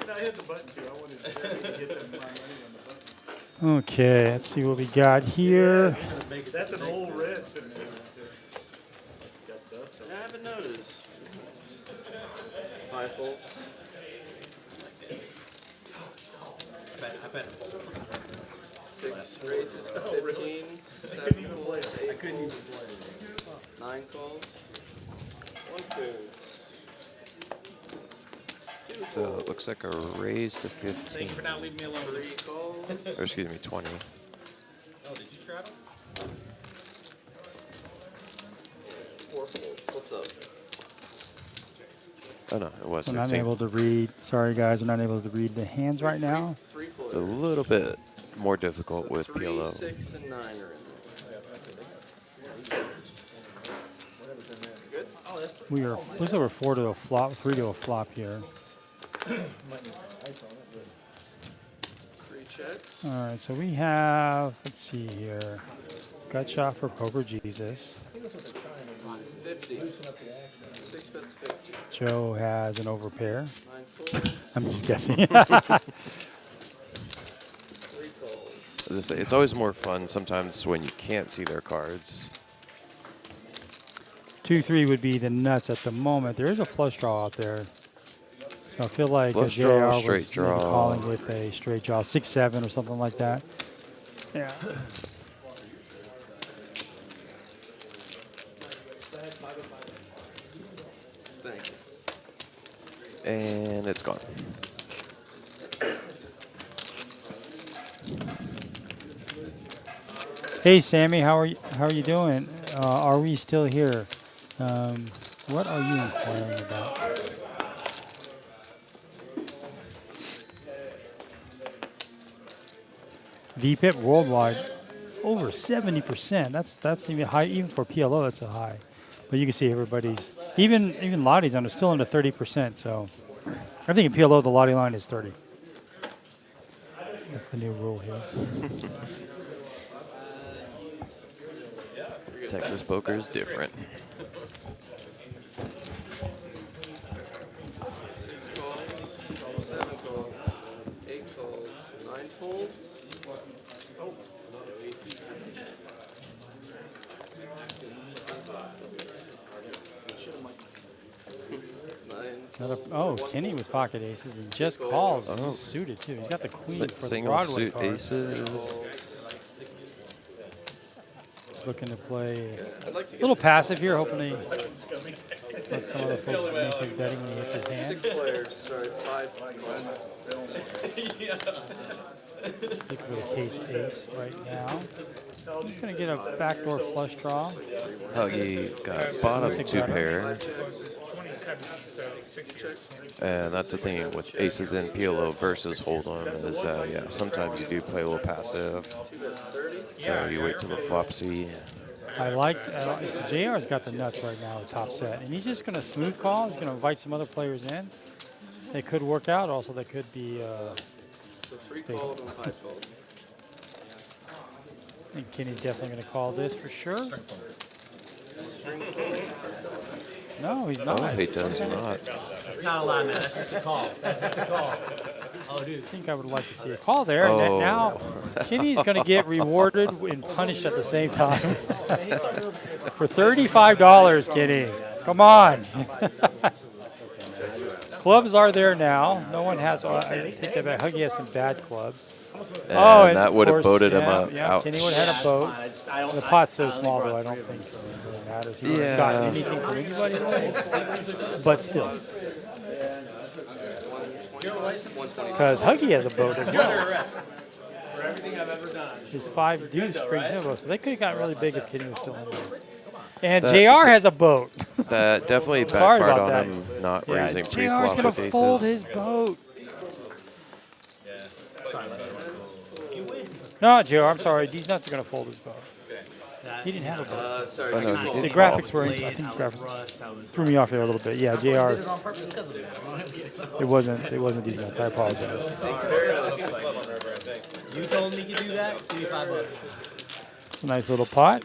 I hit the button too. I wanted to get them my money on the button. Okay, let's see what we got here. That's an old red sitting there. Got dust. I haven't noticed. 5 folds. I bet. 6 raises to 15. 7 folds. 8 folds. 9 calls. 1 fold. So it looks like a raise to Thank 15. you for not leaving me alone. 3 calls. Or excuse me, 20. Oh, did you trap him? 4 folds. What's up? Oh no, it was I'm not 15. able to read. Sorry, guys, I'm not able to read the hands right now. 3 It's a players. little bit more difficult with 3, PLO. 6, and 9 are in there. Good? We are looks like we're 4 to a flop, 3 to a flop here. 3 checks. All right, so we have. Let's see here. Gut shot for Poker Jesus. 50. 6 bets 50. Joe has an overpair. 9 folds. I'm just guessing. 3 calls. As I say, it's always more fun sometimes when you can't see their cards. 2-3 would be the nuts at the moment. There is a flush draw out there. So I feel like Flush JR draw, was straight maybe draw. calling with a straight draw, 6-7 or something like that. Yeah. Thank you. And it's gone. Hey Sammy, how are you doing? Are we still here? What are you inquiring about? VPIP worldwide over 70%. That's even high, even for PLO. That's a high. But you can see everybody's even Lottie's still under 30%. So I think in PLO the lottie line is 30. That's the new rule here. Texas poker is different. Oh, Kenny with pocket aces. He just calls. He's suited too. He's got the queen for the Single Broadway suit card. aces. He's looking to play a little passive here, hoping to let some other folks make his betting when he hits his hand. 6 players, sorry, 5 players. Looking for the case ace right now. He's going to get a backdoor flush draw. Huggy got bottom 2 pair. And that's the thing with aces in PLO versus Hold'em is, yeah, sometimes you do play a little passive. So you wait till the flop C. So JR's got the nuts right now, top set. And he's just going to smooth call. He's going to invite some other players in. They could work out. Also, they could be... So 3 called and 5 called. I think Kenny's definitely going to call this for sure. No, he's not. Oh, he does not. That's not allowed, man. That's just a call. That's just a call. Oh, dude. I think I would like to see a call there. And Oh. now Kenny's going to get rewarded and punished at the same time. For $35, Kenny. Come on. Clubs are there now. No one has. I think that Huggy has some bad clubs. And that of would have course, boated him yeah, up. Yeah, Ouch. Kenny would have had a boat. The pot's so small, though, I don't think it really matters. He wouldn't have gotten anything from anybody, really. But still. Because Huggy has a boat as well. His 5 deuce brings him a boat. So they could have gotten really big if Kenny was still in there. And JR has a boat. That definitely Sorry backfired about on that. him not raising JR's pre-flop going with to aces. fold his boat. No, JR, I'm sorry. These nuts are going to fold his boat. He didn't have a boat. Sorry. Oh, no, he The did graphics call. were, I think the graphics threw me off there a little bit. Yeah, JR. It wasn't these nuts. I apologize. You told me you could do that. $5. It's a nice little pot.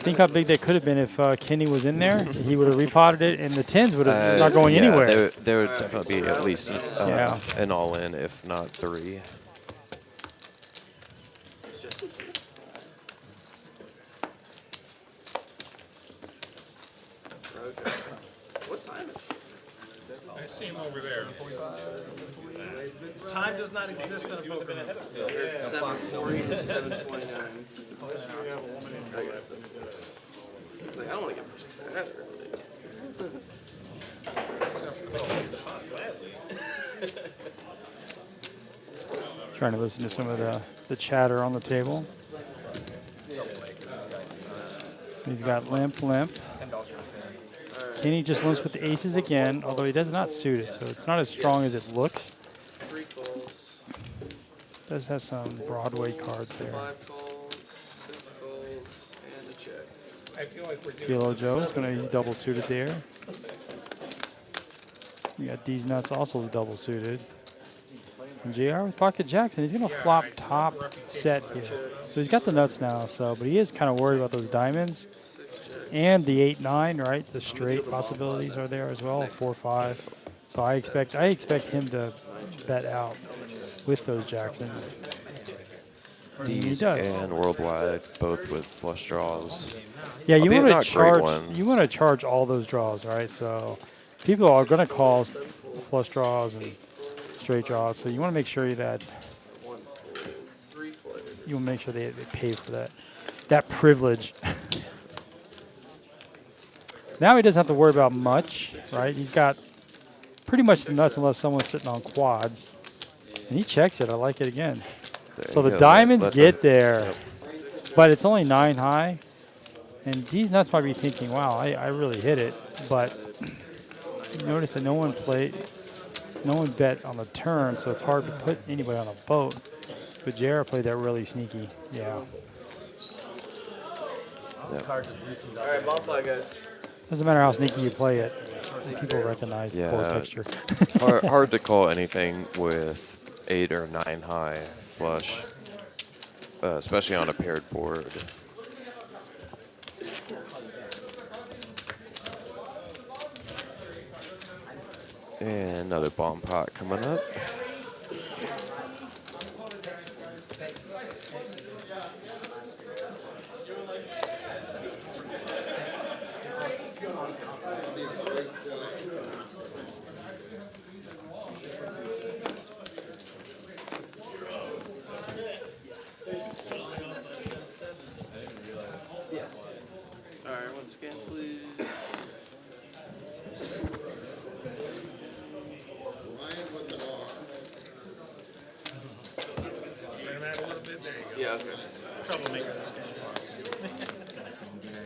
Think how big they could have been if Kenny was in there. He would have repotted it, and the 10s would have not going yeah, anywhere. There would definitely be at least an all-in, if not 3. Okay. What time is it? I see him over there. Time does not exist on a poker night. 7:40, 7:29. Like, I don't want to get pushed that early. Trying to listen to some of the chatter on the table. We've got limp. Kenny just limps with the aces again, although he does not suit it, so it's not as strong as it looks. 3 calls, Does have some Broadway cards there. 5 calls, 6 calls, and a check. I feel like we're doing PLO Joe's he's double suited there. We got these nuts also is double suited. And JR with pocket jacks, and he's gonna flop top set here. So he's got the nuts now, but he is kind of worried about those diamonds. And the 8-9, right? The straight possibilities are there as well, 4-5. So I expect him to bet out with those jacks in. He D's does. and worldwide, both with flush draws. Yeah, you Albeit want not to great charge. ones. You want to charge all those draws, right? So people are going to call flush draws and straight draws. So you want to make sure that you want to make sure they pay for that privilege. Now he doesn't have to worry about much, right? He's got pretty much the nuts unless someone's sitting on quads. And he checks it. I like it again. So the diamonds get there, but it's only 9 high. And these nuts might be thinking, wow, I really hit it. But you notice that no one bet on the turn, so it's hard to put anybody on a boat. But JR played that really sneaky. Yeah. All right, ball fly, guys. Doesn't matter how sneaky you play it. People recognize the board texture. hard to call anything with 8 or 9 high flush, especially on a paired board. And another bomb pot coming up. All right, once again, please. Yeah, okay. Troublemaker this game.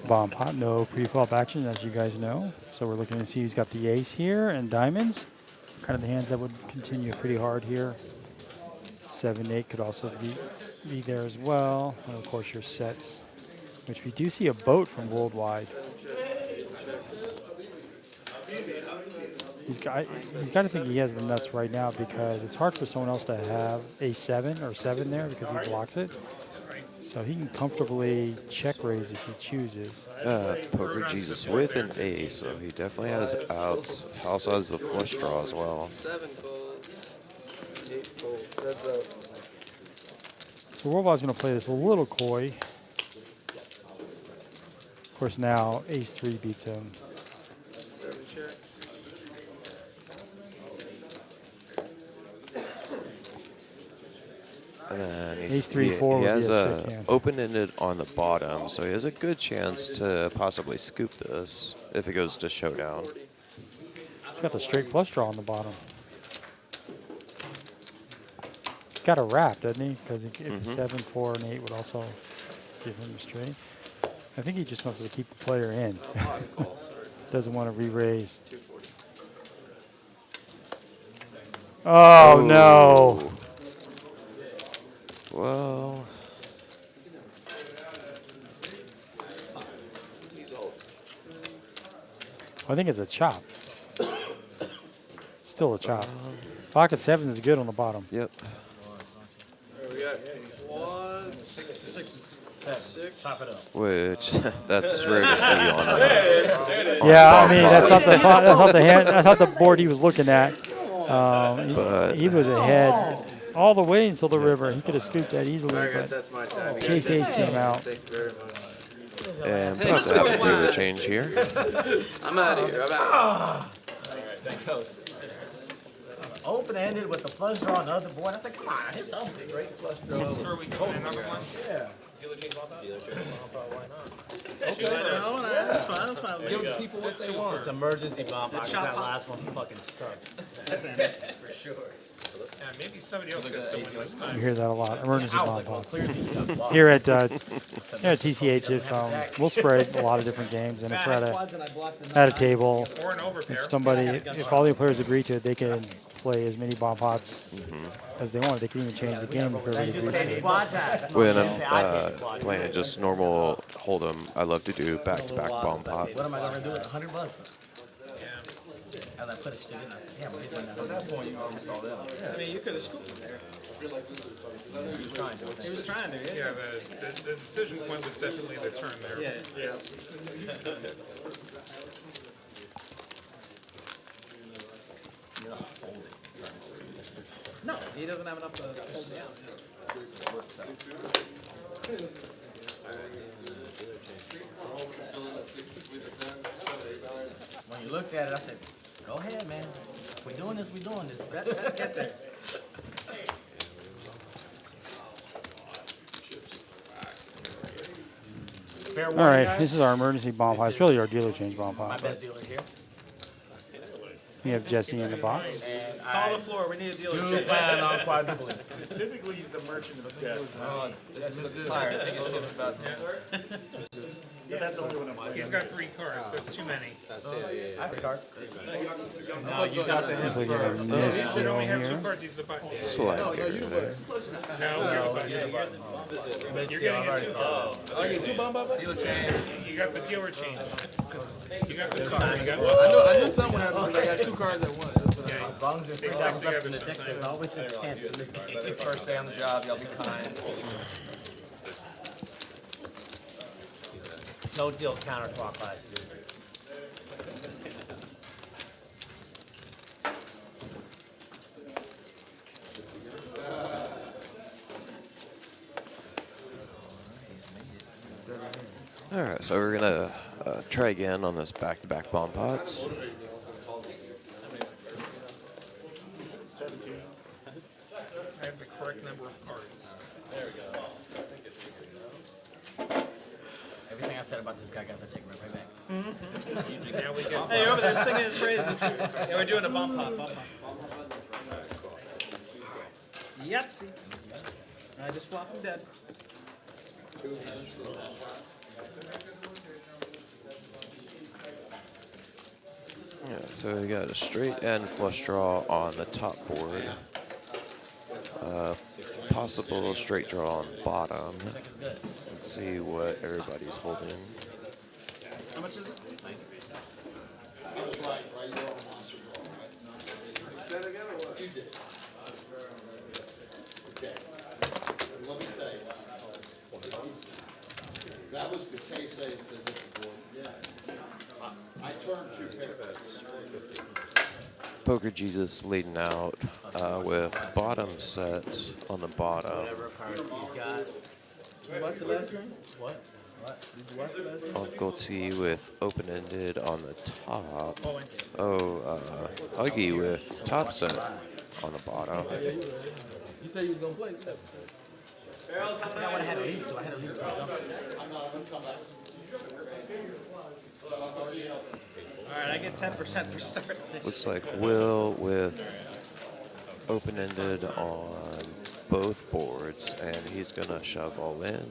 Bomb pot, no pre-flop action, as you guys know. So we're looking to see who's got the ace here and diamonds. Kind of the hands that would continue pretty hard here. 7-8 could also be there as well. And of course your sets, which we do see a boat from Worldwide. He's got to think he has the nuts right now because it's hard for someone else to have a 7 or 7 there because he blocks it. So he can comfortably check raise if he chooses. Poker Jesus with an ace, so he definitely has outs. Also has the flush draw as well. 7 folds. 8 folds. That's up. So Worldwide's going to play this a little coy. Of course, now ace-3 beats him. 7 checks. And then Ace-3-4 he would has be a sick hand. open-ended on the bottom, so he has a good chance to possibly scoop this if it goes to showdown. He's got the straight flush draw on the bottom. He's got a wrap, doesn't he? Because if a 7, 4, and 8 would also give him a straight. I think he just wants to keep the player in. Doesn't want to re-raise. Oh, no. Well, I think it's a chop. Still a chop. Pocket 7 is good on the bottom. Yep. We got quads. 6. Chop it up. Which that's rare to see on a Yeah, I mean that's not the board he was looking at. He was ahead all the way until the river. He could have scooped that easily. I guess But that's my time. case ace came out. Thank you very much. and about to have a dealer change here. I'm out of here. I'm out. That goes. Open-ended with the flush draw on the other board. I said, come on, hit something. Great flush draw. So are we calling another one? Yeah. Dealer change ball top? Dealer change ball top, why not? That's fine. That's fine. Give the people what they want. It's emergency bomb box. That last one fucking sucked. For sure. Yeah, maybe somebody else gets the one this You time. hear that a lot. Emergency I was bomb like, well, pots. clear the Here at TCH, if we'll spread a lot of different games, and if we're at a table, Or an overpair. if somebody, if all the players agree to it, they can play as many bomb pots as they want. They can even change the game if everybody agrees to it. When I'm playing just normal hold'em, I love to do back-to-back bomb pot. What am I going to do with $100? As I put a stick in, I said, yeah, we're hitting that. At that point, you almost all in. I mean, you could have scooped it there. He was trying to, Yeah, the decision point was definitely the turn there. Yeah. No, he doesn't have enough to hold down. When you looked at it, I said, go ahead, man. If we're doing this, we're doing this. Let's get there. Fair All warning, right, guys. this is our emergency bomb pot. It's really our dealer change bomb My pot. best dealer here. We have Jesse in the box. And Call the floor. We need a dealer. do plan on quadrupling. Typically, he's the merchant of death. This looks tired. I think it shifts about But that's only when I'm He's got 3 cards. That's too many. I have cards. No, you got the Looks like you have a missed He should deal only have 2 here. cards. He's the button. Slide there. No, you're the button. You're getting it too. I get 2 bomb. You got the dealer change. You got the cards. You got I knew something would happen because I got 2 cards at once. That's what I As long as there's 3 cards left in the deck, there's always a chance in this game. First day on the job, y'all be kind. No deal counterclockwise, dude. All right, so we're gonna try again on this back-to-back bomb pots. I have the correct number of cards. There we go. Everything I said about this guy, guys, I take right back. Now we get. Hey, you're over there singing his praises. Yeah, we're doing a bump pop. Yahtzee. I just flop him dead. Yeah, so we got a straight and flush draw on the top board. Possible straight draw on bottom. Let's see what everybody's holding. How much is it? That was the case that the board. I turned 2 pairs. Poker Jesus leading out with bottom set on the bottom. Whatever cards he's got. You watch the last game? What? What? Did you watch the last game? Uncle T with open-ended on the top. Huggy with top set on the bottom. You said you was going to play. I forgot what I had to leave, so I had to leave it for something. Alright, I get 10% for starting. Looks like Will with open-ended on both boards, and he's gonna shove all in.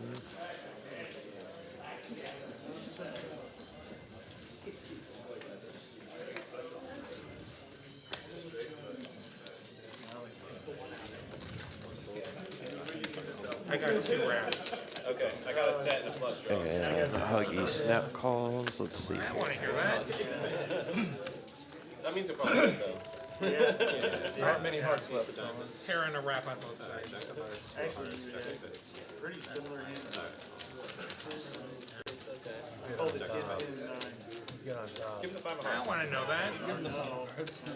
I got 2 rounds. Okay, I got a set and a flush draw. And Huggy snap calls. Let's see. I want to hear that. That means they're probably good, though. There aren't many hearts left. Hair and a wrap on both sides. Actually, pretty similar hand. Give him the 5 of I hearts. want to know that.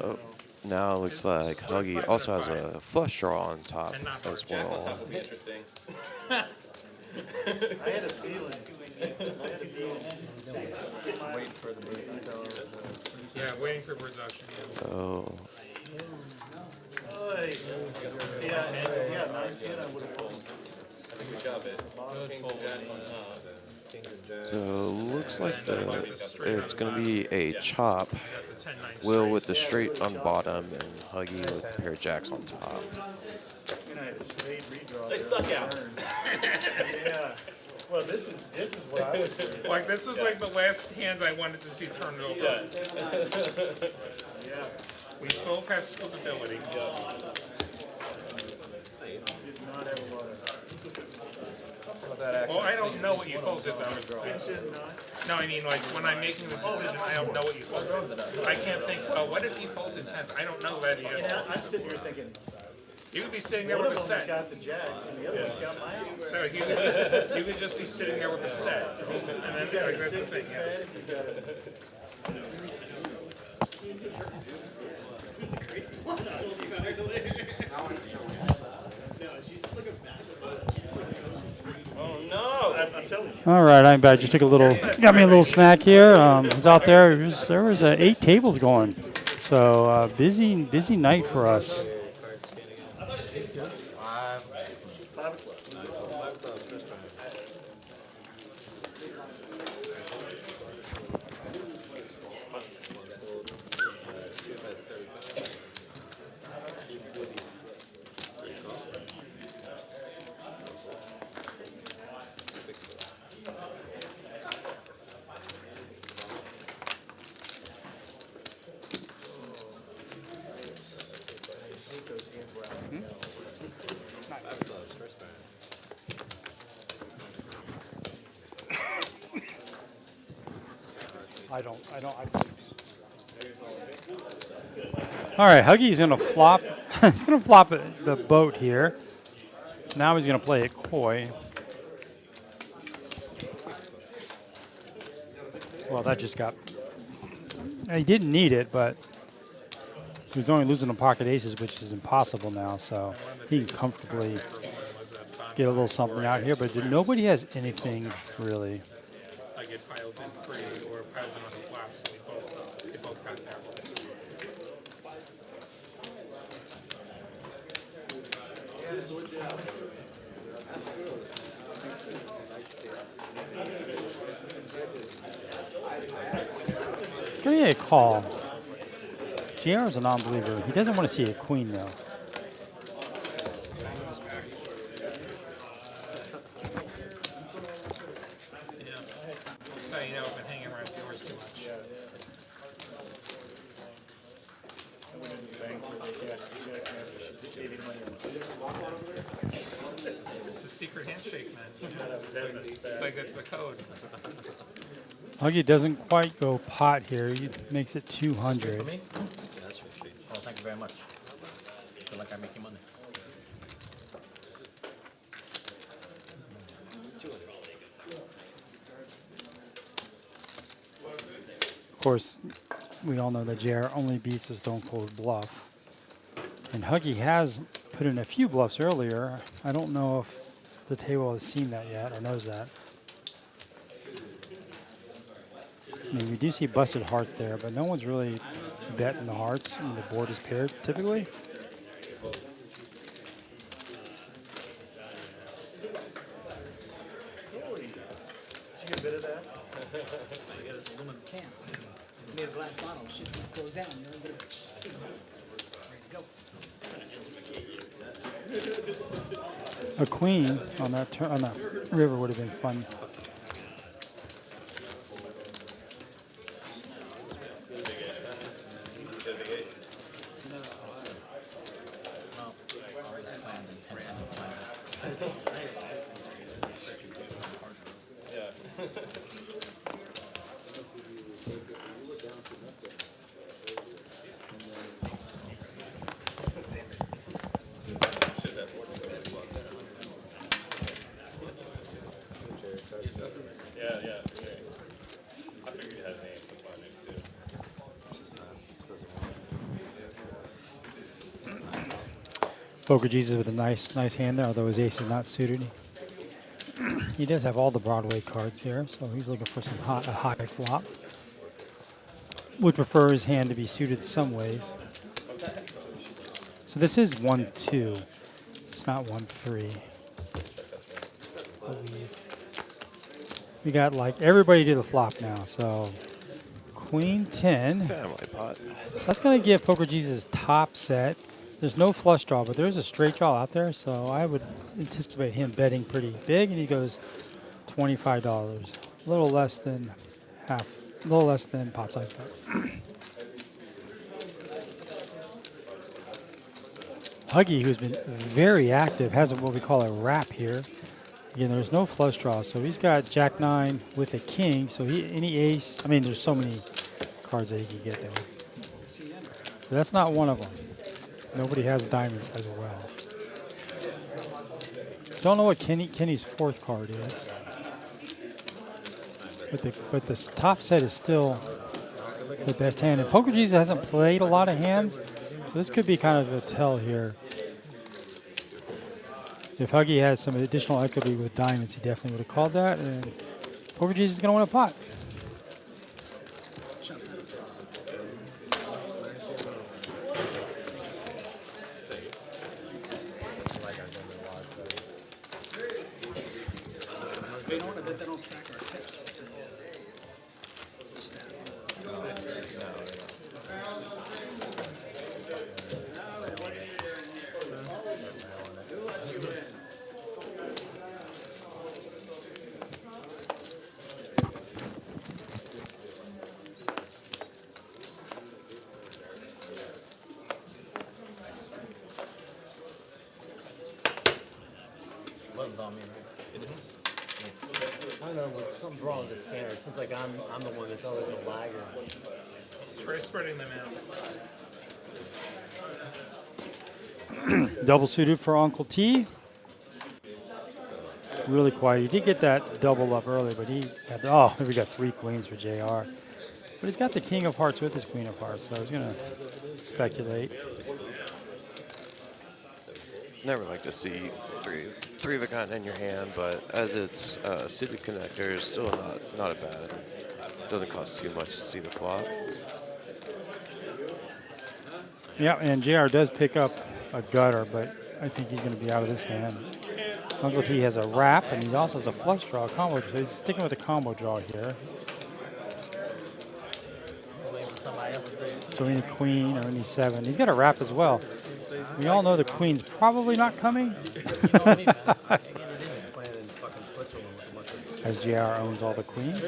Oh, now it looks like Huggy also has a flush draw on top as well. That would be interesting. I had a feeling. Wait for the movie. Yeah, waiting for birds auction. Yeah. Oh, Yeah, 9-10 I would have pulled. I think we shove it. King Jack on top. so looks like it's gonna be a chop. I got the 10-9 Will with the straight on bottom and Huggy with a pair of jacks on top. And I had a spade redraw. They suck out. Yeah. Well, this is what I was doing. Like, this was like the last hand I wanted to see turned over. Yeah. Yeah. We both have scoopability. Did not have a lot of. Well, I don't know what you folded, though. No, I mean, like, when I'm making the decision, I don't know what you folded. I can't think, oh, what if you folded 10th? I don't know that yet. Yeah, I'm sitting here thinking, You could be sitting there one with of a them's set. got the jacks and the other one's got my own. So you could just be sitting there with a set. And then, like, that's the thing, yeah. Oh, no. I'm telling you. All right, I'm back. Just took a little, got me a little snack here. I was out there. There was 8 tables going, so busy night for us. I don't. All right, Huggy's gonna flop. He's gonna flop the boat here. Now he's gonna play it coy. Well, that just got. He didn't need it, but he was only losing on pocket aces, which is impossible now. So he can comfortably get a little something out here. But nobody has anything really. Like it piled in 3 or piled in on the flaps. They both got there. It's going to get a call. JR is a non-believer. He doesn't want to see a queen, though. So, you know, I've been hanging around yours too much. It's a secret handshake, man. It's like that's the code. Huggy doesn't quite go pot here. He makes it 200. For me? Yeah, that's for free. Oh, thank you very much. Feel like I'm making money. Of course, we all know that JR only beats a stone cold bluff. And Huggy has put in a few bluffs earlier. I don't know if the table has seen that yet or knows that. I mean, we do see busted hearts there, but no one's really betting the hearts. I mean, the board is paired typically. Did you get a bit of that? I got this aluminum can. Made a glass bottle. Shit goes down. There you go. A queen on that river would have been fun. Poker Jesus with a nice hand there, although his ace is not suited. He does have all the Broadway cards here, so he's looking for a high flop. Would prefer his hand to be suited some ways. So this is 1-2. It's not 1-3. We got like everybody to the flop now, so Queen 10. Family pot. That's going to give Poker Jesus top set. There's no flush draw, but there's a straight draw out there, so I would anticipate him betting pretty big, and he goes $25. A little less than pot size bet. Huggy, who's been very active, has what we call a wrap here. Again, there's no flush draw, so he's got Jack-9 with a king, so any ace, I mean, there's so many cards that he can get there. So that's not one of them. Nobody has diamonds as well. Don't know what Kenny's fourth card is. But the top set is still the best hand. And Poker Jesus hasn't played a lot of hands, so this could be kind of a tell here. If Huggy had some additional equity with diamonds, he definitely would have called that. And Poker Jesus is going to win a pot. Buttons on me, right? It is. don't know, there's something wrong with the scanner. It seems like I'm the one that's always the lagger. Try spreading them out. Double suited for Uncle T. Really quiet. He did get that double up early, but he had we got 3 queens for JR. But he's got the king of hearts with his queen of hearts, so he's going to speculate. Never like to see three of a kind in your hand, but as it's suited connectors, still not a bad. It doesn't cost too much to see the flop. Yeah, and JR does pick up a gutter, but I think he's going to be out of this hand. Uncle T has a wrap, and he also has a flush draw combo. So he's sticking with a combo draw here. So any queen or any 7. He's got a wrap as well. We all know the queen's probably not coming. As JR owns all the queens.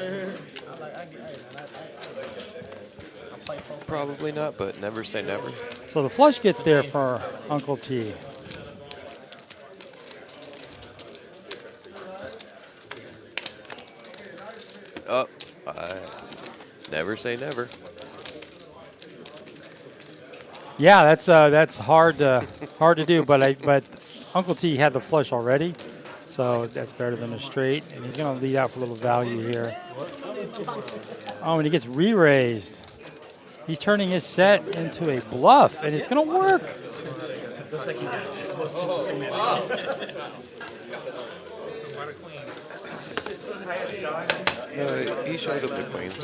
Probably not, but never say never. So the flush gets there for Uncle T. Oh, never say never. Yeah, that's hard to do, but Uncle T had the flush already, so that's better than a straight, and he's going to lead out for a little value here. Oh, and he gets re-raised. He's turning his set into a bluff, and it's going to work. Looks like he's No, he showed up the queens.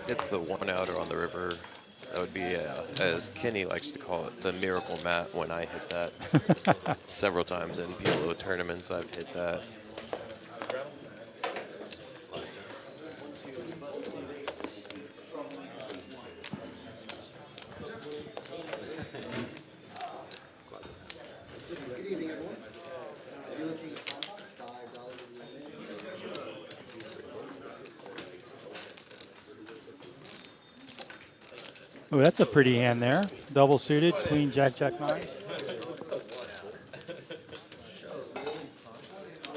It's the one outer on the river. That would be, as Kenny likes to call it, the miracle mat when I hit that. Several times in PLO tournaments I've hit that. Oh, that's a pretty hand there. Double suited, queen, jack, jack, 9. A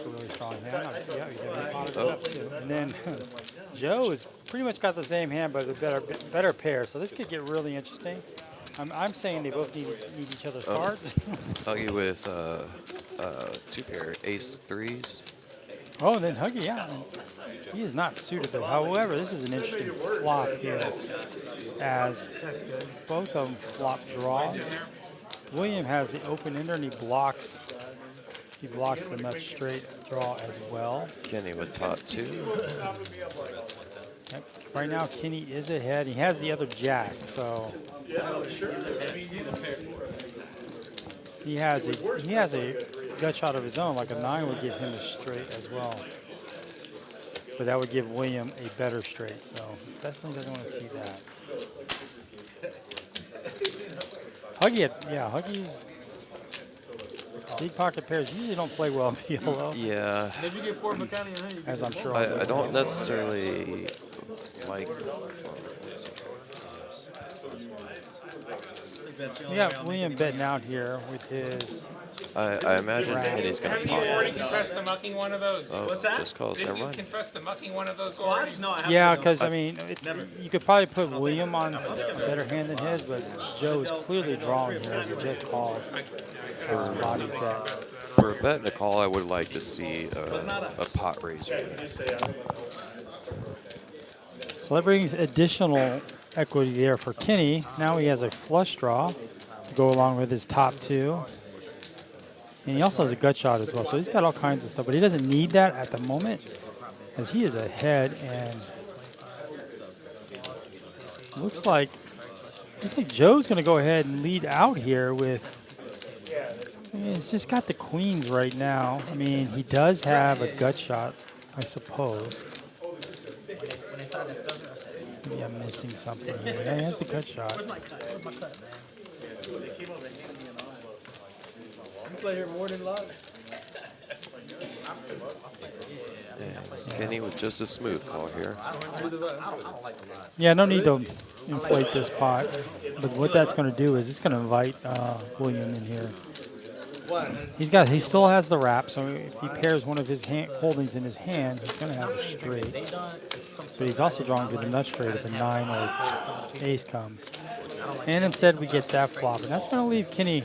really strong hand. Yeah, he definitely potted it up too. And then Joe has pretty much got the same hand, but a better pair. So this could get really interesting. I'm saying they both need each other's cards. Huggy with 2 pair ace 3s. Oh, and then Huggy, yeah. He is not suited though. However, this is an interesting flop here, as both of them flop draws. William has the open ender, and he blocks the nut straight draw as well. Kenny with top 2. Yep. Right now, Kenny is ahead. He has the other jack, so he has a gut shot of his own. Like a 9 would give him a straight as well. But that would give William a better straight, so definitely doesn't want to see that. Huggy's big pocket pairs usually don't play well in PLO. Yeah. As I'm sure. I don't necessarily like. Yeah, William betting out here with his. I imagine Kenny's going to Did pop. you already confess to mucking one of those? Oh, What's that? just calls. Didn't Never you mind. confess to mucking one of those Well, I already? just know I have Yeah, to know. because I mean, you could probably put William on a better hand than his, but Joe is clearly drawing here as he just calls. Bodies bet. For a bet and a call, I would like to see a pot raiser. So that brings additional equity there for Kenny. Now he has a flush draw to go along with his top 2. And he also has a gut shot as well. So he's got all kinds of stuff, but he doesn't need that at the moment as he is ahead, and looks like Joe's going to go ahead and lead out here with, I mean, he's just got the queens right now. I mean, he does have a gut shot, I suppose. Maybe I'm missing something here. Yeah, he has the gut shot. You play here more than luck. And Kenny with just a smooth call here. Yeah, no need to inflate this pot. But what that's going to do is it's going to invite William in here. He still has the wrap, so if he pairs one of his holdings in his hand, he's going to have a straight. But he's also drawing to the nut straight if a 9 or ace comes. And instead we get that flop, and that's going to leave Kenny.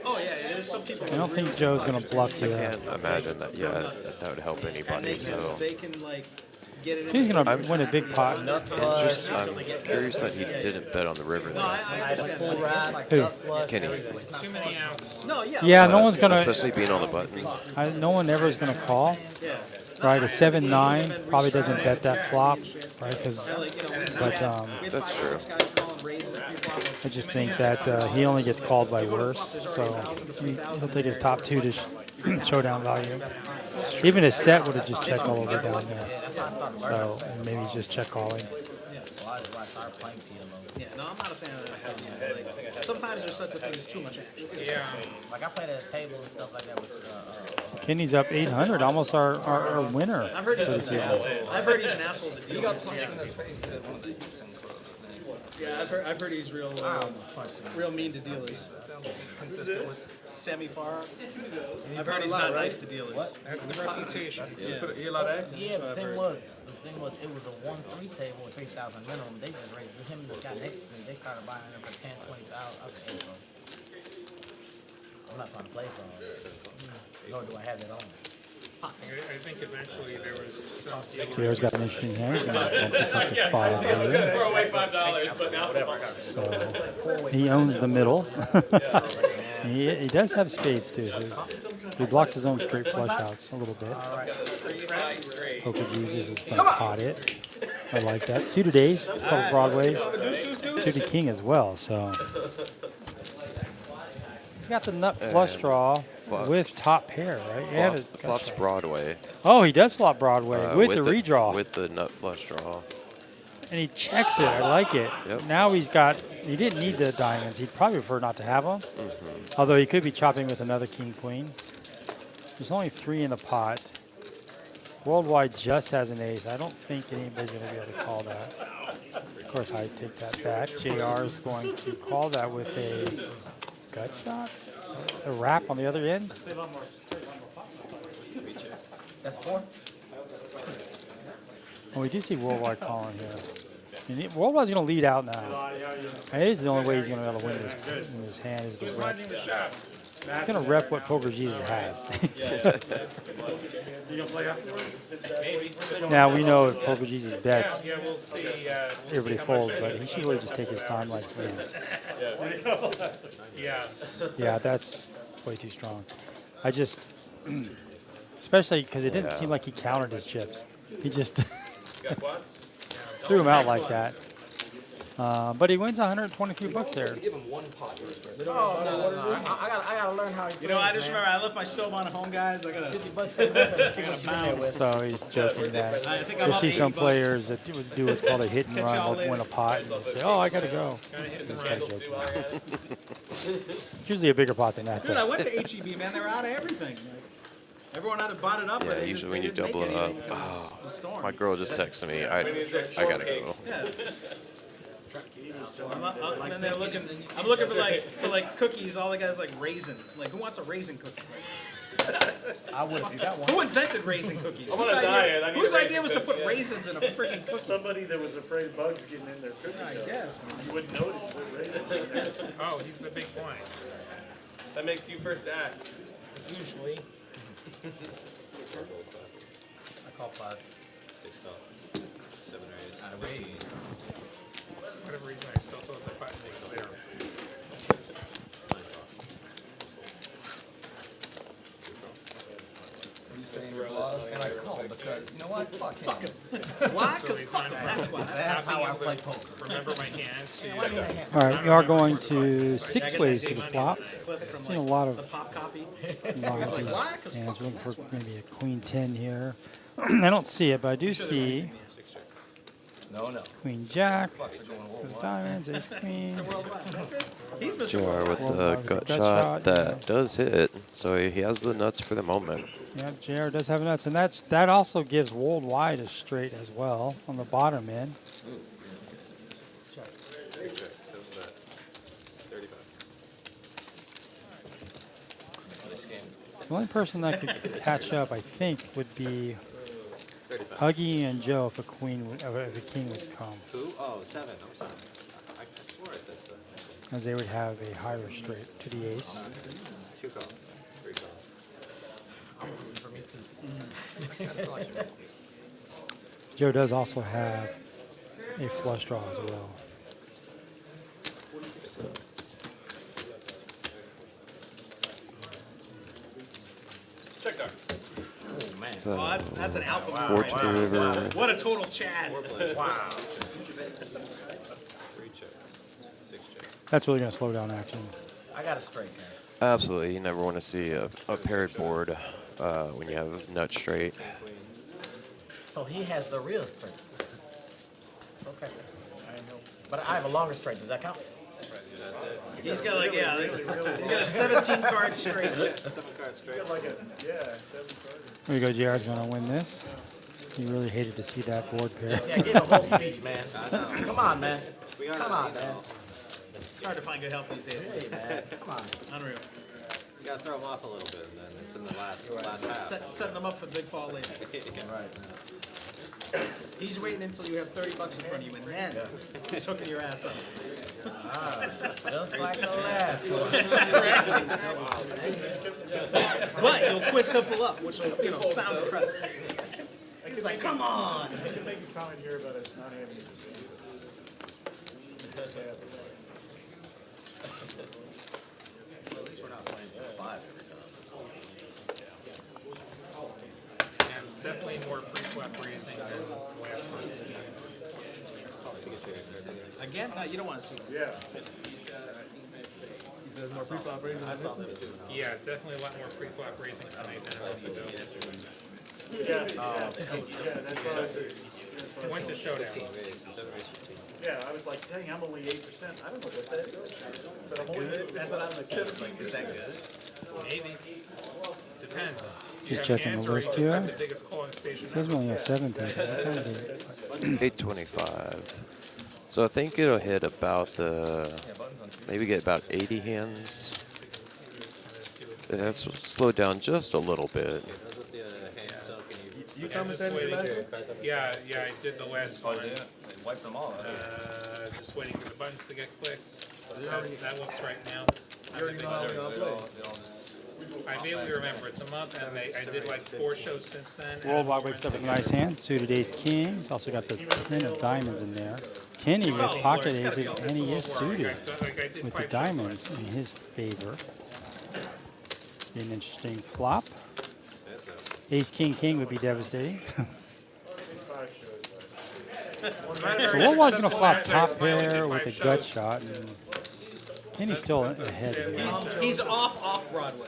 Oh yeah, there's some people. I don't think Joe's going to bluff I here. can't imagine that. Yeah, that would help anybody. So They can like get it. He's going to win a big pot. I'm curious that he didn't bet on the river there. Who? Kenny. Too many outs. No, yeah. Yeah, no one's going to. Especially being on the button. No one ever is going to call. Right, a 7-9 probably doesn't bet that flop, right? That's true. I just think that he only gets called by worse, so he'll take his top 2 to showdown value. Even his set would have just checked all over down there. So maybe he's just check calling. Yeah, no, I'm not a fan of that. Like, sometimes there's such a thing as too much action. Yeah. Like I played at a table and stuff like that with. Kenny's up 800, almost our winner. I've heard he's an asshole to deal with. Yeah, I've heard he's real mean to dealers. Consistent with Semi-far. I've heard he's not nice to dealers. That's the reputation. a lot of action. Yeah, the thing was, it was a 1-3 table with 3,000 minimum. They just raised him and this guy next to me. They started buying him for 10, 20,000. I was like, hey, bro, I'm not trying to play for him. Nor do I have that on. I think eventually there was some deal. JR's got an interesting hand. He's going to bump this up to 5 here. Throw away $5, but now So he owns the middle. he does have spades too. So he blocks his own straight flush outs a little bit. Poker Jesus is going to pot it. I like that. Suited ace, a couple broadways. Suited king as well. So he's got the nut flush draw with top pair, right? Flops Broadway. Oh, he does flop Broadway with the redraw. With the nut flush draw. And he checks it. I like it. Yep. Now he didn't need the diamonds. He'd probably prefer not to have them. Although he could be chopping with another king queen. There's only 3 in the pot. Worldwide just has an ace. I don't think anybody's going to be able to call that. Of course, I take that back. JR is going to call that with a gut shot. A wrap on the other end. That's 4. Well, we do see Worldwide calling here. And Worldwide's going to lead out now. And it is the only way he's going to be able to win this in his hand is to rep. He's going to rep what Poker Jesus has. Now we know if Poker Jesus bets, everybody folds, but he should really just take his time like this. Yeah, that's way too strong. I just, especially because it didn't seem like he counted his chips. He just threw him out like that. But he wins 123 bucks there. Give him one pot. I gotta learn how. You know, I just remember I left my stove on at home, guys. I gotta 50 bucks. I gotta bounce. So he's joking that you'll see some players that do what's called a hit and run. They'll win a pot and say, "Oh, I gotta go." He's kind of joking. It's usually a bigger pot than that. Dude, I went to HEB, man. They were out of everything. Like, everyone either bought it up or they usually when you double it up. Oh, my girl just texted me. I gotta go. Yeah. And they're looking. I'm looking for like cookies. All the guys like raisin. Like, who wants a raisin cookie? I would if you got one. Who invented raisin cookies? I'm on a diet. I need Whose a idea raisin was to put raisins in a freaking cookie? Somebody that was afraid bugs getting in their cookie I dough. guess, man. You wouldn't notice the raisins. Oh, he's the big blind. That makes you first act. Usually. I call 5. 6 call. 7 raise. I raise. For whatever reason, I still thought the button was there. You saying bluff, and I call because you know what? Fuck him. Why? Because that's why. That's how I play poker. Remember my hands. All right, we are going to 6 ways to the flop. Seen a lot of The pop copy. these hands. We're looking for maybe a queen 10 here. I don't see it, but I do see No. Queen Jack. So diamonds, ace queen. He's Mr. JR with Worldwide the with a gut gut shot shot, that does hit, so he has the nuts for the moment. Yeah, JR does have nuts, and that also gives Worldwide a straight as well on the bottom end. The only person that could catch up, I think, would be Huggy and Joe if a king would come, Who? Oh, 7. I'm sorry. I swore I said 7. as they would have a higher straight to the ace. 2 calls. 3 calls. For me too. Joe does also have a flush draw as well. Check card. Oh man. So, Oh, that's an alpha move. Fortune River. What a total Chad. Wow. 3 check. 6 check. That's really going to slow down action. I got a straight, guys. Absolutely, you never want to see a paired board when you have nut straight. So he has the real straight. Okay. But I have a longer straight. Does that count? That's it. He's got like, yeah, he's got a 17 card straight. 7 cards straight. Like a, yeah, 7 cards. There you go, JR's going to win this. He really hated to see that board pair. See, I gave a whole speech, man. Come on, man. Come on, man. It's hard to find good help these days. Hey, man. Come on. Unreal. You gotta throw them off a little bit, and then it's in the last half. Setting them up for big fall later. Right. He's waiting until you have $30 in front of you, and then he's hooking your ass up. Just like the last one. But you'll quit Simple Up, which will, sound impressive. He's like, come on. I can make a comment here about us not having. At least we're not playing 5 every time. And definitely more pre-flop raising than last month's. Again? No, you don't want to see this. Yeah. There's more pre-flop raising. I saw them too. Yeah, definitely a lot more pre-flop raising tonight than a month ago. Yeah, that's what I said. Went to showdown. 7 raise 15. Yeah, I was like, dang, I'm only 8%. I don't know what that is. But I'm only, That's what I was like, is that good? Maybe. Depends. Just checking the list here. The biggest calling station. It says we only have 7 tables. What time is it? 825. So I think it'll hit about maybe get about 80 hands. It has slowed down just a little bit. You commentated last week? Yeah, I did the last one. They wiped them all. Just waiting for the buttons to get clicked. That looks right now. You already know how we're going to play. I vaguely remember it's a month, and I did like 4 shows since then. Worldwide wakes up with a nice hand. Suited ace king. He's also got the 10 of diamonds in there. Kenny with pocket aces, and he is suited with the diamonds in his favor. This would be an interesting flop. Ace king king would be devastating. So Worldwide's going to flop top pair with a gut shot, and Kenny's still ahead here. He's off Broadway.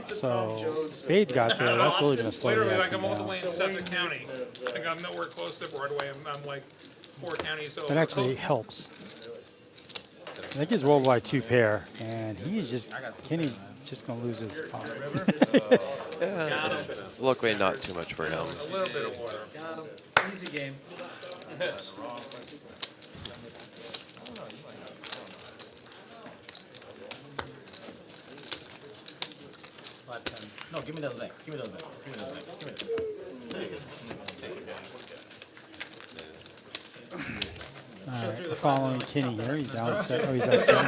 So Spades got there. That's really going to slow Literally, the like action I'm all the down. way in Suffolk County. Like I'm nowhere close to Broadway. I'm like 4 counties over. That actually helps. That gives Worldwide 2 pair, and Kenny's just going to lose his spot. Luckily, not too much for him. A little bit of water. Got him. Easy game. No, give me those back. Give me those back. Give me those back. Give me those We're following Kenny here. He's down. He's up 7.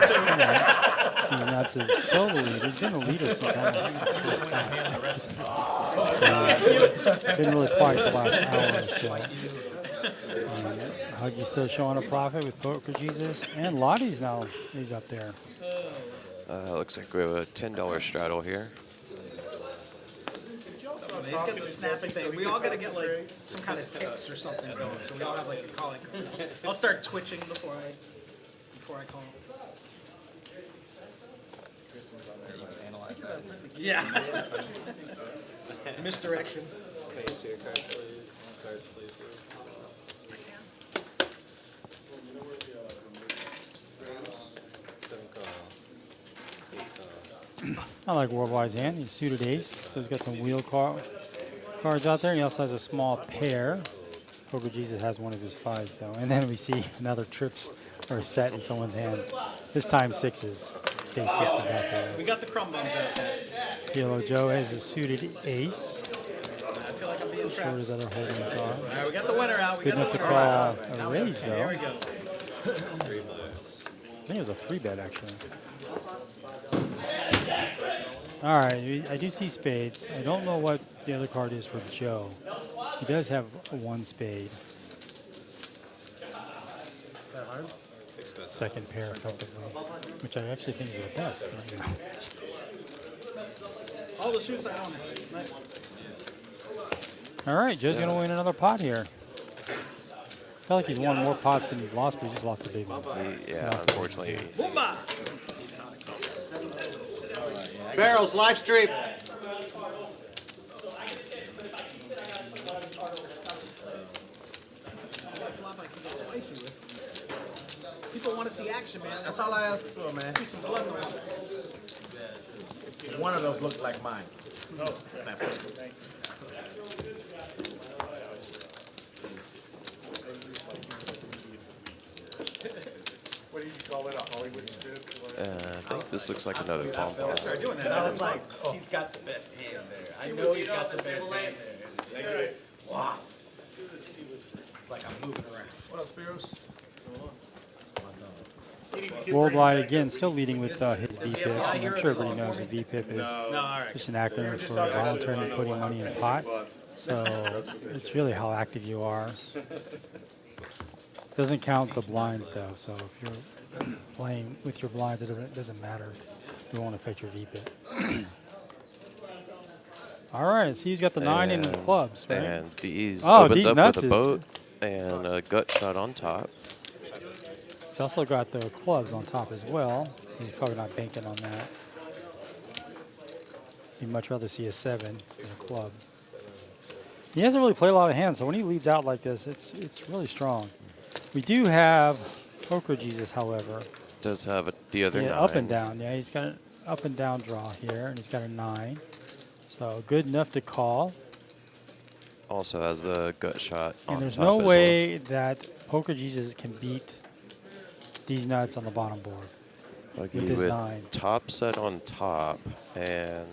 He's not still the leader. He's been the leader since almost the first time. Been really quiet the last hour or so. Huggy's still showing a profit with Poker Jesus, and Lottie's now he's up there. Looks like we have a $10 straddle here. He's got the snapping thing. We all got to get like some kind of tics or something going, so we all have like a calling. I'll start twitching before I call. Yeah. Misdirection. Okay, to your cards, please. Cards, please. I like Worldwide's hand. He's suited ace, so he's got some wheel cards out there. He also has a small pair. Poker Jesus has one of his fives, though. And then we see another trips or a set in someone's hand. This time sixes. Case sixes out there. We got the crumb buns out there. PLO Joe has a suited ace. I feel like I'm being Not sure what his other holdings are. All right, we got the winner out. Good enough to call a raise, though. There we go. I think it was a 3-bet, actually. All right, I do see spades. I don't know what the other card is for Joe. He does have one spade. Second pair, effectively, which I actually think is the best right now. All the shoots I own. Nice. All right, Joe's going to win another pot here. I feel like he's won more pots than he's lost, but he just lost the big ones. Yeah, unfortunately. Boomba! Barrels, live stream. People want to see action, man. That's all I asked for, man. See some blood. One of those looked like mine. Snap it. What did you call it, a Hollywood strip? I think this looks like another bomb. I started doing that. And I was like, he's got the best hand there. I know he's got the best hand there. Wow. It's like I'm moving around. What up, Spiros? Worldwide, again, still leading with his VPIP. I'm sure everybody knows what VPIP is. Just an acronym for voluntarily putting money in a pot. So it's really how active you are. Doesn't count the blinds, though. So if you're playing with your blinds, it doesn't matter. It won't affect your VPIP. All right, see who's got the 9 in the clubs, right? And D's oh, opens D's up nuts with a boat and a gut shot on top. He's also got the clubs on top as well. He's probably not banking on that. He'd much rather see a 7 than a club. He hasn't really played a lot of hands, so when he leads out like this, it's really strong. We do have Poker Jesus, however. Does have the other 9. Up and down. Yeah, he's got an up and down draw here, and he's got a 9. So good enough to call. Also has the gut shot on And there's top no as way that Poker Jesus can beat these nuts on the bottom board. With his 9. top set on top and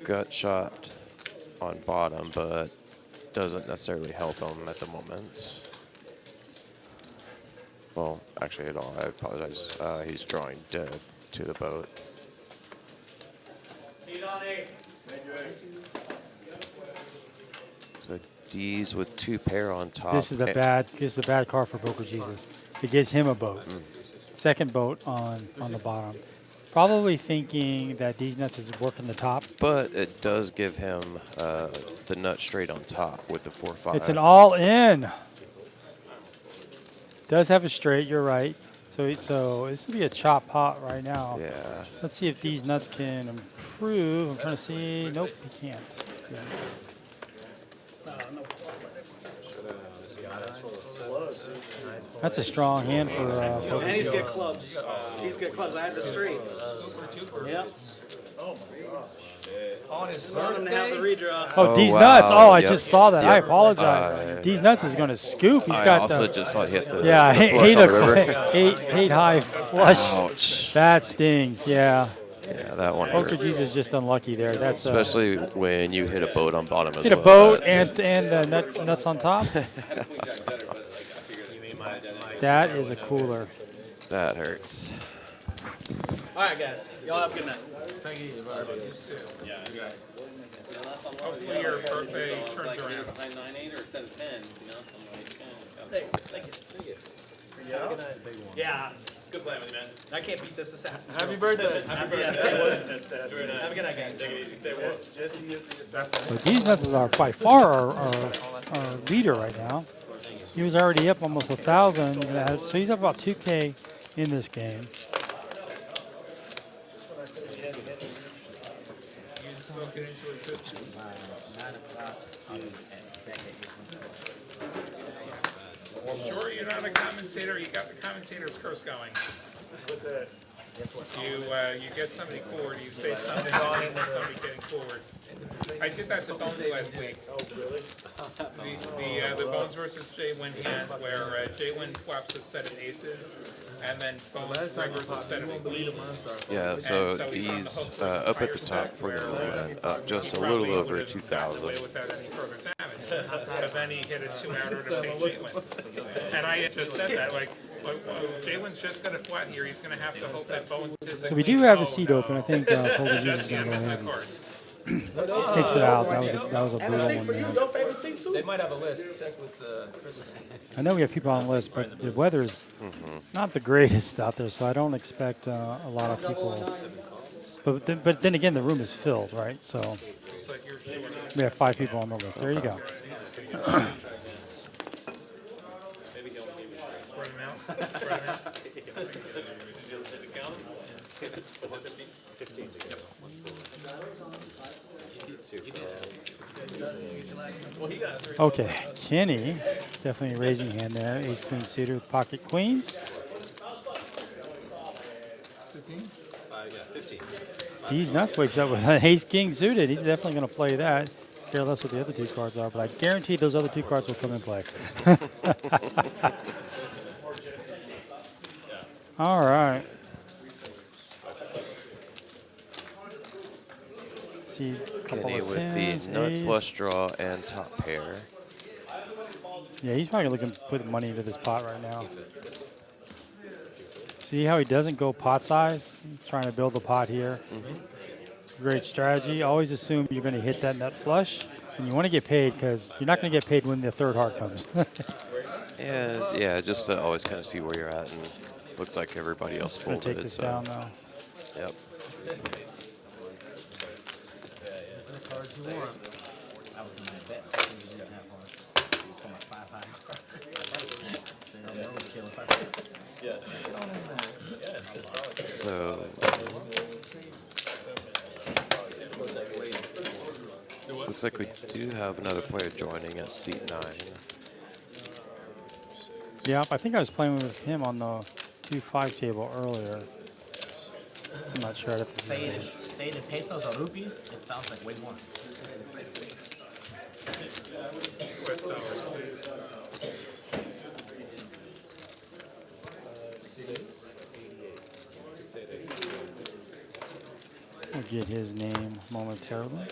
gut shot on bottom, but doesn't necessarily help him at the moment. Well, actually at all, I apologize. He's drawing dead to the boat. So D's with 2 pair on top. This is a bad card for Poker Jesus. It gives him a boat. Second boat on the bottom. Probably thinking that these nuts is working the top. But it does give him the nut straight on top with the 4-5. It's an all-in. Does have a straight, you're right. So this would be a chop pot right now. Yeah. Let's see if these nuts can improve. I'm trying to see. Nope, he can't. Yeah. That's a strong hand for Poker And he's Jesus. got clubs. He's got clubs. I had the straight. Yep. On his Want him to have the redraw. Oh, D's wow. nuts. Oh, I Yep. just saw that. Yep. I apologize. D's nuts is going to scoop. He's got also the. just saw it hit the Yeah, the flush on the river. eight high flush. Ouch. That stings. Yeah. Yeah, that one Poker hurts. Jesus is just unlucky there. That's Especially when you hit a boat on bottom as well. hit a boat That's- and nuts on top. That is a cooler. That hurts. All right, guys. Y'all have a good night. Thank you. Hopefully your birthday turns around. 9-8 or a set of 10s, you know, something like Thank you. Have a good night. Yeah. Good plan with you, man. I can't beat this assassin. Happy birthday. Happy birthday. Have a good night, guys. Take it easy. Stay warm. So these nuts are by far our leader right now. He was already up almost 1,000. So he's up about 2K in this game. Spoken into existence. Sure, you're not a commentator. You got the commentator's curse going. What's that? You get somebody forward, you say something, and then somebody getting forward. I did that to Bones last week. Oh, really? The Bones versus Jay Wynn hand, where Jay Wynn flops a set of aces, and then Bones triggers a set of queens. Yeah, so these up at the top for the low end, up just a little over 2,000. Without any further damage. But then he hit a 2-outer to pay Jay Wynn. And I had just said that, like, Jay Wynn's just got a flat here. He's going to have to hope that Bones is So we do have a seat open. I think Colby Juice is going to go ahead and kicks it out. That was a brutal one there. They might have a list. Check with Chris. I know we have people on the list, but the weather's not the greatest out there, so I don't expect a lot of people. But then again, the room is filled, right? So we have 5 people on the list. There you go. Okay, Kenny, definitely raising hand there. Ace queen suited with pocket queens. 15. D's nuts wakes up with an ace king suited. He's definitely going to play that. Care less what the other 2 cards are, but I guarantee those other 2 cards will come in play. All right. See, Kenny with the nut flush draw and top pair. Yeah, he's probably looking to put money into this pot right now. See how he doesn't go pot size? He's trying to build the pot here. It's a great strategy. Always assume you're going to hit that nut flush, and you want to get paid because you're not going to get paid when the 3rd heart comes. Yeah, just to always kind of see where you're at, and looks like everybody else folded take it. this So. down now. Yep. Cards you want. I was gonna bet you didn't have hearts. You come at 5 high. So looks like we do have another player joining at seat 9. Yeah, I think I was playing with him on the 2-5 table earlier. I'm not sure if this is Say the pesos or rupees, it sounds like way more. We'll get his name momentarily.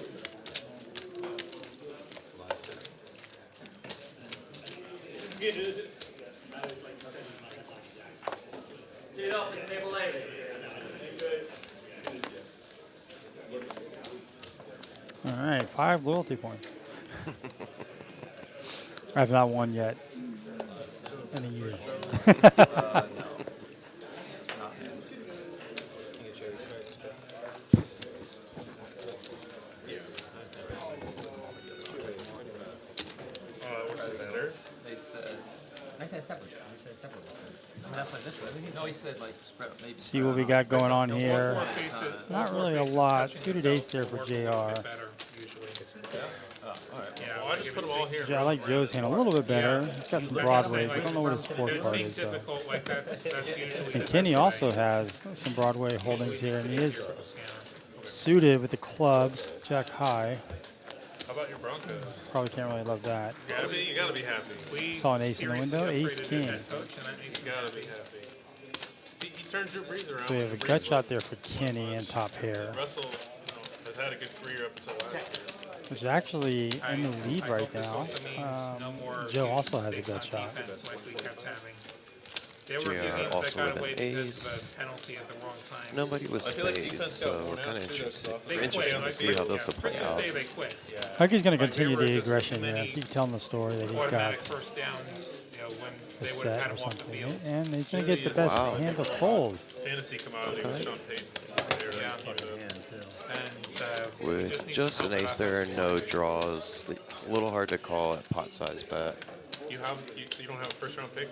All right, 5 loyalty points. I have not won yet in a year. I said separate. I said separate. I mean, that's what this way. No, he said like spread maybe. See what we got going on here. Not really a lot. Suited ace there for JR. Yeah, Well, I just put them all here. I like Joe's hand a little bit better. He's got some Broadways. I don't know what his 4th card is, though. And Kenny also has some Broadway holdings here, and he is suited with the clubs, jack high. How about your Broncos? Probably can't really love that. You gotta be happy. Saw an ace in the window, ace king. You gotta be happy. He turns your breeze around. So we have a gut shot there for Kenny and top pair, Russell has had a good career up until last year. which is actually in the lead right now. Joe also has a gut shot. JR also with an ace. Nobody was spade, so we're kind of interested to see how this will play out. Huggy's going to continue the aggression here. Keep telling the story that he's got a set or something. And he's going to get the best hand to fold. Fantasy commodity with Sean Payton. With just an ace there and no draws, a little hard to call at pot size bet. You don't have a first round pick?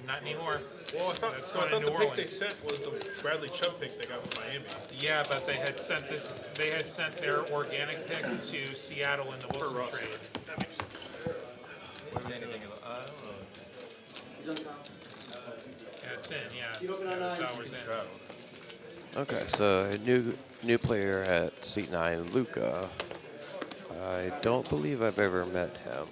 Not anymore. Well, I thought the pick they sent was the Bradley Chubb pick they got from Miami. Yeah, but they had sent this. They had sent their organic pick to Seattle in the Wilson trade. That makes sense. Say anything about? I don't know. Yeah, it's in. Yeah, $2 in. Okay, so a new player at seat 9, Luca. I don't believe I've ever met him.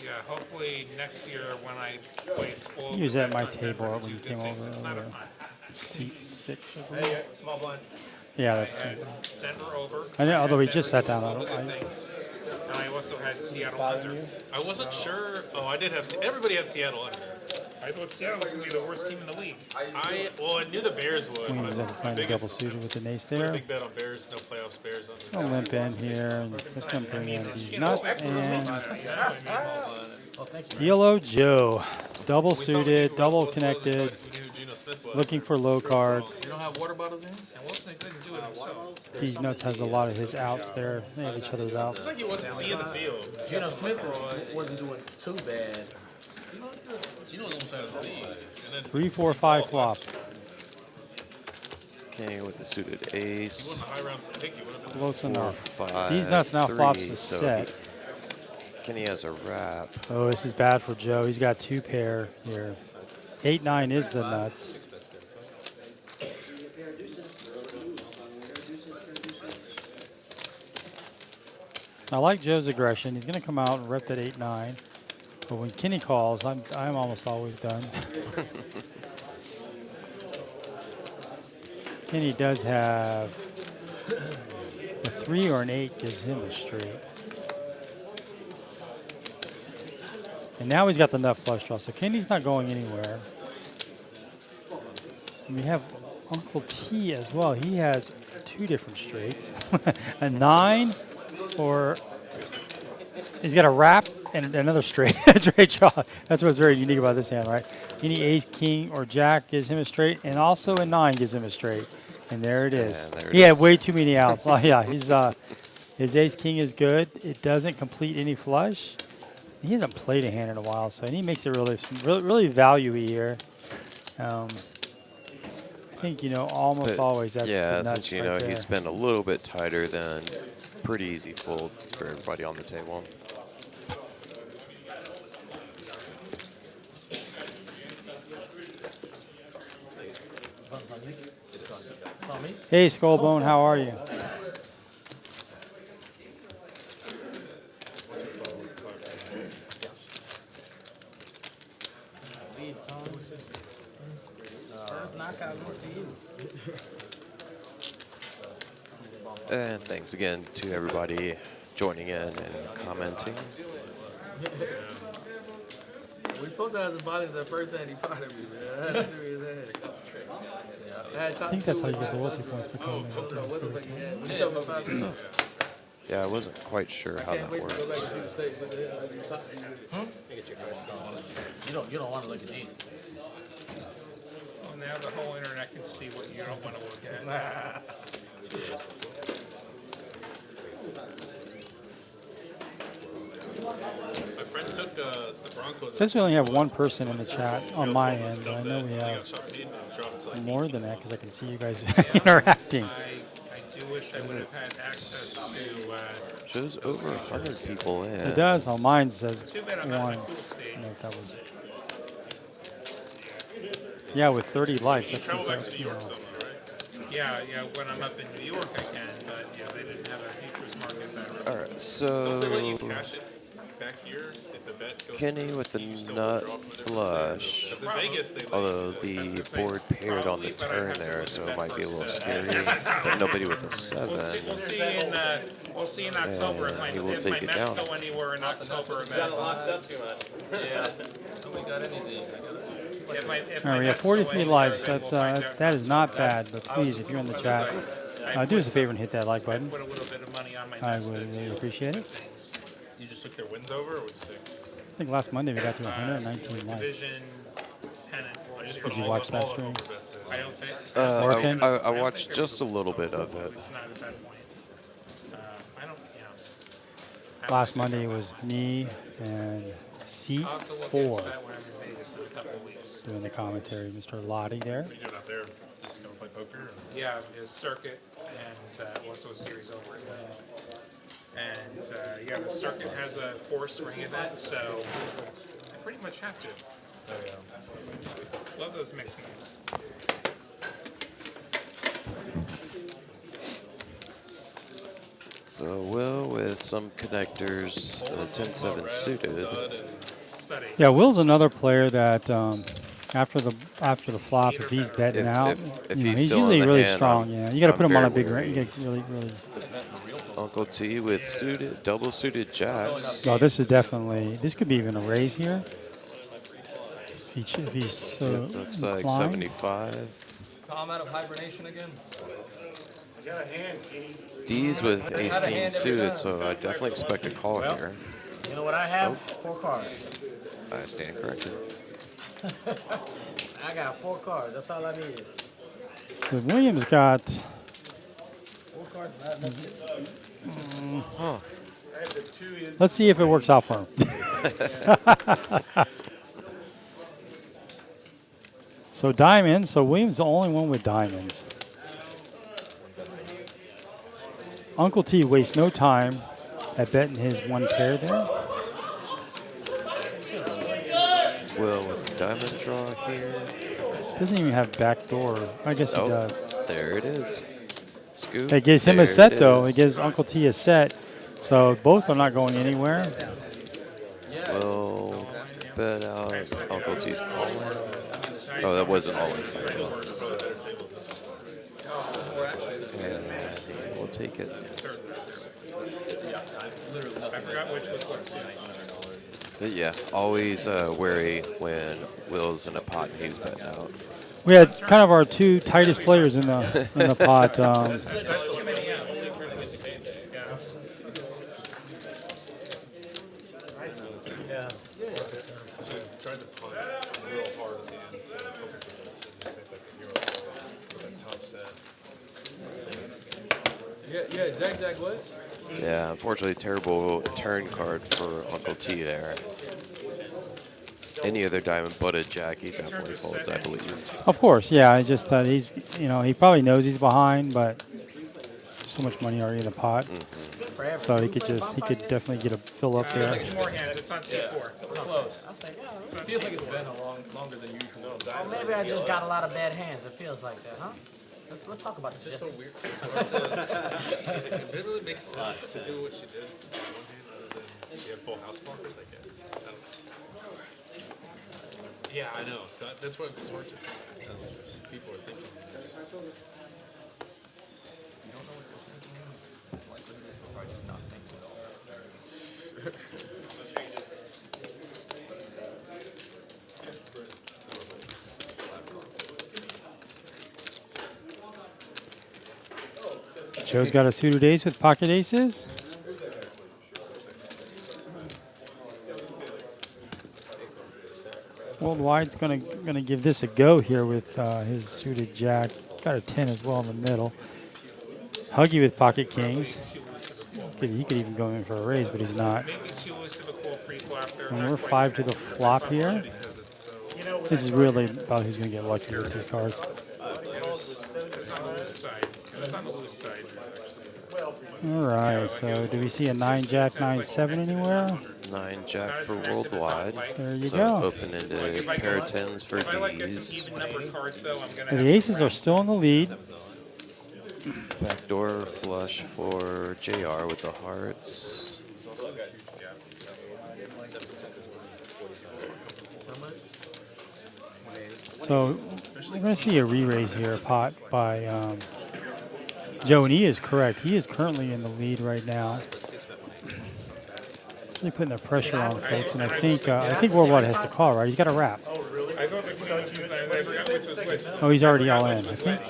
Yeah, hopefully next year when I place full. He was at my bets on table Denver, when you two came good things. over. It's not a Seat 6. I Hey, believe. small blind. Yeah, I that's. had Denver over. I know, although we just sat Denver down. doing all the good things. And I also had Seattle under. I wasn't sure. Oh, I did have. Everybody had Seattle under. I thought Seattle was going to be the worst team in the league. I knew the Bears would. Queen was ever playing double suited with an ace there. Big bet on Bears. No playoffs. Bears on. Just gonna limp in here and just gonna bring in these nuts and PLO Joe, double suited, double connected, looking for low cards. You don't have water bottles in? And Wilson couldn't do it himself. These nuts has a lot of his outs there. They have each other's outs. It's like he wasn't seeing the field. Geno Smith wasn't doing too bad. Geno was almost out of the league. And then 3, 4, 5 flop. Okay, with the suited ace. high round pick, he would have been. Close 4, enough. 5, These nuts now 3, flops a so set. Kenny has a wrap. Oh, this is bad for Joe. He's got 2 pair here. 8, 9 is the nuts. I like Joe's aggression. He's going to come out and rep that 8, 9. But when Kenny calls, I'm almost always done. Kenny does have a 3 or an 8 gives him a straight. And now he's got the nut flush draw, so Kenny's not going anywhere. And we have Uncle T as well. He has 2 different straights. A 9 or he's got a wrap and another straight draw. That's what's very unique about this hand, right? Any ace, king, or jack gives him a straight, and also a 9 gives him a straight. And there it is. He had way too many outs. Oh yeah, his ace king is good. It doesn't complete any flush. He hasn't played a hand in a while, so and he makes it really value-y here. I think almost always that's the nuts since right there. he's been a little bit tighter, than pretty easy fold for everybody on the table. Hey, Skullbone, how are you? First knockout goes to you. And thanks again to everybody joining in and commenting. We supposed to have the bodies the first hand he potted me, man. That's serious hand. I think that's how you get loyalty points per comment. Yeah, I wasn't quite sure how that worked. You don't want to look at these. Well, now the whole internet can see what you don't want to look at. My friend took the Broncos. It says we only have 1 person in the chat on my end, but I know we have more than that because I can see you guys interacting. I do wish I would have had access to. Shows over 100 people in. It does. On mine says Too bad 1. I'm I not in don't the pool state. know if that was. Yeah, with 30 likes, I You travel think back that's, to New York somewhere, right? Yeah. When I'm up in New York, I can, but they didn't have a futures market back. All right, Don't they let you so cash it back here if the bet goes? Kenny with the nut flush. Because in Vegas, they let Although the board paired on the turn there, so it might be a little scary. But nobody with a 7. We'll see in October if he will my take it Mets down. go anywhere in October. got locked up too much. Yeah. Nobody got anything. If my all right, we have Mets go 43 anywhere, likes. then That's we'll find out. that is not bad. But please, if you're in the chat, do us a favor and hit that like button. Put a little bit of money on my I Mets would really appreciate it. You just took their wins over, or what you say? I think last Monday we got to 119 likes. Division pennant. I just Did you watch that stream? I don't think. I watched just a little bit of it. It's not at that point. I don't. Last Monday was me and seat I'll have to look 4 into that when I'm in Vegas in a couple of weeks. doing the commentary. Mr. Lottie there. What are you doing out there? Just gonna play poker? Or? Yeah, his circuit and also a series over again. And the circuit has a 4-string event, so I pretty much have to. Love those mixed games. So Will with some connectors, 10-7 suited. Yeah, Will's another player that after the flop, if he's betting out, if you know, he's he's still in usually the really hand, strong. Yeah, you got to I'm put him on a very big range. You wary. got really. Uncle T with suited, double suited jacks. No, this is definitely. This could be even a raise here. If he's so Looks like inclined. 75. Tom out of hibernation again. D's with ace king suited, so I definitely expect a call here. You know what I have? 4 cards. I stand corrected. I got 4 cards. That's all I need. So Williams got. 4 cards. That's it. Let's see if it works out for him. So diamonds. So Williams the only one with diamonds. Uncle T wastes no time at betting his 1 pair there. Will with the diamond draw here. Doesn't even have back door. I guess he does. There it is. Scoop. It gives him there a set it though. is. It gives Uncle T a set. So both are not going anywhere. Will bet out Uncle T's calling. Oh, that wasn't all in. And we'll take it. But yeah, always wary when Will's in a pot and he's betting out. We had kind of our 2 tightest players in the pot. Yeah, Jack, what? Yeah, unfortunately, terrible turn card for Uncle T there. Any other diamond but a jack, he definitely folds, I believe. Of course, yeah. I just thought he's, you know, he probably knows he's behind, but so much money already in the pot. So he could definitely get a fill up there. It's more hands. It's on C4. Close. It feels like it's been longer than usual. Well, maybe I just got a lot of bad hands. It feels like that, huh? Let's talk about this. It's just so weird. It really makes sense to do what she did. You have full house blockers, I guess. Yeah, I know. So that's what it's hard to think. People are thinking. You don't know what they're thinking. Likelihood is they're probably just not thinking at all. Joe's got a suited ace with pocket aces. Worldwide's gonna give this a go here with his suited jack. Got a 10 as well in the middle. Huggy with pocket kings. He could even go in for a raise, but he's not. And we're 5 to the flop here. This is really about who's gonna get lucky with these cards. All right, so do we see a 9 jack 9-7 anywhere? 9 jack for worldwide. There you so go. Open into pair of 10s for D's. The aces are still in the lead. Backdoor flush for JR with the hearts. So we're going to see a re-raise here, pot by Joe, and he is correct. He is currently in the lead right now. Really putting the pressure on folks, and I think Worldwide has to call, right? He's got a wrap. Oh, he's already all in. I think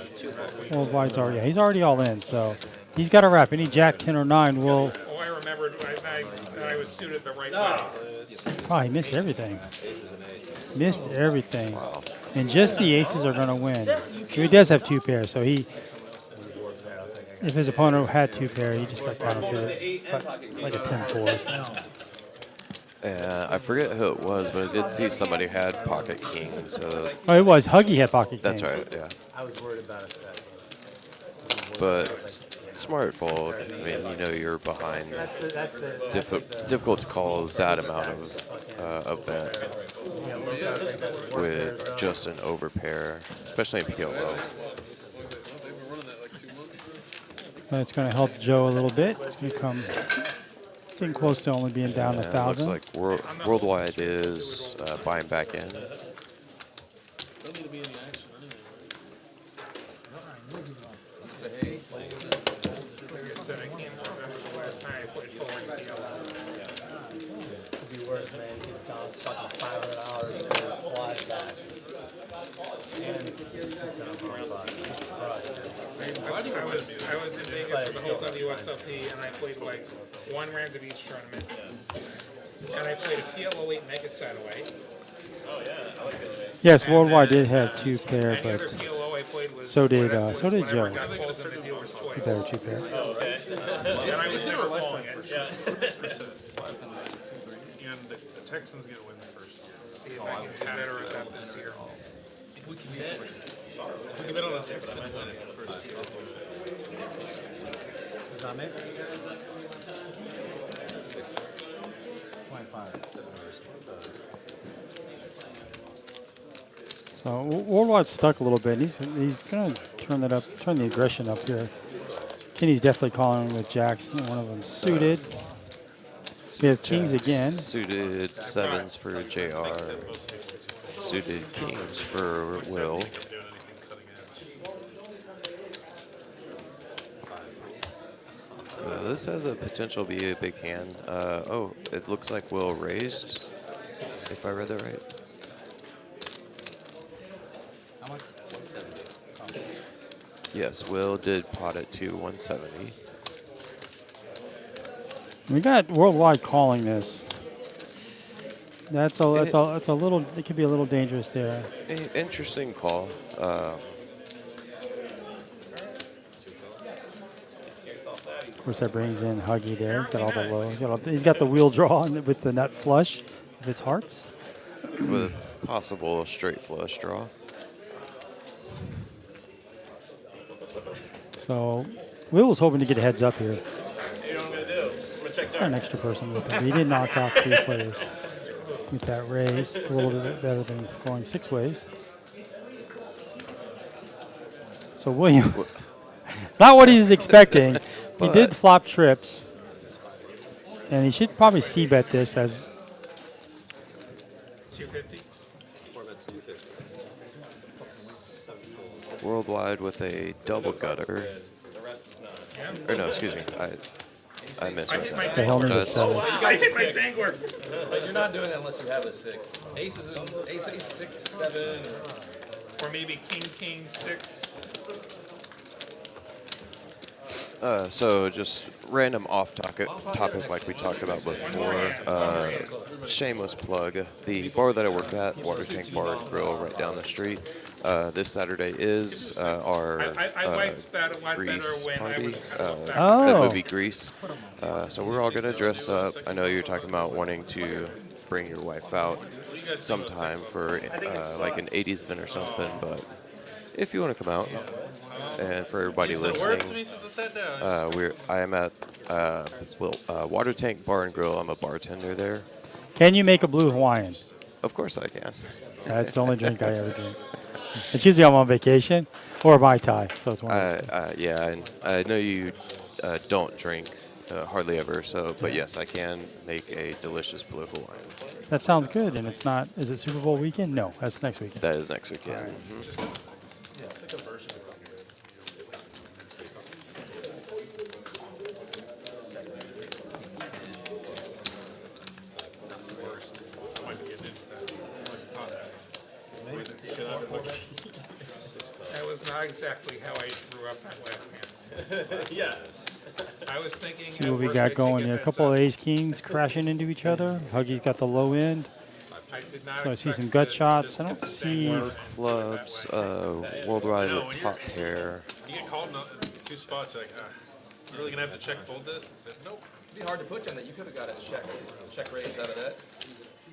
Worldwide's already. Yeah, he's already all in. So he's got a wrap. Any jack 10 or 9 will. Oh, I remembered. I was suited the right way. Oh, he missed everything. Missed everything. And just the aces are going to win. So he does have 2 pairs. So he, if his opponent had 2 pair, he just got bottom pair, like a 10-4. Yeah, I forget who it was, but I did see somebody had pocket kings. So Oh, it was Huggy had pocket kings. that's right, yeah. I was worried about it. But smart fold. I mean, you know you're behind. Difficult to call that amount of bet with just an overpair, especially in PLO. That's going to help Joe a little bit. It's going to come getting close to only being down 1,000. Looks like Worldwide is buying back in. Don't need to be in the action anyway. So, hey, so I can't remember the last time I played forward in PLO. It'd be worse, man. You get down fucking $500 for a quad back. And I was in Vegas for the whole WSOP, and I played like one round of each tournament. And I played a PLO 8 Mega Satellite. Oh yeah, I like it. Yes, Worldwide did have 2 pair, And the other but PLO I played was so did whenever Joe. it got pulled in the dealer's choice. 2 pair, 2 pair. Oh, okay. And I was never calling it. Yeah. And the Texans get a win the first year. See if I can do better at that this year. If we can bet on a Texan win it the first year. is that me? 25. So Worldwide's stuck a little bit. He's going to turn the aggression up here. Kenny's definitely calling with jacks. One of them suited. We have kings again. Suited 7s for JR. Suited kings for Will. This has a potential to be a big hand. Oh, it looks like Will raised, if I read that right. How much? 170. Yes, Will did pot it to 170. We got Worldwide calling this. That's a little. It could be a little dangerous there. Interesting call. Of course, that brings in Huggy there. He's got all the lows. He's got the wheel draw with the nut flush if it's hearts. With a possible straight flush draw. So Will was hoping to get a heads up here. You know what I'm gonna do? I'm gonna check He's got an extra person with him. He did knock off 3 players with that raise. It's a little bit better than going 6 ways. So William, it's not what he was expecting. He did flop trips, and he should probably c-bet this as 250. Worldwide with a double gutter. Or no, excuse me. I misread that. the Helmet is I hit my dangler. But you're not doing that unless you have a 6. Ace, 6, 7. Or maybe king, 6. So just random off topic like we talked about before. Shameless plug. The bar that I work at, Water Tank Bar and Grill, right down the street. This Saturday is our I liked that a lot better Grease when I party. was That movie Grease. So we're all gonna dress up. I know you're talking about wanting to bring your wife out sometime for like an 80s event or something, but if you want to come out, and for everybody listening, I am at Water Tank Bar and Grill. I'm a bartender there. Can you make a blue Hawaiian? Of course I can. That's the only drink I ever drink. It's usually I'm on vacation or Mai Tai. So it's one of those. Yeah, and I know you don't drink hardly ever. So, but yes, I can make a delicious blue Hawaiian. That sounds good. And it's not. Is it Super Bowl weekend? No, that's next weekend. That is next weekend. Right. That was not exactly how I drew up that last hand. Yeah. I was thinking. See what we got going here. A couple of ace kings crashing into each other. Huggy's got the low end. So I see some gut shots. I don't see clubs. Worldwide with top pair. You get called in 2 spots. Like, you really gonna have to check fold this? I said, nope. It'd be hard to put you on that. You could have got a check raise out of that.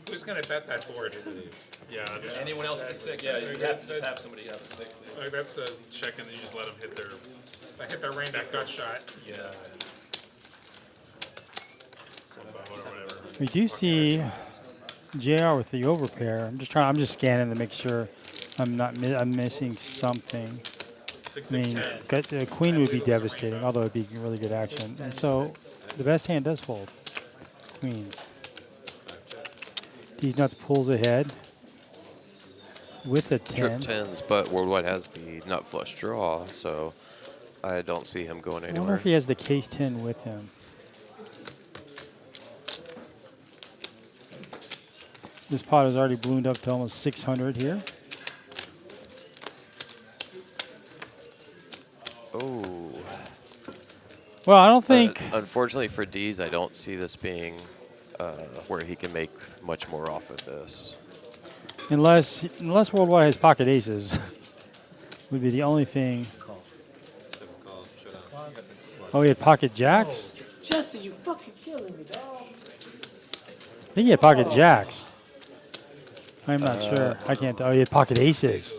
Who's going to bet that board? Yeah. Anyone else with a 6? Yeah, you have to just have somebody have a 6. Like that's a check and then you just let them hit their. I hit the rain that gut shot. Yeah. We do see JR with the overpair. I'm just scanning to make sure I'm missing something. I mean, the queen would be devastating, although it'd be really good action. And so the best hand does fold. Queens. These nuts pulls ahead with a 10. Trip tens, but Worldwide has the nut flush draw, so I don't see him going I wonder anywhere. if he has the case 10 with him. This pot has already ballooned up to almost 600 here. Oh. Well, I don't think. Unfortunately for D's, I don't see this being where he can make much more off of this. Unless Worldwide has pocket aces, would be the only thing. Oh, he had pocket jacks? Justin, you fucking killing me, dog. I think he had pocket jacks. I'm not sure. I can't tell. Oh, he had pocket aces.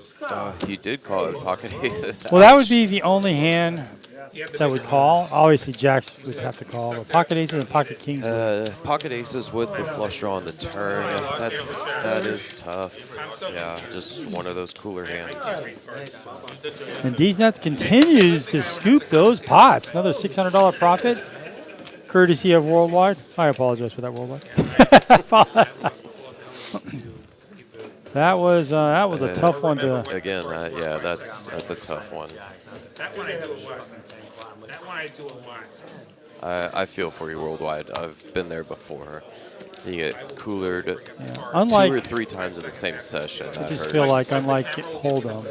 He did call it pocket aces. Well, that would be the only hand that would call. Obviously, jacks would have to call, but pocket aces and pocket kings would. Pocket aces with the flush draw on the turn. That is tough. Yeah, just one of those cooler hands. And D's Nuts continues to scoop those pots. Another $600 profit, courtesy of Worldwide. I apologize for that, Worldwide. That was a tough one to. Again, that's a tough one. That one I do a lot. That one I do a lot. I feel for you, Worldwide. I've been there before. You get coolered Unlike, 2 or 3 times in the same session. I just feel like, unlike Hold'em,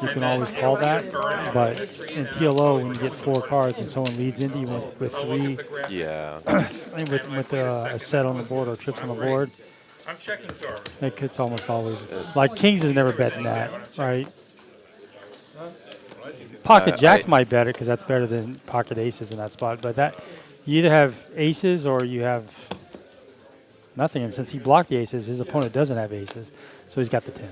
you can always call that. But in PLO, when you get 4 cards and someone leads into you with 3, with a set on the board or trips on the board, I'm checking turn. it's almost always like Kings is never betting that, right? Pocket Jacks might bet it because that's better than pocket aces in that spot. But that you either have aces or you have nothing. And since he blocked the aces, his opponent doesn't have aces, so he's got the 10.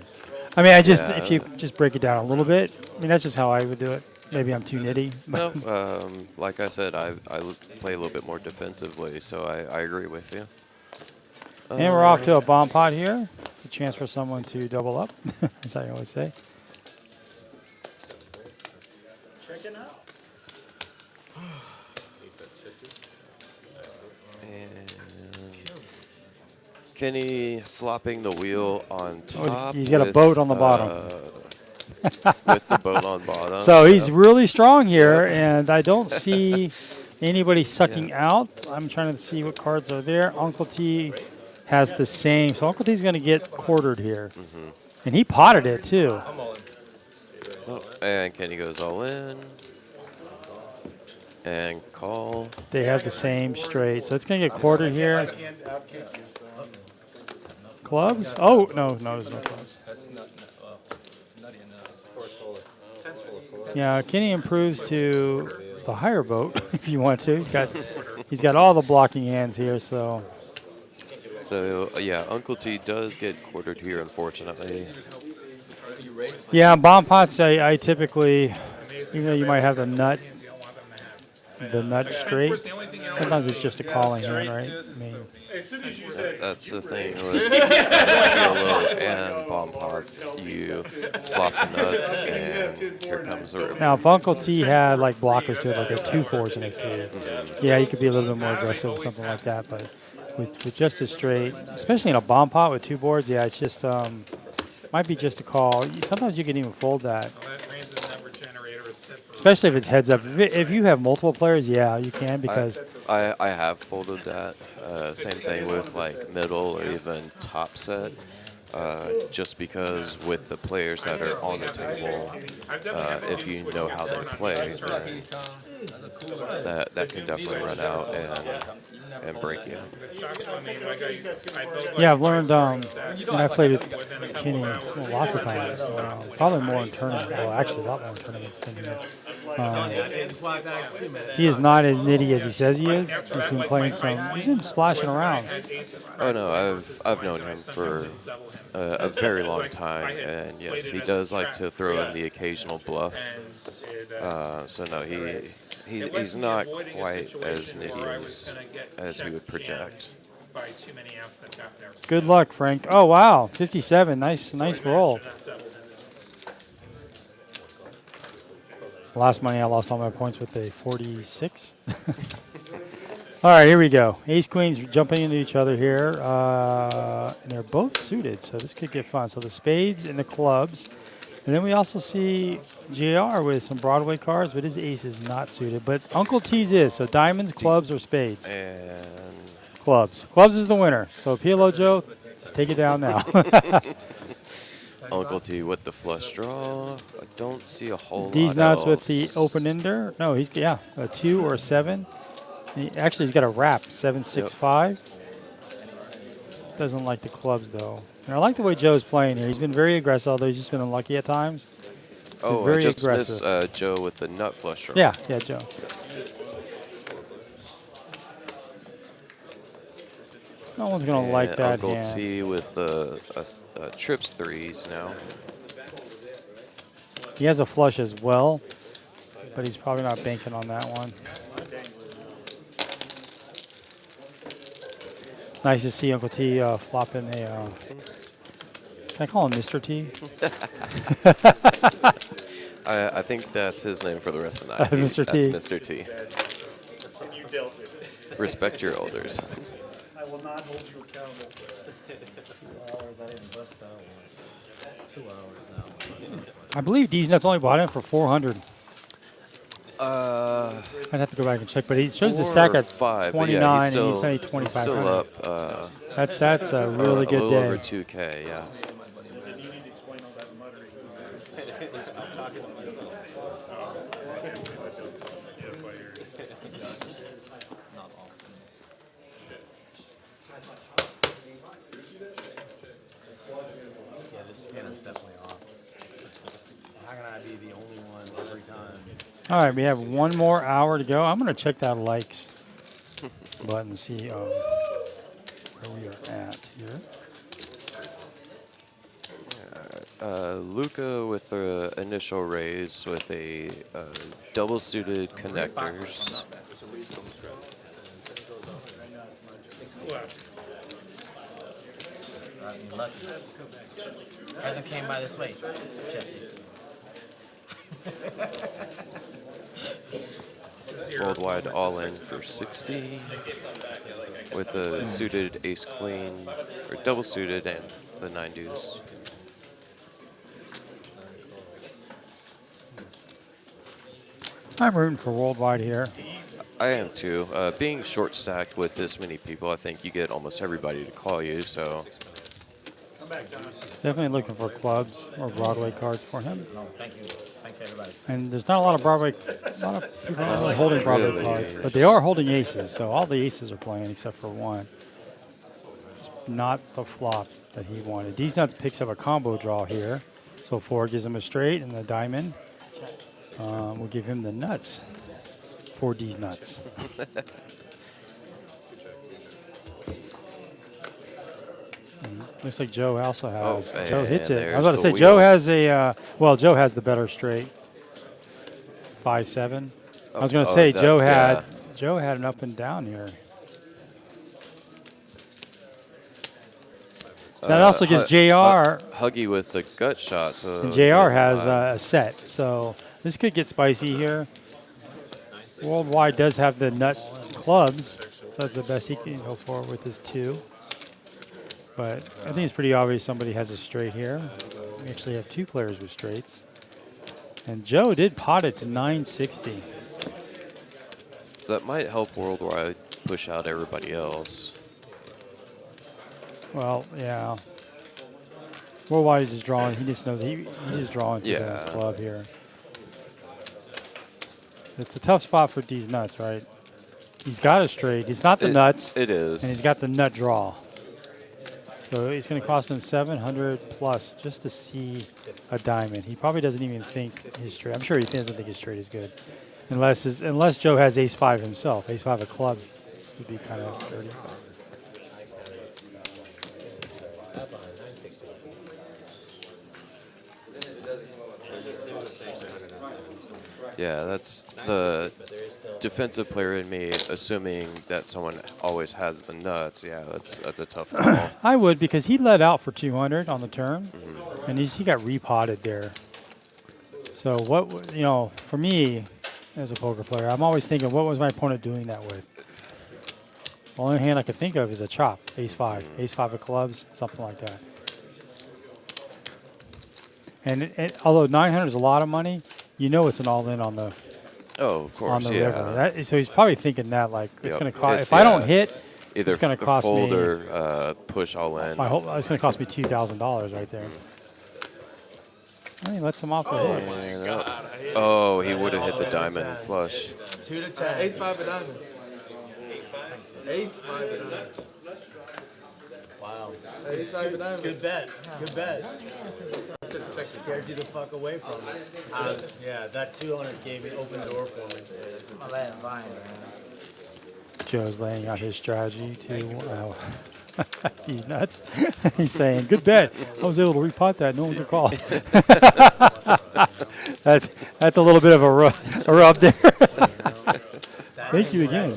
I mean, if you just break it down a little bit, I mean that's just how I would do it. Maybe I'm too nitty. No, like I said, I play a little bit more defensively, so I agree with you. And we're off to a bomb pot here. It's a chance for someone to double up, as I always say. Checking out. And Kenny flopping the wheel on top. He's got a boat on the bottom. With the boat on bottom. So he's really strong here, and I don't see anybody sucking out. I'm trying to see what cards are there. Uncle T has the same. So Uncle T's going to get quartered here. And he potted it, too. Oh, and Kenny goes all in. And call. They have the same straight. So it's going to get quartered here. Clubs? Oh, no, there's no clubs. Yeah, Kenny improves to the higher boat if you want to. He's got all the blocking hands here, so. So, yeah, Uncle T does get quartered here, unfortunately. Yeah, bomb pots, I typically, even though you might have the nut straight, sometimes it's just a calling hand, right? I mean, that's the thing with PLO and bomb pot. You flop the nuts, and here comes the rip. Now, if Uncle T had like blockers to it, like a 2-4s and a 3, yeah, you could be a little bit more aggressive with something like that, but with just a straight, especially in a bomb pot with 2 boards, yeah, it's just might be just a call. Sometimes you can even fold that, especially if it's heads up. If you have multiple players, yeah, you can because I have folded that. Same thing with like middle or even top set. Just because with the players that are on the table, if you know how they play, then that can definitely run out and break you. Yeah, I've learned, and I've played with Kenny lots of times, probably more in tournaments, well, actually a lot more in tournaments than here. He is not as nitty as he says he is. He's been playing he's been splashing around. Oh no, I've known him for a very long time, and yes, he does like to throw in the occasional bluff. So no, he's not quite as nitty as he would project. Good luck, Frank. Oh wow, 57, nice roll. Last money, I lost all my points with a 46. All right, here we go. Ace queens jumping into each other here, and they're both suited, so this could get fun. So the spades and the clubs, and then we also see JR with some Broadway cards, but his ace is not suited. But Uncle T's is, so diamonds, clubs, or spades. And Clubs. Clubs is the winner. So PLO Joe, just take it down now. Uncle T with the flush draw. I don't see a whole D's lot nuts else. with the open ender. No, he's a 2 or a 7. He's got a wrap 7-6-5. Doesn't like the clubs though. And I like the way Joe's playing here. He's been very aggressive, although he's just been unlucky at times. Oh, very I just aggressive. missed Joe with the nut flush draw. Yeah, Joe. No one's gonna like that Uncle hand. T with the trips threes now. He has a flush as well, but he's probably not banking on that one. Nice to see Uncle T flopping a. Can I call him Mr. T? I think that's his name for the rest of the night. Mr. T. That's Mr. T. You dealt with it. Respect your elders. I will not hold you accountable. 2 hours, I didn't bust that once. 2 hours now. I believe D's nuts only bought him for 400. I'd I'd have to go back and check, but he shows the stack at 5, 29, yeah, and he's only 2,500. still up. That's a really good a little day. over 2K, yeah. And you need to explain all that muttering. Yeah, this scanner's definitely off. How can I be the only one every time? All right, we have one more hour to go. I'm going to check that likes button and see where we are at here. Luca with the initial raise with a double suited connectors. Lucky. Hasn't came by this way, Jesse. Worldwide all in for 60 with the suited ace queen, or double suited, and the 9 deuce. I'm rooting for Worldwide here. I am too. Being short stacked with this many people, I think you get almost everybody to call you, so. Definitely looking for clubs or Broadway cards for him. No, thank you. Thanks, everybody. And there's not a lot of Broadway, a lot of people aren't really holding Broadway cards, but they are holding aces, so all the aces are playing except for one. It's not the flop that he wanted. These nuts picks up a combo draw here, so 4 gives him a straight, and the diamond will give him the nuts. 4 D's nuts. Looks like Joe also has. Joe hits it. I was about to say Joe has a. Joe has the better straight. 5-7. I was going to say Joe had an up and down here. That also gives JR. Huggy with the gut shot. So And JR has a set, so this could get spicy here. Worldwide does have the nut clubs, so that's the best he can go for with his 2. But I think it's pretty obvious somebody has a straight here. We actually have 2 players with straights. And Joe did pot it to 960. So that might help Worldwide push out everybody else. Well, yeah. Worldwide is just drawing. He just knows he's just drawing to the club here. It's a tough spot for D's nuts, right? He's got a straight. It's not the nuts. It is. And he's got the nut draw. So it's going to cost him 700 plus just to see a diamond. He probably doesn't even think his straight. I'm sure he doesn't think his straight is good, unless Joe has ace-5 himself. Ace-5 of clubs would be kind of dirty. Yeah, that's the defensive player in me, assuming that someone always has the nuts. Yeah, that's a tough call. I would, because he let out for 200 on the turn, and he got repotted there. So what, you know, for me as a poker player, I'm always thinking, what was my opponent doing that with? The only hand I could think of is a chop, ace-5 of clubs, something like that. And although 900 is a lot of money, you know it's an all-in on the of course, on the river. So he's probably thinking that, like, it's going to cost, if yeah, I don't hit, either it's going to cost fold me, or push all in. it's going to cost me $2,000 right there. He lets him off the hook. my God. Oh, he would have hit the diamond flush. 2 to 10. Ace-5 of diamond. Ace-5 of diamond. Wow. Ace-5 of diamond. Good bet. Good bet. Should've checked it. Scared you the fuck away from it. Yeah, that 200 gave me open door for me. My last line, man. Joe's laying out his strategy too. Wow. He's nuts. He's saying, good bet. I was able to repot that. No one could call. That's a little bit of a rub there. Thank you again.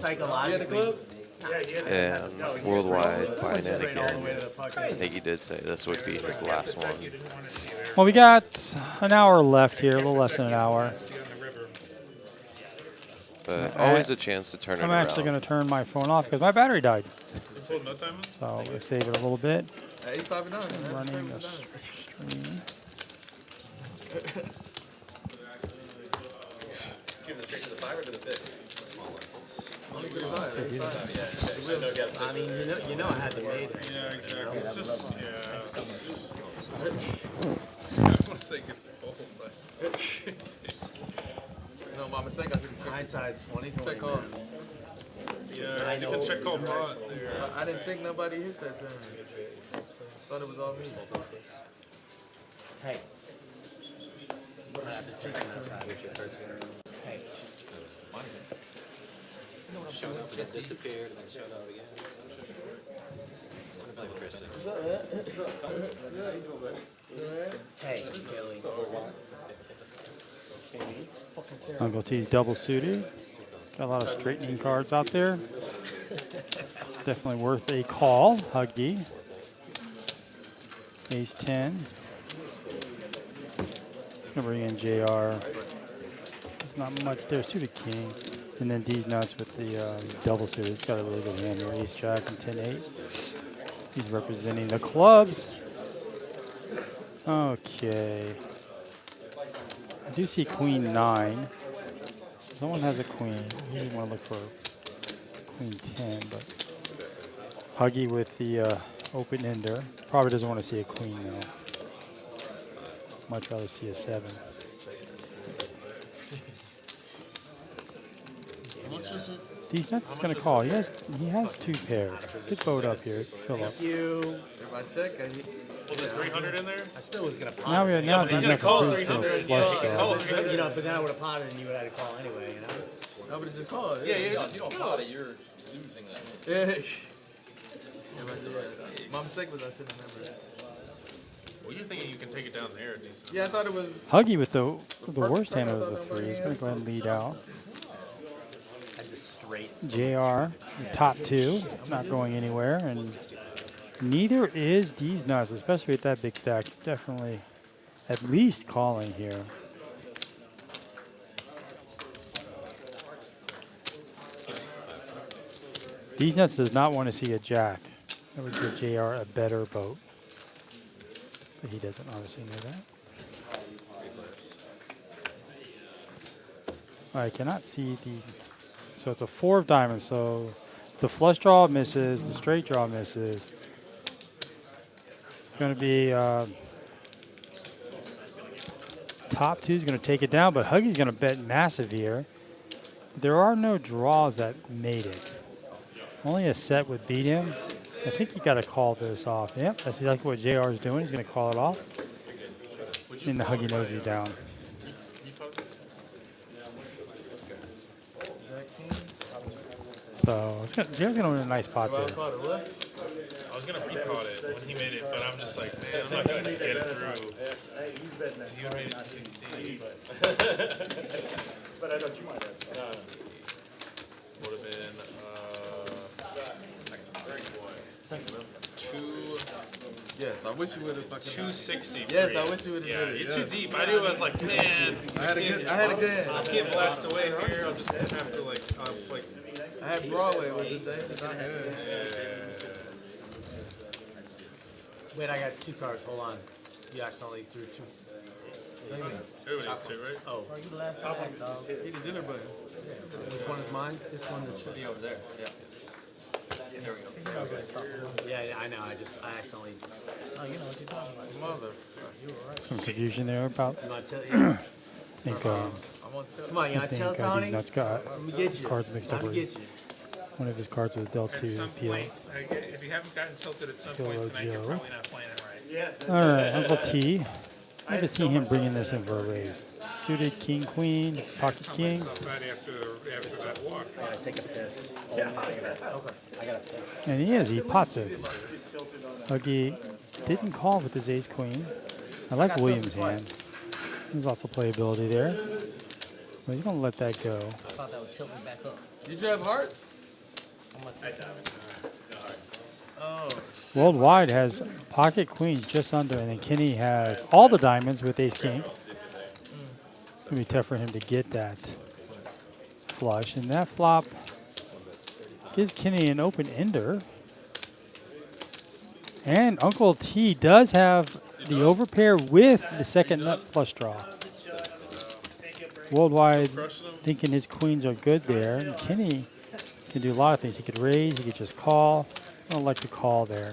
And worldwide buying in again. I think he did say this would be his last one. Well, we got an hour left here, a little less than an hour. But always a chance to turn it around. I'm actually going to turn my phone off because my battery died. So I'm going to save it a little bit. Ace-5 of diamond. Running the stream. Give the straight to the 5 or to the 6? I mean, you know I had to make it. Yeah, exactly. It's just, yeah. I want to say good fold, but no, my mistake. I didn't check. Hindsight's 20/20. Check call. Yeah, you can check call pot there. I didn't think nobody hit that turn. Thought it was all me. Hey. Showed up and then disappeared and then showed up again. Like Kristen. Hey, Billy. Uncle T's double suited. He's got a lot of straightening cards out there. Definitely worth a call. Huggy. Ace 10. He's going to bring in JR. There's not much there. Suited king. And then D's nuts with the double suit. He's got a really good hand here. Ace jack and 10-8. He's representing the clubs. Okay. I do see queen 9. So someone has a queen. I usually want to look for queen 10, but Huggy with the open ender. Probably doesn't want to see a queen though. Much rather see a 7. These nuts is going to call. He has 2 pairs. Good vote up here, Philip. Thank you. If I check, Was it 300 in there? I still was gonna pot. Now he's these gonna nuts call are still 300. flush Yeah, call draw. 300. You know, but then I would have potted and you would have had to call anyway, you know? nobody just called. Yeah, you don't pot it, you're losing that. Yeah. My mistake was I shouldn't remember. Well, you're thinking you can take it down there decent. Yeah, I thought it was. Huggy with the worst hand of the 3. He's going to go ahead and lead out. JR, the top 2, not going anywhere, and neither is D's nuts, especially with that big stack. He's definitely at least calling here. D's nuts does not want to see a jack. That would give JR a better boat, but he doesn't obviously know that. I cannot see the. So it's a 4 of diamonds. So the flush draw misses, the straight draw misses. It's going to be top 2 is going to take it down, but Huggy's going to bet massive here. There are no draws that made it. Only a set would beat him. I think you got to call this off. Yep, that's exactly what JR is doing. He's going to call it off. And the Huggy knows he's down. So JR's going to win a nice pot there. I was gonna pre-pot it when he made it, but I'm just like, man, I'm not gonna just get it through. So he made it to 16. But I thought you might have. Would have been 2. Yes, I I wish you would have fucking. 260. Yes, I wish you would have Yeah, did it. you're too deep. I knew I was like, man. I had a good hand. I can't blast away here. I'll just have to like. I had Broadway with this thing. It's not good. Wait, I got 2 cards. Hold on. You accidentally threw 2. Everybody's 2, right? Oh. Bro, you the last one, dog. He's a dinner button. Which one is mine? This one should be over there. Yeah. There we go. Yeah, I know. I accidentally. Oh, you know what you're talking about. Mother. Some confusion there about. You want to tell? I think. Come on, you I want to think tell Tony? these nuts got Let me his get you. cards mixed up. Let me get you. One of his cards was dealt At to some PLO. point, if you haven't gotten tilted at some point PLO tonight, you're Joe. probably not playing it right. All right, Uncle T. I haven't seen him bringing this in for a raise. Suited king, queen, pocket kings. Right after that walk. I gotta take a piss. Yeah, okay. I gotta piss. And he pots it. Huggy didn't call with his ace queen. I like Williams' hand. There's lots of playability there. But he's gonna let that go. I thought that would tilt me back up. Did you have hearts? Oh. Worldwide has pocket queens just under, and then Kenny has all the diamonds with ace king. It's gonna be tough for him to get that flush, and that flop gives Kenny an open ender. And Uncle T does have the overpair with the second nut flush draw. Worldwide thinking his queens are good there, and Kenny can do a lot of things. He could raise, he could just call. I don't like to call there.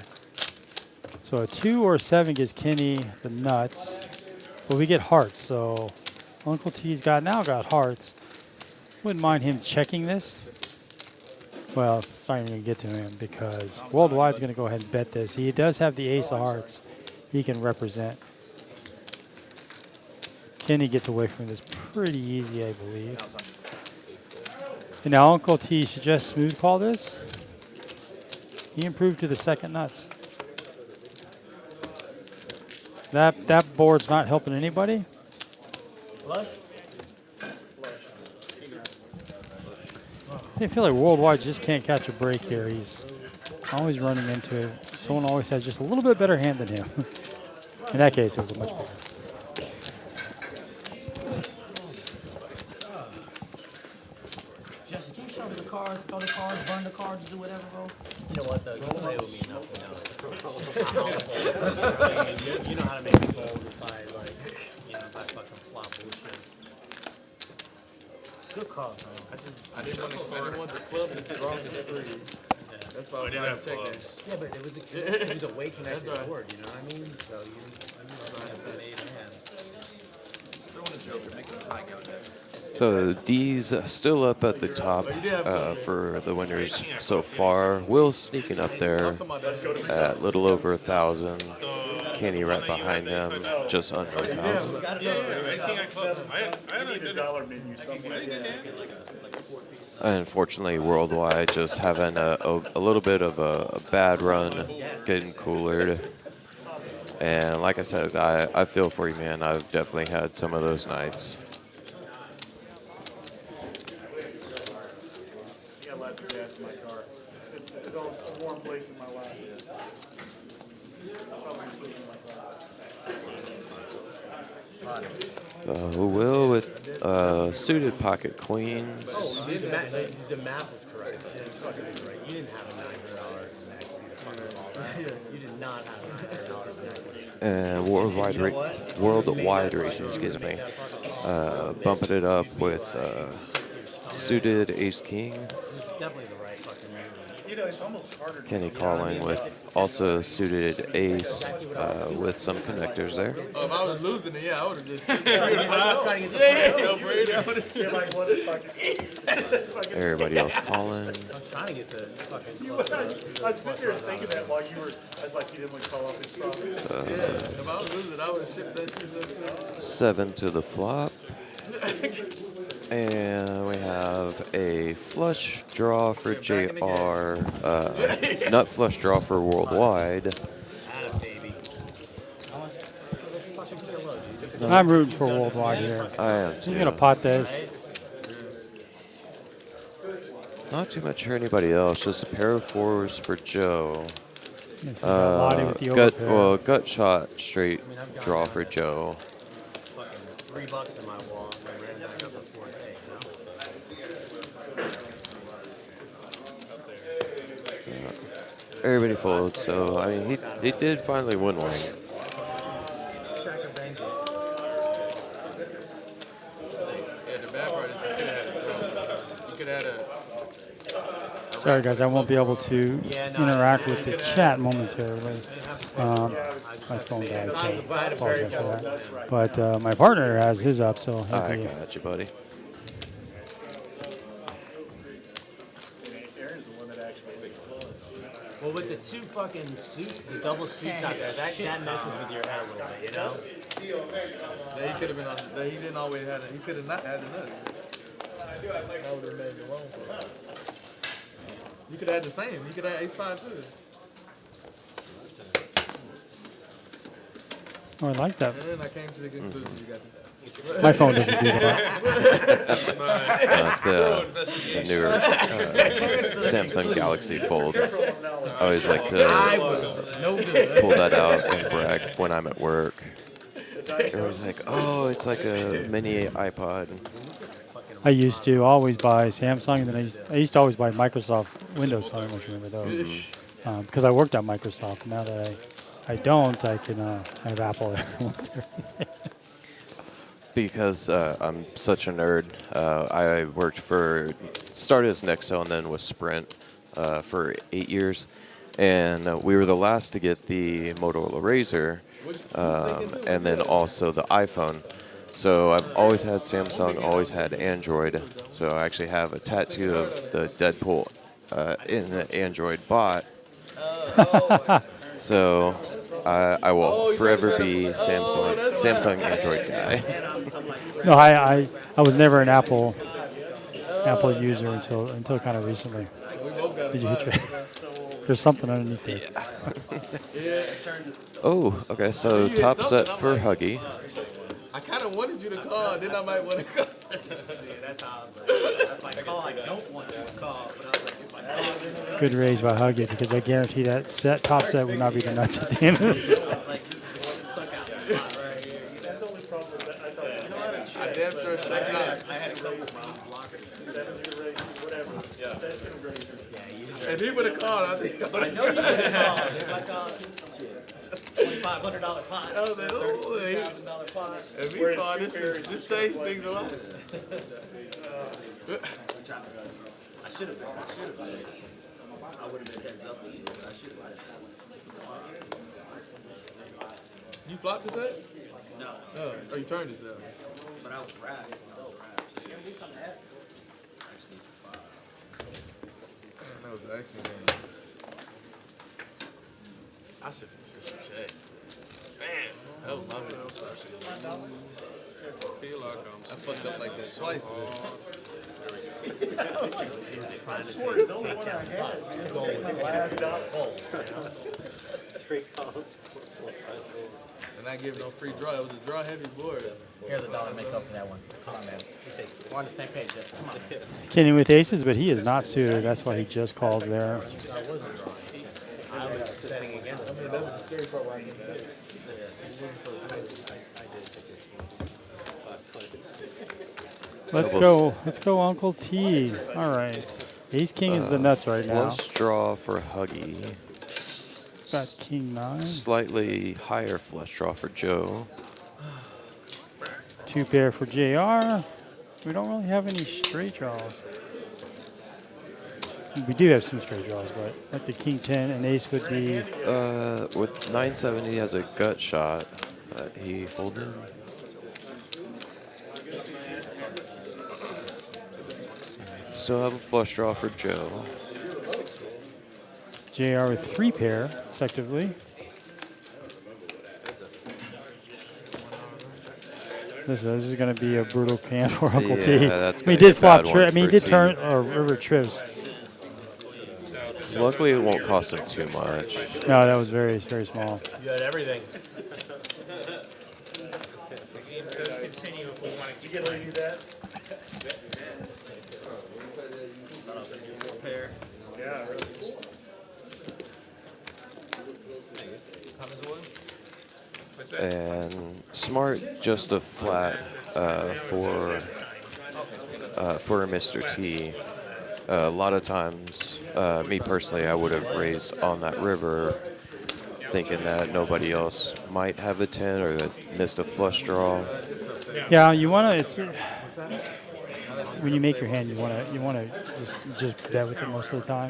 So a 2 or a 7 gives Kenny the nuts, but we get hearts. So Uncle T's now got hearts. Wouldn't mind him checking this. Well, it's not even going to get to him because Worldwide's going to go ahead and bet this. He does have the ace of hearts he can represent. Kenny gets away from this pretty easy, I believe. And now Uncle T should just smooth call this. He improved to the second nuts. That board's not helping anybody. Flush? I feel like Worldwide just can't catch a break here. He's always running into it. Someone always has just a little bit better hand than him. In that case, it was a much better. Jesse, can you show me the cards, go to cards, burn the cards, do whatever, bro? You know what, though? You play with me enough to know. You know how to make me bold if I, like, if I fucking flop bullshit. Good call, bro. I didn't want the club to draw me the 3. That's why I was trying to check that. Yeah, but it was a way connected board, you know what I mean? So you trying to put 8 hands. Throw in a joker, make it high go there. So D's still up at the top for the winners so far. Will sneaking up there at little over 1,000. Kenny right behind him, just under 1,000. Unfortunately, Worldwide just having a little bit of a bad run, getting coolered. And like I said, I feel for you, man. I've definitely had some of those nights. Yeah, lots of gas in my car. It's a warm place in my life. I'll probably sleep in my car. Will with suited pocket queens. Oh, the math was correct. You didn't have a $900 You did not have a $900 necklace. And worldwide racing, excuse me. Bumping it up with suited ace king. Definitely the right fucking move. You know, it's almost harder to Kenny calling with also suited ace with some connectors there. Oh, if I was losing it, yeah, I would have just. Everybody else calling. I was trying to get the fucking I'm sitting here thinking that while you were, I was like, you didn't call up his problem. If I was losing, I would have shipped that shit. 7 to the flop. And we have a flush draw for JR, nut flush draw for Worldwide. I'm rooting for Worldwide here. I am too. He's going to pot this. Not too much for anybody else, just a pair of 4s for Joe. Yes, we got Lottie with the overpair. Well, gut shot straight draw for Joe. Fucking $3 in my wallet. I ran back up to 4K. Everybody folds, so I mean he did finally win one. Yeah, the bad part is you could have had a Sorry, guys, I won't be able to interact with the chat momentarily. My phone died, so I apologize for that. But my partner has his up, so he'll I be. got you, buddy. Well, with the two fucking suits, the double suits out there, that messes with your head a little bit, you know? He could have been on. He didn't always have it. He could have not had the nuts. That would have made it wrong for him. You could have had the same. You could have had ace-5 too. Oh, I like that. And I came to the conclusion you got the My phone doesn't do that. That's the newer Samsung Galaxy Fold. I always like to pull that out and brag when I'm at work. Everyone's like, oh, it's like a mini iPod. I used to always buy Samsung, and then I used to always buy Microsoft Windows Phone. I don't know if you remember those. Because I worked at Microsoft. Now that I don't, I can have Apple almost everything. Because I'm such a nerd, I started as Nextel and then with Sprint for 8 years. And we were the last to get the Motorola Razr and then also the iPhone. So I've always had Samsung, always had Android. So I actually have a tattoo of the Deadpool in the Android bot. So I will forever be Samsung Android guy. No, I was never an Apple user until kind of recently. Did you hit your? There's something underneath there. Oh, okay. So top set for Huggy. I kind of wanted you to call, then I might want to call. That's how I was like, call, I don't want you to call, but I was like, if I call. Good raise by Huggy, because I guarantee that top set would not be the nuts at the end of it. I damn sure stuck out. I had to go with my own blocker. And he would have called, I think. I know you would have called. If I called, $2,500 pot. I was like, oh, $30,000 pot. if he called, this saves things a lot. I should have. I would have been heads up with you, but I should have. You flopped this set? No. Oh, you turned this out. But I was wrapped. That was actually game. I should have just checked. Man, that was my mistake. I fucked up like that twice. I swear it's the only one I had, man. It's the last dot fold. 3 calls. And I give no free draw. It was a draw heavy board. Here's a dollar make up for that one. Come on, man. We're on the same page, Justin. Come on, man. Kenny with aces, but he is not suited. That's why he just calls there. I was betting against him. That was the scary part where I didn't play. Let's go, Uncle T. All right. Ace King is the nuts right now. Flush draw for Huggy. Got King 9. Slightly higher flush draw for Joe. 2 pair for JR. We don't really have any straight draws. We do have some straight draws, but at the King 10 and Ace would be. With 970 he has a gut shot that he folded. Still have a flush draw for Joe. JR with 3 pair, effectively. This is going to be a brutal can for Uncle T. That's I mean, he gonna did be a flop bad trip. one I mean, he for did T. turn river trips. Luckily, it won't cost him too much. No, that was very, very small. You had everything. The game does continue if we want to keep You get ready to do that? Pair. Yeah, really. And smart, just a flat for Mr. T. A lot of times, me personally, I would have raised on that river, thinking that nobody else might have a 10 or that missed a flush draw. Yeah, you want to. It's when you make your hand, you want to just bet with it most of the time.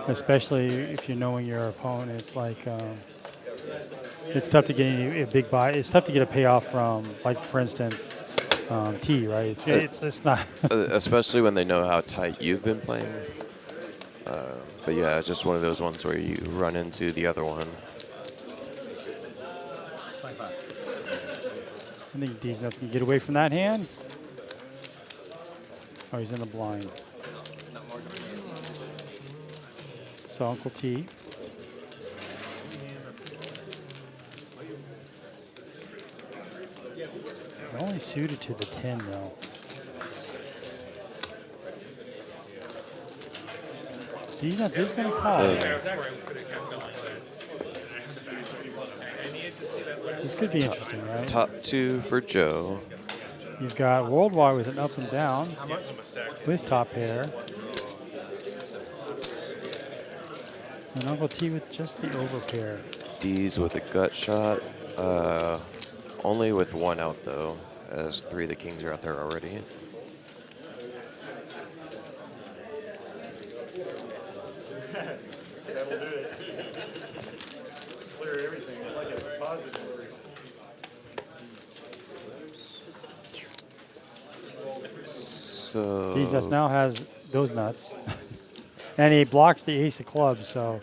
Especially if you're knowing your opponent, it's like it's tough to get a big buy. It's tough to get a payoff from, like for instance, T. Right? It's not. Especially when they know how tight you've been playing. But yeah, it's just one of those ones where you run into the other one. I think D's nuts can get away from that hand. Oh, he's in the blind. So Uncle T. He's only suited to the 10 though. D's nuts is going to call. This could be interesting, right? Top 2 for Joe. You've got Worldwide with an up and down with top pair. And Uncle T with just the over pair. D's with a gut shot. Only with 1 out though, as 3 of the kings are out there already. That'll do it. Clear everything. It's like a positive. So D's nuts now has those nuts. And he blocks the ace of clubs, so.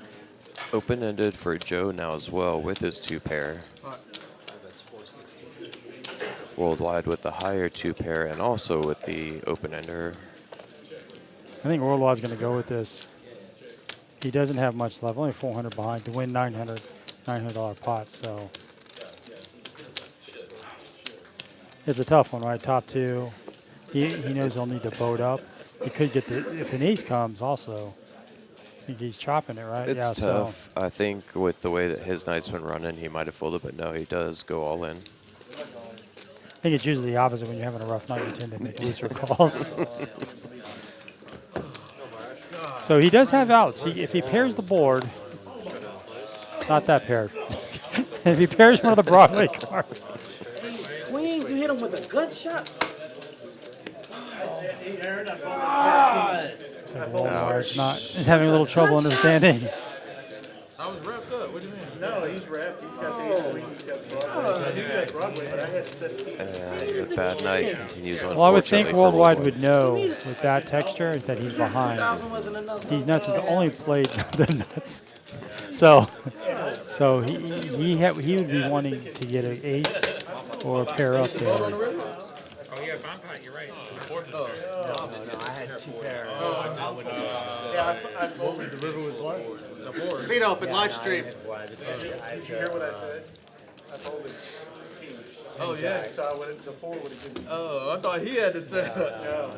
open-ended for Joe now as well with his 2 pair. Worldwide with the higher 2 pair and also with the open-ender. I think Worldwide's going to go with this. He doesn't have much left, only 400 behind to win $900 pot, so. It's a tough one, right? Top 2. He knows he'll need to boat up. He could get if an ace comes also. I think he's chopping it, right? It's tough. I think with the way that his night's been running, he might have folded, but no, he does go all in. I think it's usually the opposite. When you're having a rough night, you tend to make looser calls. So he does have outs. If he pairs the board, not that paired. If he pairs one of the Broadway cards. Queen, you hit him with a good shot. He's having a little trouble understanding. I was wrapped up. What do you mean? No, he's wrapped. He's got the ace queen. He's got Broadway. He's got Broadway, but I had to set the And the bad night continues on. Well, I would think Worldwide would know with that texture that he's behind. These nuts has only played the nuts. So he would be wanting to get an ace or a pair up there. Oh, yeah, bomb pot, you're right. No, I had 2 pairs. Yeah, what was the river was what? Seat open, live stream. Did you hear what I said? I told him. Oh, yeah. So I went the 4 would have given me. Oh, I thought he had to set. No.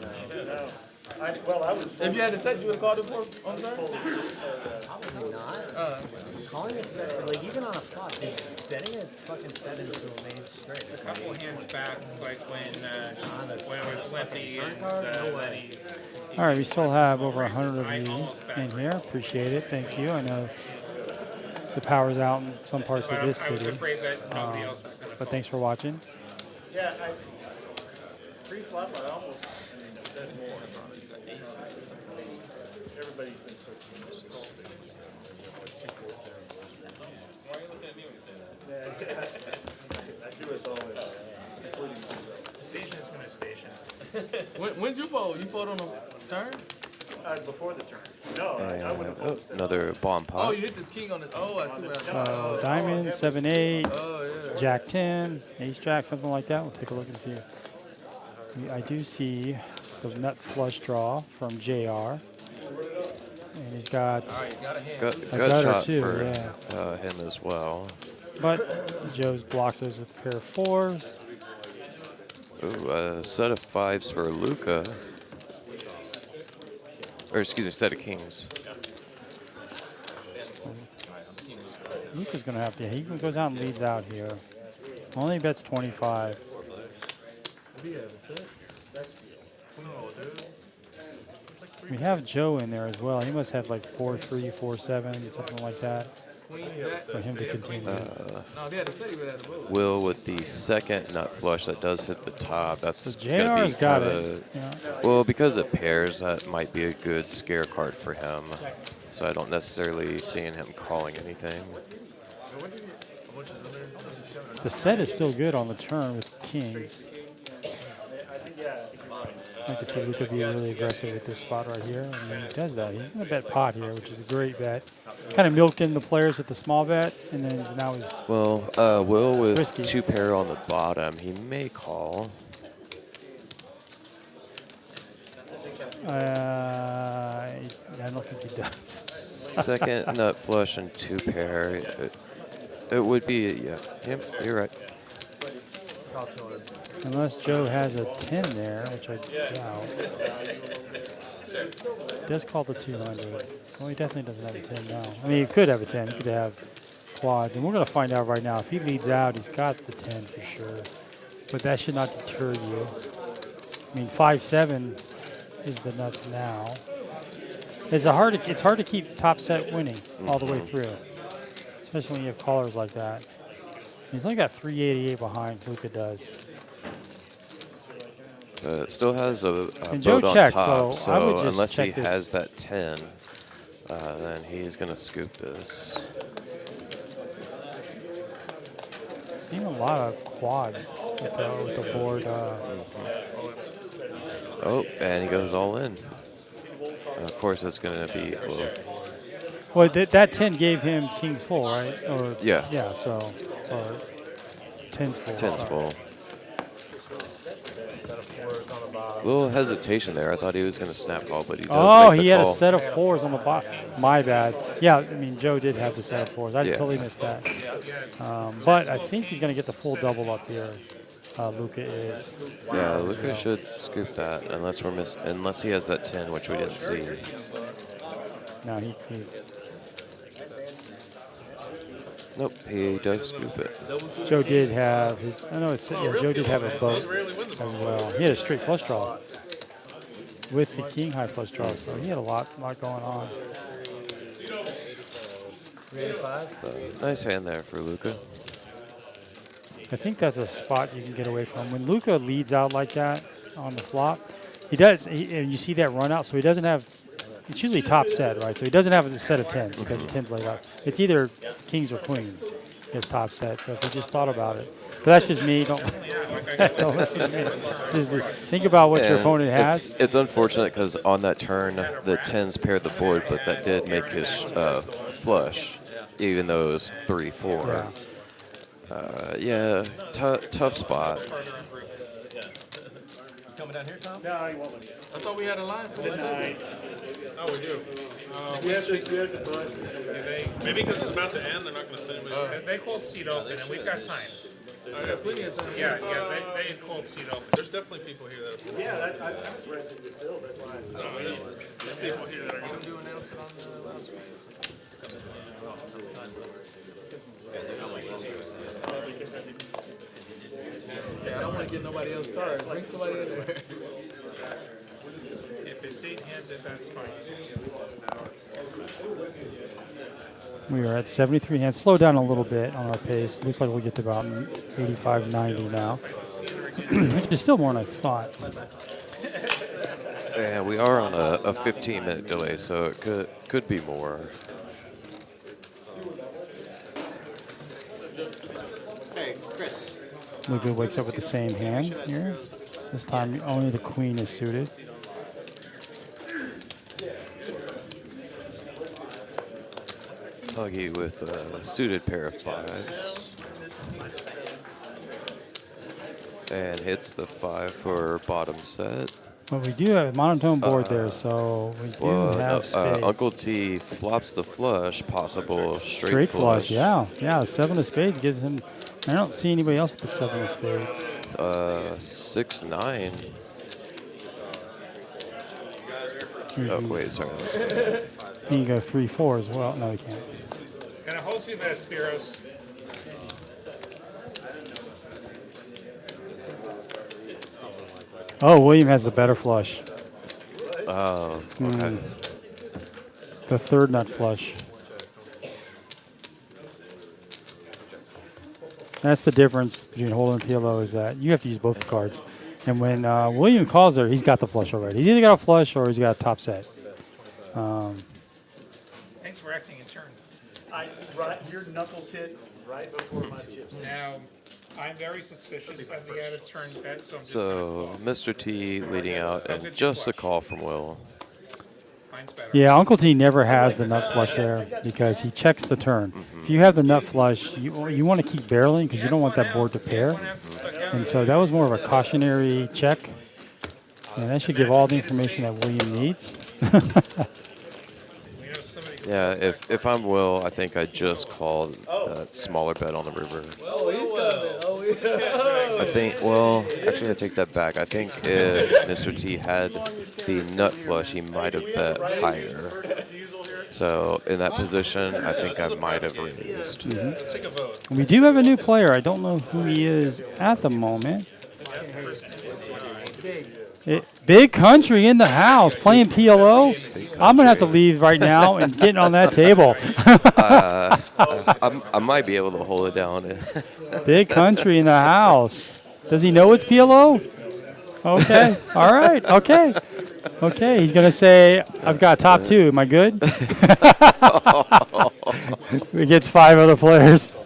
I was. If you had to set, you would have called it for on turn? Probably not. Calling a set, like even on a flop, betting a fucking 7 to a main straight. A couple of hands back, like when it was limpy and All right, we still have over 100 of you in here. Appreciate it. Thank you. I know the power's out in some parts of this city. But thanks for watching. Yeah, pre-flop, I almost said more. Everybody's been so Why are you looking at me when you say that? I do us all in, including myself. Station is going to station. When'd you fold? You fold on the turn? Before the turn. No, I wouldn't have folded. Another bomb pot. Oh, you hit the king on the. Oh, I see what I see. Diamond, 7-8, Oh, yeah. Jack 10, Ace Jack, something like that. We'll take a look and see. I do see the nut flush draw from JR. And he's got a Gut gutter shot too, for yeah. him as well. But Joe's blocks those with a pair of 4s. Ooh, a set of 5s for Luca. Or excuse me, set of kings. Luca's going to have to. He goes out and leads out here. Only bets 25. We have Joe in there as well. He must have like 4-3, 4-7, something like that, for him to continue. Will with the second nut flush that does hit the top. That's So gonna JR's be got kinda, it. Yeah. Well, because it pairs, that might be a good scare card for him. So I don't necessarily see him calling anything. The set is still good on the turn with kings. I can see Luca being really aggressive with this spot right here, and he does that. He's going to bet pot here, which is a great bet. Kind of milked in the players with the small bet, and then now he's Will with risky. 2 pair on the bottom, he may call. I don't think he does. Second nut flush and 2 pair. It would be, yeah. Yep, you're right. Unless Joe has a 10 there, which I doubt. He does call the 200. Well, he definitely doesn't have a 10 now. I mean, he could have a 10. He could have quads. And we're going to find out right now. If he leads out, he's got the 10 for sure. But that should not deter you. I mean, 5-7 is the nuts now. It's hard to keep top set winning all the way through, especially when you have callers like that. He's only got 388 behind. Luca does. It still has a And Joe boat on checked, top, so I would just unless he check this. has that 10, then he's going to scoop this. Seen a lot of quads with the board. Oh, and he goes all in. And of course, it's going to be Well, that 10 gave him king's full, right? Or yeah. Yeah. So, or 10's full. 10's full. A little hesitation there. I thought he was going to snap call, but he does make the he had a call. set of 4s on the bottom. My bad. Yeah, I mean, Joe did have the set of 4s. I totally missed that. But I think he's going to get the full double up here. Luca is. Yeah, Luca should scoop that unless he has that 10, which we didn't see. No, he Nope, he does scoop it. Joe did have his. I know it's Joe did have a boat as well. He had a straight flush draw with the king high flush draw, so he had a lot going on. 385. Nice hand there for Luca. I think that's a spot you can get away from. When Luca leads out like that on the flop, he does. And you see that run out, so he doesn't have. It's usually top set, right? So he doesn't have a set of 10 because the 10's laid out. It's either kings or queens is top set. So if you just thought about it. But that's just me. Don't listen to me. Just think about what your opponent has. It's unfortunate because on that turn, the 10s paired the board, but that did make his flush, even though it was 3-4. Yeah, tough spot. Coming down here, Tom? No, he won't. I thought we had a line for Midnight. Oh, we do. Maybe because it's about to end, they're not going to send me. They called seat open, and we've got time. I got plenty of time. Yeah, they called seat open. There's definitely people here that are. Yeah, I was ready to get billed. That's why. No, there's people here that are going to Do announce it on the loudspeaker. Yeah, I don't want to get nobody else cards. Bring somebody in there. If it's 8-handed, that's fine. We are at 73 hands. Slow down a little bit on our pace. Looks like we'll get to about 85, 90 now. Which is still more than I thought. Yeah, we are on a 15-minute delay, so it could be more. Hey, Chris. Luca wakes up with the same hand here. This time only the queen is suited. Huggy with a suited pair of 5s. And hits the 5 for bottom set. But we do have a monotone board there, so we do have spades. Uncle T flops the flush, possible straight flush. Yeah. 7 of spades gives him. I don't see anybody else with the 7 of spades. 6-9. Oh wait, sorry. He can go 3-4 as well. No, he can't. Gonna hold 2 minutes, Spiros. Oh, William has the better flush. Oh, okay. The third nut flush. That's the difference between holding and PLO is that you have to use both cards. And when William calls there, he's got the flush already. He's either got a flush or he's got a top set. Thanks for acting in turn. Your knuckles hit right before my chips. Now, I'm very suspicious of the out of turn bet, so I'm just So Mr. T leading out and just a call from Will. mine's better. Yeah, Uncle T never has the nut flush there because he checks the turn. If you have the nut flush, you want to keep barreling because you don't want that board to pair. And so that was more of a cautionary check. And that should give all the information that William needs. Yeah, if I'm Will, I think I just called a smaller bet on the river. Oh, he's coming. Oh, yeah. I think, well, actually I take that back. I think if Mr. T had the nut flush, he might have bet higher. So in that position, I think I might have raised. We do have a new player. I don't know who he is at the moment. Big Country in the house playing PLO. I'm going to have to leave right now and get on that table. I might be able to hold it down. Big Country in the house. Does he know it's PLO? Okay. All right. Okay. Okay. He's going to say, I've got top 2. Am I good? He gets 5 other players.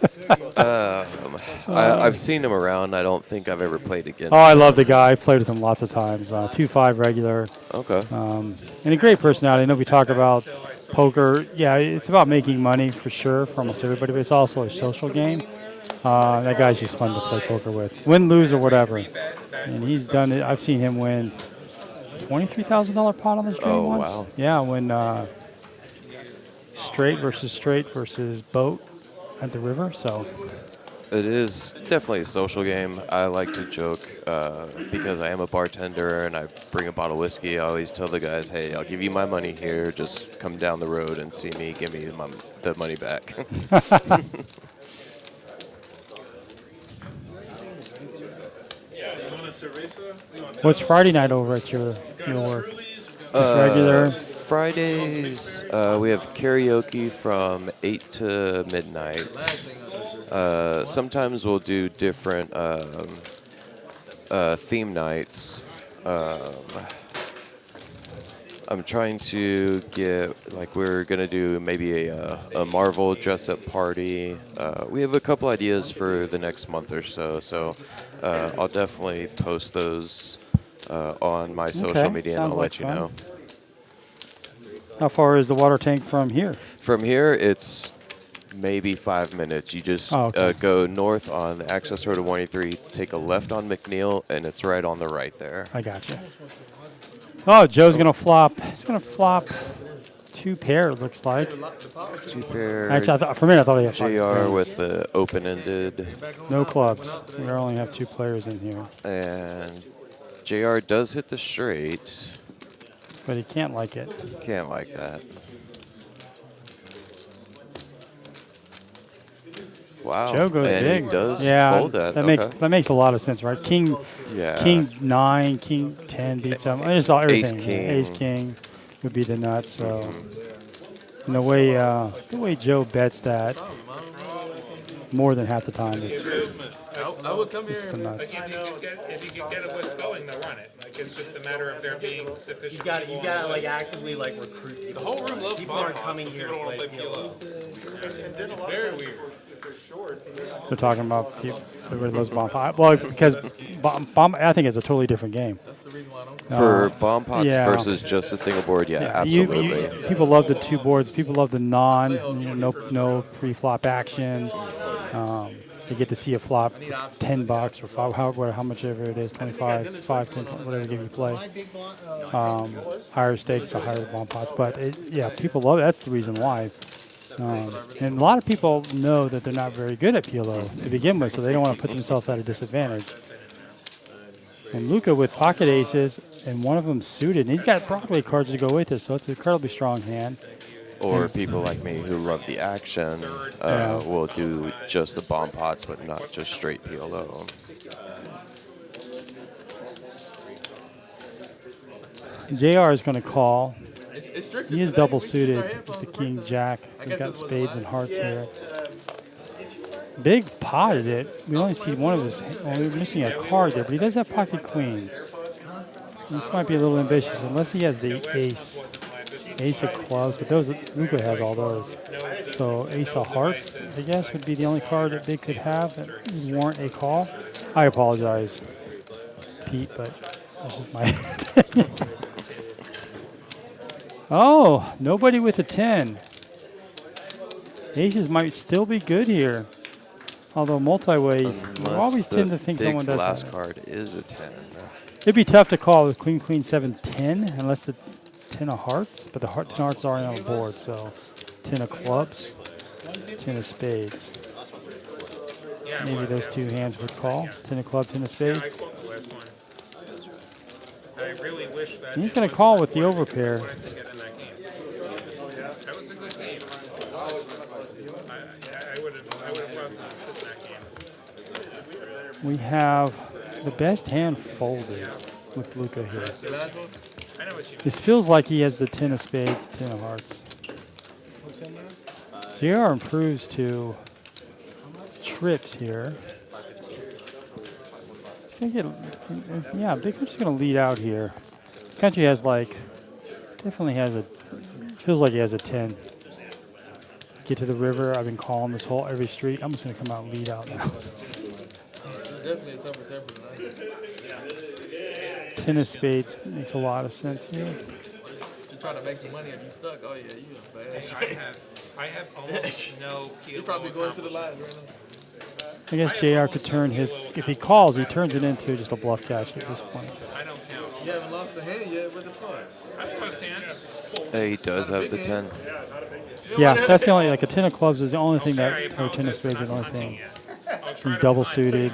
I've seen him around. I don't think I've ever played against him. Oh, I love the guy. I've played with him lots of times. 2-5 regular. Okay. And a great personality. I know we talk about poker. Yeah, it's about making money for sure for almost everybody, but it's also a social game. That guy's just fun to play poker with. Win, lose, or whatever. And he's done it. I've seen him win $23,000 pot on the stream once. Wow. Yeah, when straight versus boat at the river. So it is definitely a social game. I like to joke because I am a bartender and I bring a bottle of whiskey. I always tell the guys, hey, I'll give you my money here. Just come down the road and see me. Give me the money back. what's Friday night over at your work? Just regular? Fridays, we have karaoke from 8 to midnight. Sometimes we'll do different theme nights. I'm trying to get, like, we're going to do maybe a Marvel dress-up party. We have a couple ideas for the next month or so, so I'll definitely post those on my social media and I'll let you know. How far is the water tank from here? From here, it's maybe 5 minutes. You just go north on the access road to 183, take a left on McNeil, and it's right on the right there. I got you. Oh, Joe's going to flop. He's going to flop 2 pair, it looks like. 2 pair. Actually, for a minute, I thought he had JR with the open-ended. No clubs. We only have 2 players in here. And JR does hit the straight. But he can't like it. Can't like that. Wow. Joe goes and big. He does yeah, fold that. That makes a lot of sense, right? King 9, King 10 beats him. I just saw everything. Ace King. Ace King would be the nuts. So, and the way Joe bets that, more than half the time, it's I would come here. the nuts. If you can get a whisk going, they'll run it. Like, it's just a matter of there being sufficient. You gotta like actively like recruit people. The whole room loves people bomb aren't pots, coming but here people to don't want play to play PLO. PLO. It's very weird. They're talking about people, everybody loves bomb pot. Well, because bomb, I think it's a totally different game. For bomb pots versus just a single board, absolutely. People love the 2 boards. People love the no pre-flop action. They get to see a flop for $10 or how much ever it is, 25, 5, 10, whatever game you play. Higher stakes, the higher the bomb pots. But people love it. That's the reason why. And a lot of people know that they're not very good at PLO to begin with, so they don't want to put themselves at a disadvantage. And Luca with pocket aces, and one of them suited. And he's got Broadway cards to go with it, so it's an incredibly strong hand. Or people like me who love the action will do just the bomb pots, but not just straight PLO. JR is going to call. It's stricter He is today. double We use suited our with headphones the to king break jack. I We've guess got this was spades live. and hearts here. Big potted it. We only see one of his. Well, we're missing a card there, but he does have pocket queens. This might be a little ambitious unless he has the ace. Ace of clubs, but those Luca has all those. So ace of hearts, I guess, would be the only card that Big could have that would warrant a call. I apologize, Pete, but that's just my opinion. Oh, nobody with a 10. Aces might still be good here. Although multi-way, you always tend to think someone does last have it. card is a 10. It'd be tough to call with queen, queen, 7, 10, unless the 10 of hearts, but the 10 of hearts are already on the board, so 10 of clubs, 10 of spades. Maybe those two hands would call. 10 of clubs, 10 of spades. I really wish that And he's going to call with the overpair. that was a good game. I would have loved to sit in that game. We have the best hand folded with Luca here. This feels like he has the 10 of spades, 10 of hearts. JR improves to trips here. He's gonna get, yeah, Big Country's gonna lead out here. Country has definitely has feels like he has a 10. Get to the river. I've been calling this whole every street. I'm just gonna come out and lead out now. Definitely a tougher temper than I did. 10 of spades makes a lot of sense here. You're trying to make some money if you stuck. Oh yeah, you a bad. I have almost no PLO. You're probably going to the line right now. I guess JR could turn his, if he calls, he turns it into just a bluff catch at this point. I don't count. You haven't lost the hand yet with the points. I post hands. He does have the 10. Yeah, that's the only, like a 10 of clubs is the only thing that, or 10 of spades is the only thing. He's double suited.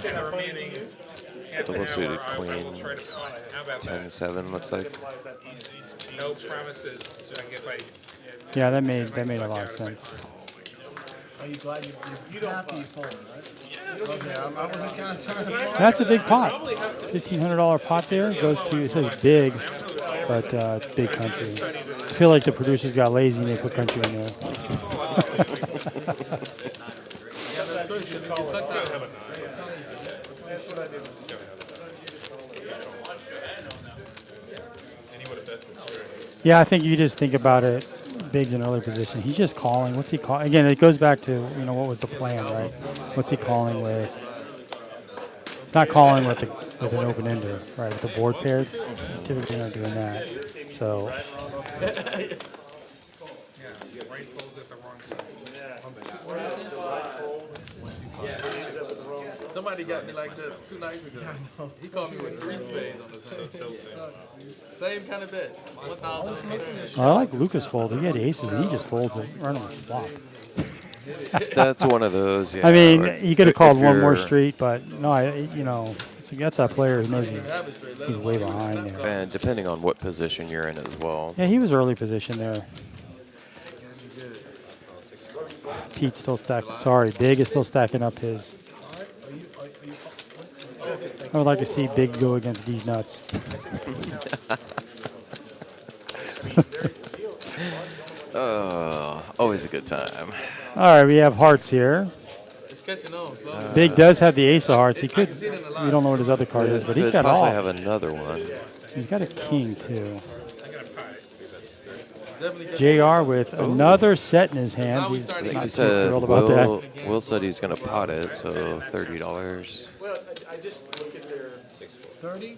Double suited queens. 10-7 looks like. No promises. So I get like. Yeah, that made a lot of sense. Are you glad you happy you folded, right? Okay, I wasn't kind of trying to. That's a big pot. $1,500 pot there goes to, it says big, but it's Big Country. I feel like the producers got lazy and they put country in there. Yeah, I think you just think about it. Big's in early position. He's just calling. What's he calling? Again, it goes back to, what was the plan, right? What's he calling with? He's not calling with an open ender, right? With the board paired. Typically not doing that. So. Somebody got me like that 2 nights ago. He called me with 3 spades on the thing. Same kind of bet. 1,000. I like Lucas fold. He had aces and he just folds it right on the flop. That's one of those. Yeah. I mean, he could have called one more street, but no, that's a player who knows he's way behind there. And depending on what position you're in as well. Yeah, he was early position there. Pete's still stacking. Sorry, Big is still stacking up his. I would like to see Big go against these nuts. Always a good time. All right, we have hearts here. Big does have the ace of hearts. He could. We don't know what his other card is, but he's got all. I have another one. He's got a king too. JR with another set in his hands. He's not too thrilled about that. Will said he's going to pot it, so $30. Well, I just look at their 30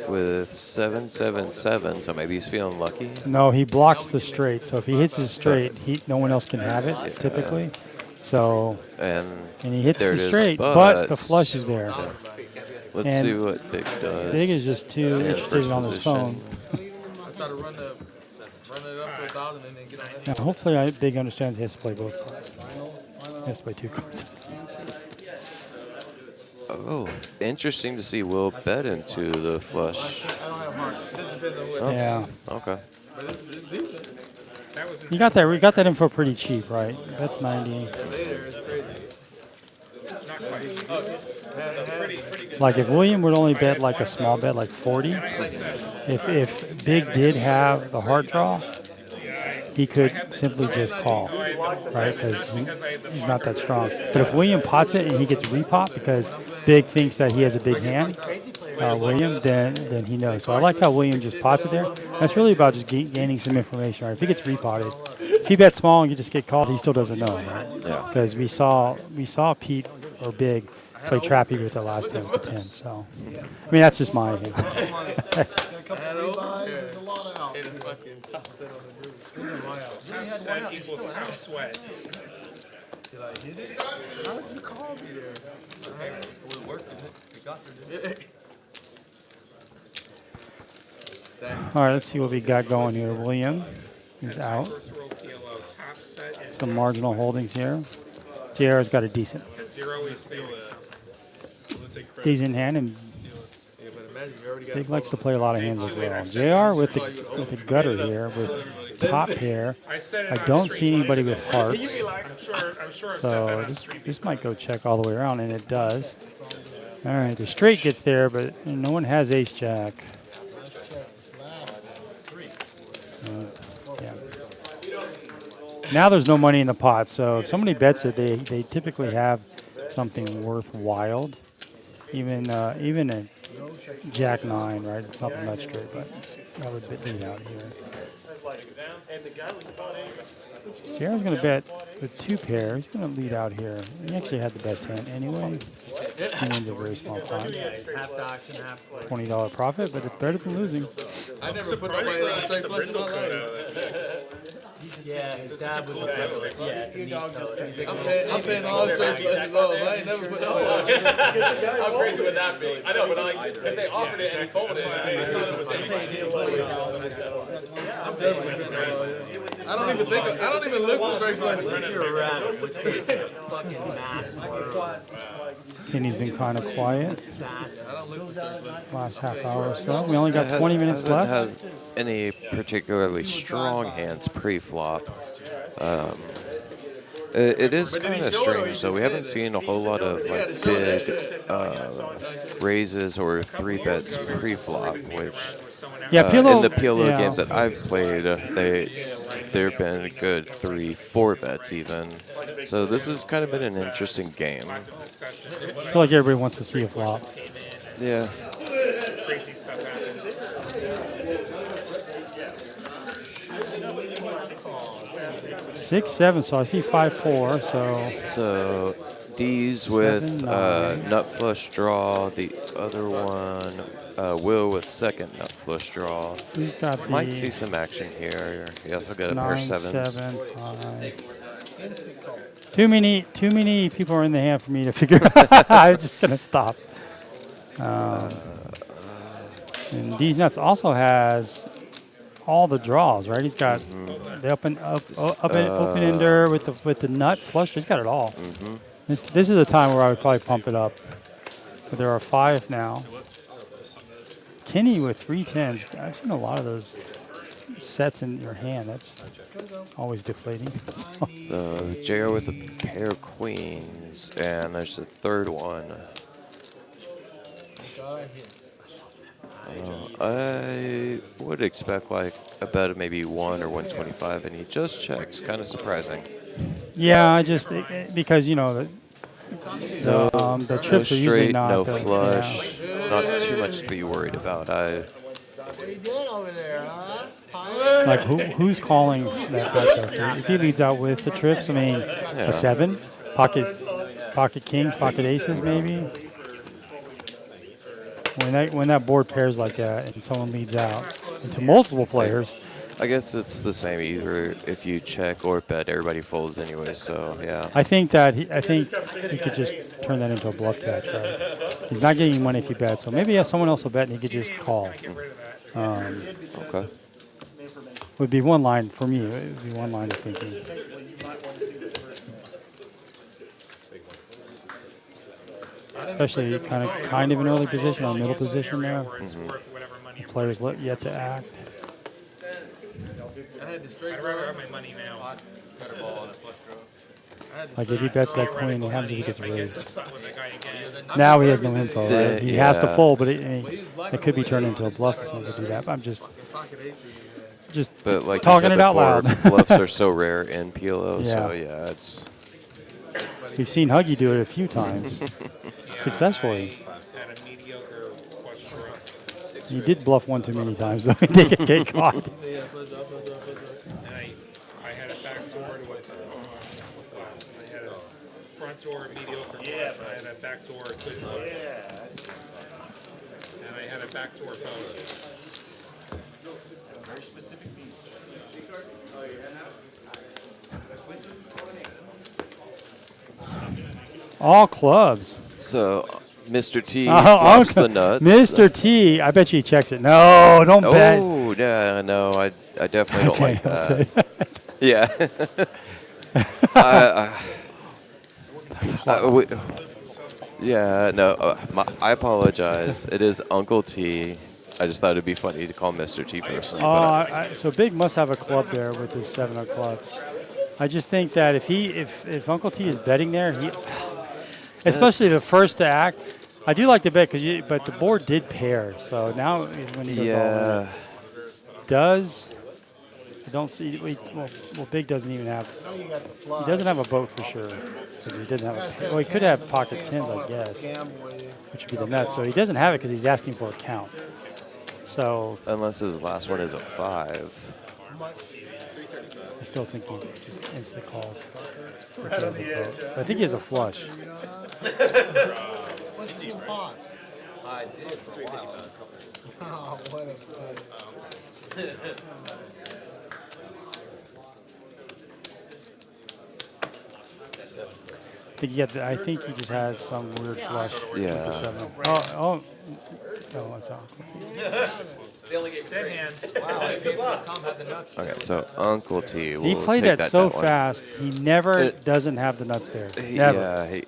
with 777, so maybe he's feeling lucky. No, he blocks the straight. So if he hits his straight, no one else can have it typically. So and he hits the straight, but the flush is there. Let's see what Big does. Big is just too interested on his phone. Now, hopefully, Big understands he has to play both cards. He has to play 2 cards. Oh, interesting to see Will bet into the flush. I don't have hearts. It depends on what. Yeah. Okay. But it's decent. That was You got that. We got that info pretty cheap, right? That's 90. Later, it's crazy. not quite. Pretty good. Like if William would only bet like a small bet, like 40, if Big did have the heart draw, he could simply just call, right? Because he's not that strong. But if William pots it and he gets repop because Big thinks that he has a big hand, William, then he knows. So I like how William just pots it there. That's really about just gaining some information, right? If he gets repotted, if he bets small and you just get called, he still doesn't know, right? Yeah. Because we saw Pete or Big play trappy with the last 10 for 10. So, I mean, that's just my opinion. House set equals house sweat. How did you call me there? It would work, didn't it? We got there, didn't it? All right, let's see what we got going here. William is out. First roll PLO. Top set is Some marginal holdings here. JR's got a decent zero is still decent hand, and Yeah, but imagine you already got Big likes to play a lot of hands as well. JR with the gutter here with top pair. I don't see anybody with hearts, I'm sure so this might go check all the way around, and it does. All right, the straight gets there, but no one has ace jack. Yeah. Now there's no money in the pot, so if somebody bets it, they typically have something worthwhile. Even a jack 9, right? It's not the nut straight, but that would be out here. JR's going to bet with 2 pair. He's going to lead out here. He actually had the best hand anyway. He wins a very small pot. $20 profit, but it's better than losing. I never put nobody on straight flush in my life. Yeah, his dad was a pro. Yeah, it's a neat though. I'm paying all straight flushes off. I ain't never put nobody on straight. How crazy would that be? I know, but like, if they offered it and he folded it, I thought it was I'm definitely putting nobody on. I don't even look for straight flushes. You're a rat, which is fucking massive. Kenny's been kind of quiet I don't look for straight flushes. last half hour or so. We only got 20 minutes left. Has any particularly strong hands pre-flop. It is kind of strange, so we haven't seen a whole lot of like big raises or 3-bets pre-flop, which Yeah, PLO, in the PLO yeah. games that I've played, there have been good 3-4 bets even. So this has kind of been an interesting game. I feel like everybody wants to see a flop. Yeah. crazy stuff happens. 6-7, so I see 5-4. So D's with nut flush draw. The other one, Will with second nut flush draw. He's got the Might see some action here. He also got a pair 9, of 7s. 7, 5. Too many people are in the hand for me to figure out. I'm just gonna stop. And D's nuts also has all the draws, right? He's got the open ender with the nut flush. He's got it all. This is the time where I would probably pump it up. But there are 5 now. Kenny with 3 10s. I've seen a lot of those sets in your hand. That's always deflating. JR with a pair of queens, and there's the third one. I would expect like a bet of maybe 1 or 125, and he just checks. Kind of surprising. Yeah, because you know the trips no are usually straight, not no the, flush, yeah. not too much to be worried about. What are you doing over there, huh? Like who's calling that bet there? If he leads out with the trips, I mean, a 7, pocket kings, pocket aces, maybe. When that board pairs like that and someone leads out into multiple players. I guess it's the same either if you check or bet, everybody folds anyway. So yeah. I think he could just turn that into a bluff catch, right? He's not getting money if he bets, so maybe someone else will bet and he could just call. Okay. Would be one line for me. It would be one line of thinking. Especially kind of an early position or middle position there. The player's yet to act. I had the straight I'd rather draw. have my money now. Better ball on a flush draw. I had the Like if he bets that queen, what happens if he gets If I get raised? stuck with that guy again. Now he has no info, right? He has to Yeah. fold, but it could be turned into a bluff if he could do that. But I'm just But like talking you said it out before, loud. bluffs are so rare in PLO, Yeah. so yeah, it's We've seen Huggy do it a few times successfully. Had a mediocre flush draw. He did bluff one too many times, though. He did get caught. And I had a backdoor with I had a front door mediocre flush. I had a backdoor good flush. And I had a backdoor post. Very specific needs. All clubs. so. Mr. T Oh, flops the nuts. Mr. T, I bet you he checks it. No, don't bet. Oh, yeah, no, I definitely don't like Okay, that. Yeah. Yeah, no, I apologize. It is Uncle T. I just thought it'd be funny to call Mr. T first. So Big must have a club there with his 7 of clubs. I just think that if Uncle T is betting there, especially the first to act, I do like to bet but the board did pair, so now is when he goes all in. I don't see. Well, Big doesn't even have. He doesn't have a boat for sure. Because he doesn't have. Well, he could have pocket tens, I guess, which would be the nuts. So he doesn't have it because he's asking for a count. So unless his last one is a 5. I still think he just instant calls. If he has a boat. I think he has a flush. What's the pot? I did 355. Oh, what a I think he just has some weird flush Yeah. with the 7. Oh, that's out. They only gave 10 hands. Wow, Tom had the nuts. Okay, so Uncle T will He played take that so one. fast. He never doesn't have the nuts there. Never. Yeah, Hey,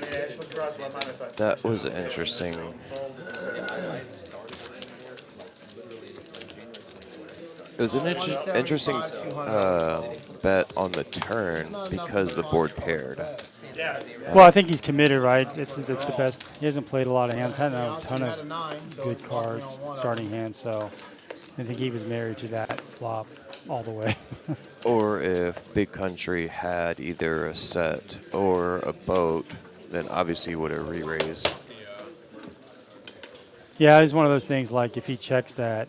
man, I just looked across my mind if I that was interesting. It was an interesting bet on the turn because the board paired. Well, I think he's committed, right? It's the best. He hasn't played a lot of hands. Had a ton of good cards, starting hands. So I think he was married to that flop all the way. Or if Big Country had either a set or a boat, then obviously he would have re-raised. Yeah, it's one of those things like if he checks that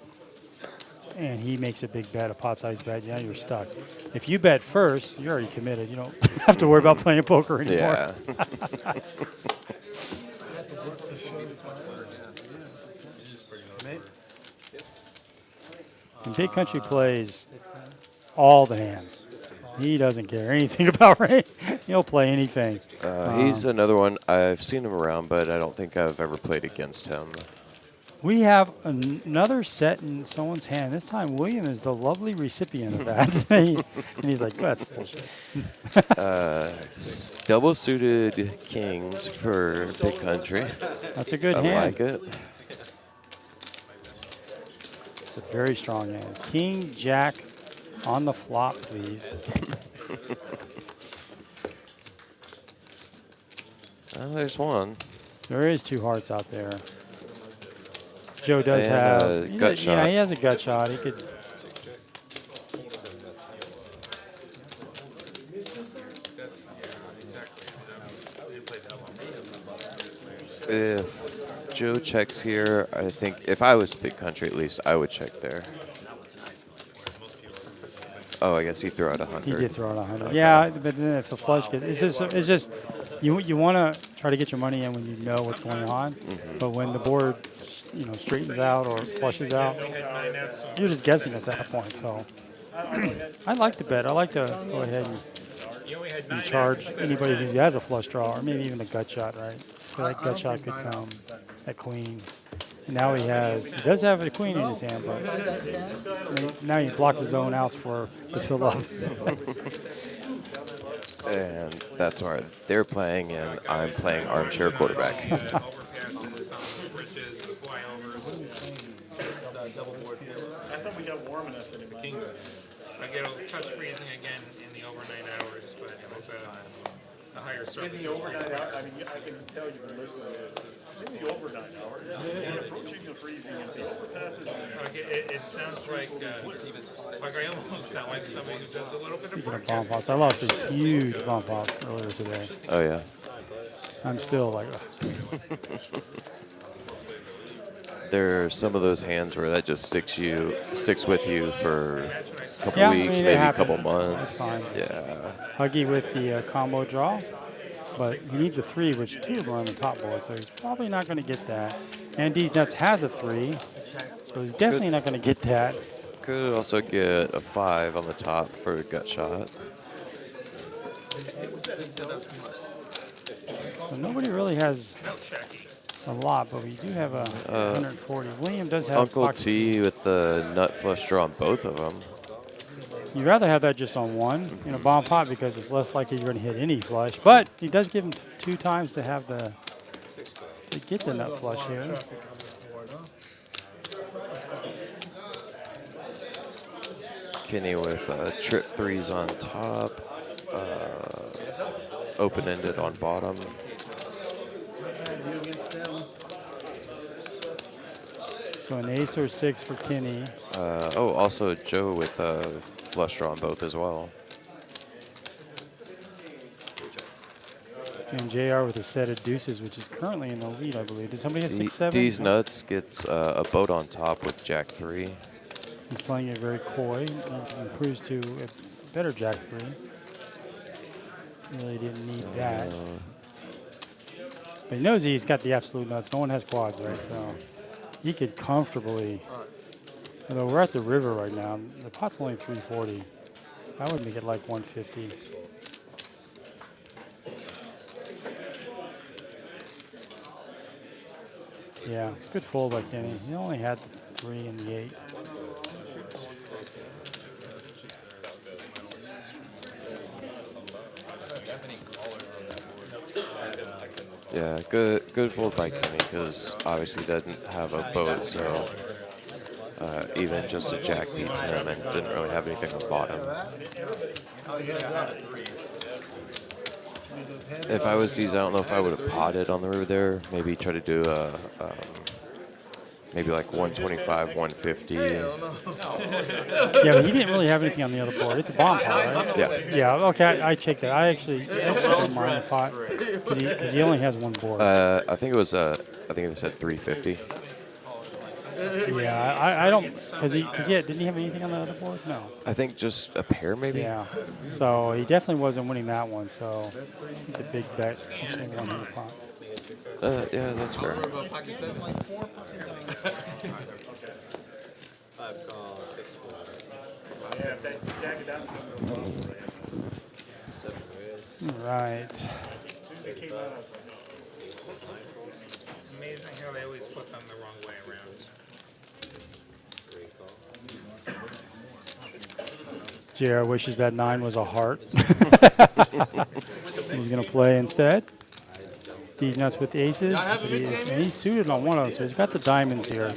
and he makes a big bet, a pot-sized bet, yeah, you're stuck. If you bet first, you're already committed. You don't have to worry about playing poker anymore. Yeah. And Big Country plays all the hands. He doesn't care anything about rain. He'll play anything. He's another one. I've seen him around, but I don't think I've ever played against him. We have another set in someone's hand. This time, William is the lovely recipient of that. And he's like, that's bullshit. Double suited kings for Big Country. That's a good I hand. like it. It's a very strong hand. King, Jack on the flop, please. There's one. There is 2 hearts out there. Joe does And have a gut shot. Yeah, he has a gut shot. He could. If Joe checks here, I think if I was Big Country at least, I would check there. Oh, I guess he threw out 100. He did throw out 100. Okay. Yeah, but then if the flush gets, it's just you want to try to get your money in when you know what's going on, but when the board straightens out or flushes out, you're just guessing at that point. So I like to bet. I like to go ahead and charge anybody who has a flush draw or maybe even a gut shot, right? So that gut shot could come at queen. And now he does have a queen in his hand, but now he blocks his own outs to fill up. And that's why they're playing, and I'm playing armchair quarterback. I thought we got warm enough anyway. I get a touch freezing again in the overnight hours, but with a higher surface. In the overnight hour, I mean, I can tell you've been listening to this. In the overnight hour, you're approaching the freezing and the overpasses. Like it sounds like I almost sound like somebody who does a little bit of Speaking work. of bomb pots, I lost a huge bomb pot earlier today. Oh yeah. I'm still like, There are some of those hands where that just sticks with you for a couple yeah, weeks, I mean, maybe a happens. couple It's months. fine. Yeah. Huggy with the combo draw, but he needs a 3, which 2 of them are on the top board, so he's probably not going to get that. And D's Nuts has a 3, so he's definitely not going to get that. Could also get a 5 on the top for a gut shot. So nobody really has a lot, but we do have a 140. William does have Uncle pocket T kings. with the nut flush draw on both of them. You'd rather have that just on one in a bomb pot because it's less likely you're going to hit any flush. But he does give him 2 times to have to get the nut flush here. Kenny with trip 3s on top, open-ended on bottom. So an ace or 6 for Kenny. Also Joe with flush draw on both as well. And JR with a set of deuces, which is currently in the lead, I believe. Did somebody hit 6-7? D's Nuts gets a boat on top with Jack 3. He's playing it very coy. He improves to a better Jack 3. Really didn't need that. But he knows he's got the absolute nuts. No one has quads, right? So he could comfortably. Although we're at the river right now, the pot's only 340. I would make it like 150. Yeah, good fold by Kenny. He only had the 3 and the 8. Yeah, good fold by Kenny because obviously doesn't have a boat, so even just a jack beats him and didn't really have anything on bottom. If I was D's, I don't know if I would have potted on the river there. Maybe try to do a maybe like 125, 150. Yeah, but he didn't really have anything on the other board. It's a bomb pot, right? Yeah. Yeah, okay, I checked that. I actually don't mind the pot because he only has one board. I think it was, I think it said 350. Yeah, I don't, because didn't he have anything on the other board? No. I think just a pair maybe? Yeah, so he definitely wasn't winning that one, so it's a big bet. Actually, one in the pot. Yeah, that's fair. 5 call, 6 4. Yeah, if that jack it down, 7 raise. All right. as soon as it came out, I was like, Amazing how they always flip them the wrong way around. 3 call. JR wishes that 9 was a heart. He's going to play instead. These nuts with the aces. And he's suited on one of them, so he's got the diamonds here.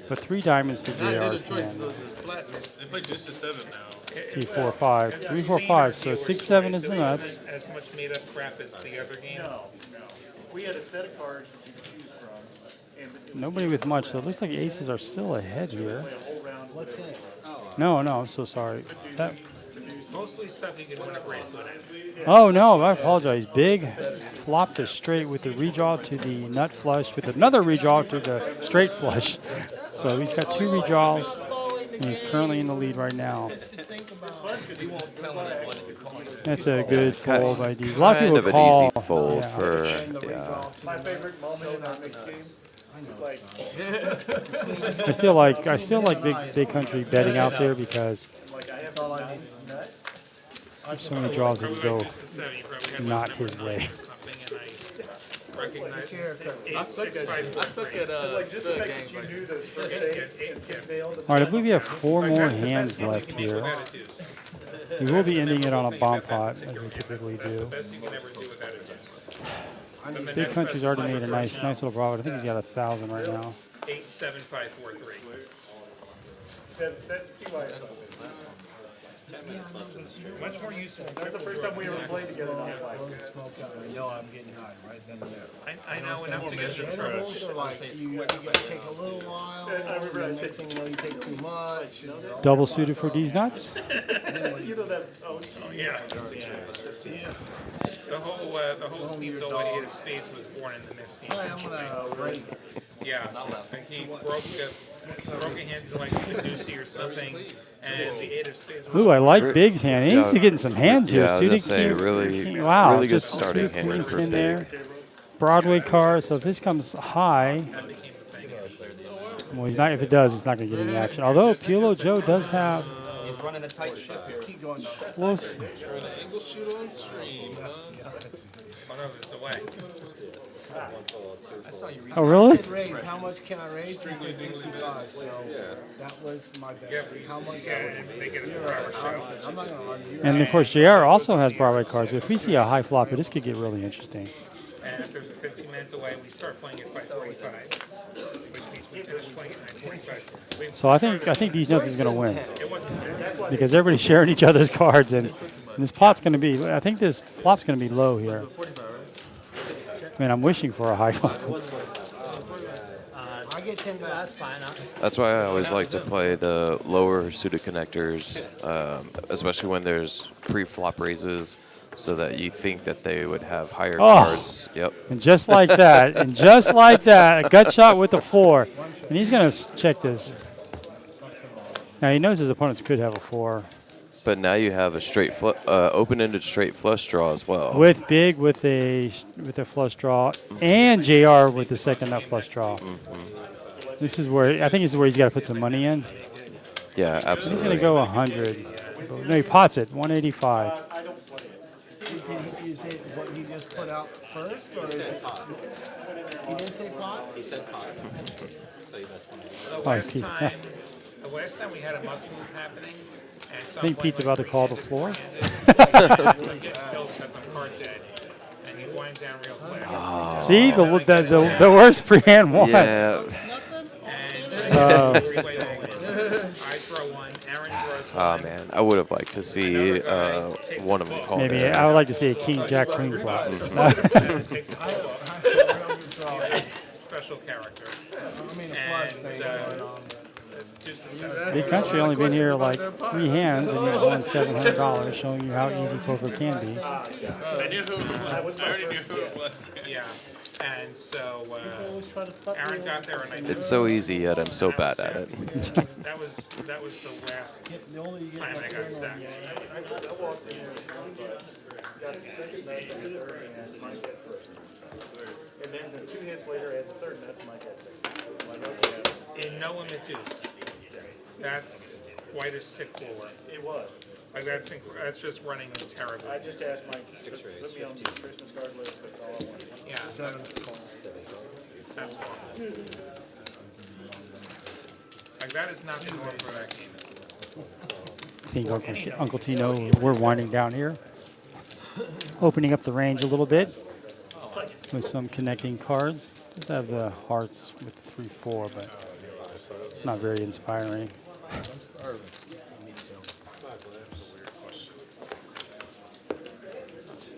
But 3 diamonds to JR's hand. They play deuce to 7 now. See, 4, 5. 3, 4, 5. So 6, 7 is the nuts. As much made up crap as the other game. no. We had a set of cards that you could choose from. And it was Nobody with much, so it looks like aces are still ahead here. a whole round. What's that? No, I'm so sorry. Mostly stuff you can win a bracelet at. Oh, no, I apologize. Big flopped the straight with the redraw to the nut flush with another redraw to the straight flush. So he's got 2 redraws, and he's currently in the lead right now. That's a good fold by D's. A lot of Kind people of call. an easy fold Yeah. for, My favorite moment in our mixed game is like, I still like big country betting out there because I have all I need nuts. there's so many draws that go So you probably had not like his way. something, and I recognize I suck at stud games like Do those first eight and failed. All right, I believe we have 4 more hands left here. We will be ending it on a bomb pot, as we typically do. best you can ever do without a deuce. Big Country's already made a nice little profit. I think he's got 1,000 right now. 8, 7, 5, 4, 3. That's why. Much more useful. That's the first time we ever played together. I know I'm getting high right then and there. I know enough to get your Edibles are like you gotta take a little while. And the next thing you know, you take too much. Double suited for these nuts. You know that? Oh, yeah. The whole Steve's old idiot of spades was born in the midst. I'm gonna break. Yeah, and he broke a hand to like a deucey or something, and the eight of spades. Ooh, I like Big's hand. He's getting some hands here. Yeah, I was Suited gonna say, king. really, Wow, really good just starting suited hand queen for 10 Big. there. Broadway card. So if this comes high, well, he's not. If it does, it's not going to get any action. Although PLO Joe does have. He's running a tight ship here. Keep going. Close. Trying to angle shoot on stream. Oh no, it's away. Oh, really? Raise. How much can I raise? He said 55. So that was my bet. How much? I'm not gonna argue. And of course, JR also has Broadway cards. So if we see a high flopper, this could get really interesting. And if there's a 15 minutes away, we start playing at 5:45, which means we finish playing at 9:45. So I think these nuts is going to win because everybody's sharing each other's cards, and this pot's going to be. I think this flop's going to be low here. I mean, I'm wishing for a high flop. I get 10 back. That's fine. That's why I always like to play the lower suited connectors, especially when there's pre-flop raises, so that you think that they would have higher cards. Yep. And just like that, a gut shot with a 4. And he's going to check this. Now, he knows his opponents could have a 4. But now you have a straight open-ended straight flush draw as well. With Big with a flush draw, and JR with the second nut flush draw. This is where I think this is where he's got to put some money in. Yeah, absolutely. He's going to go 100. No, he pots it 185. Is it what he just put out first, or is it? He didn't say pot. He said pot. So that's The last time we had a must move happening. I think Pete's about to call the floor. See, the worst pre-hand one. Yeah. Oh, man. I would have liked to see one of them call Maybe there. I would like to see a king, jack, queen flop. Special character. Big Country only been here like 3 hands, and he's won $700, showing you how easy poker can be. I knew who it was. I already knew who it was. Yeah. And so Aaron got there, and I It's so easy, yet I'm so bad at it. that was the last time I got stacked. And then the 2 hands later, I had the third, and that's my guess. In no limit deuce. That's quite a sick cooler. It was. Like that's just running terribly. I just asked Mike, put me on the Christmas card list, that's all I wanted. Yeah. That's fine. Like that is not the norm for that game. I think Uncle Tino, we're winding down here. Opening up the range a little bit with some connecting cards. Just have the hearts with 3-4, but it's not very inspiring.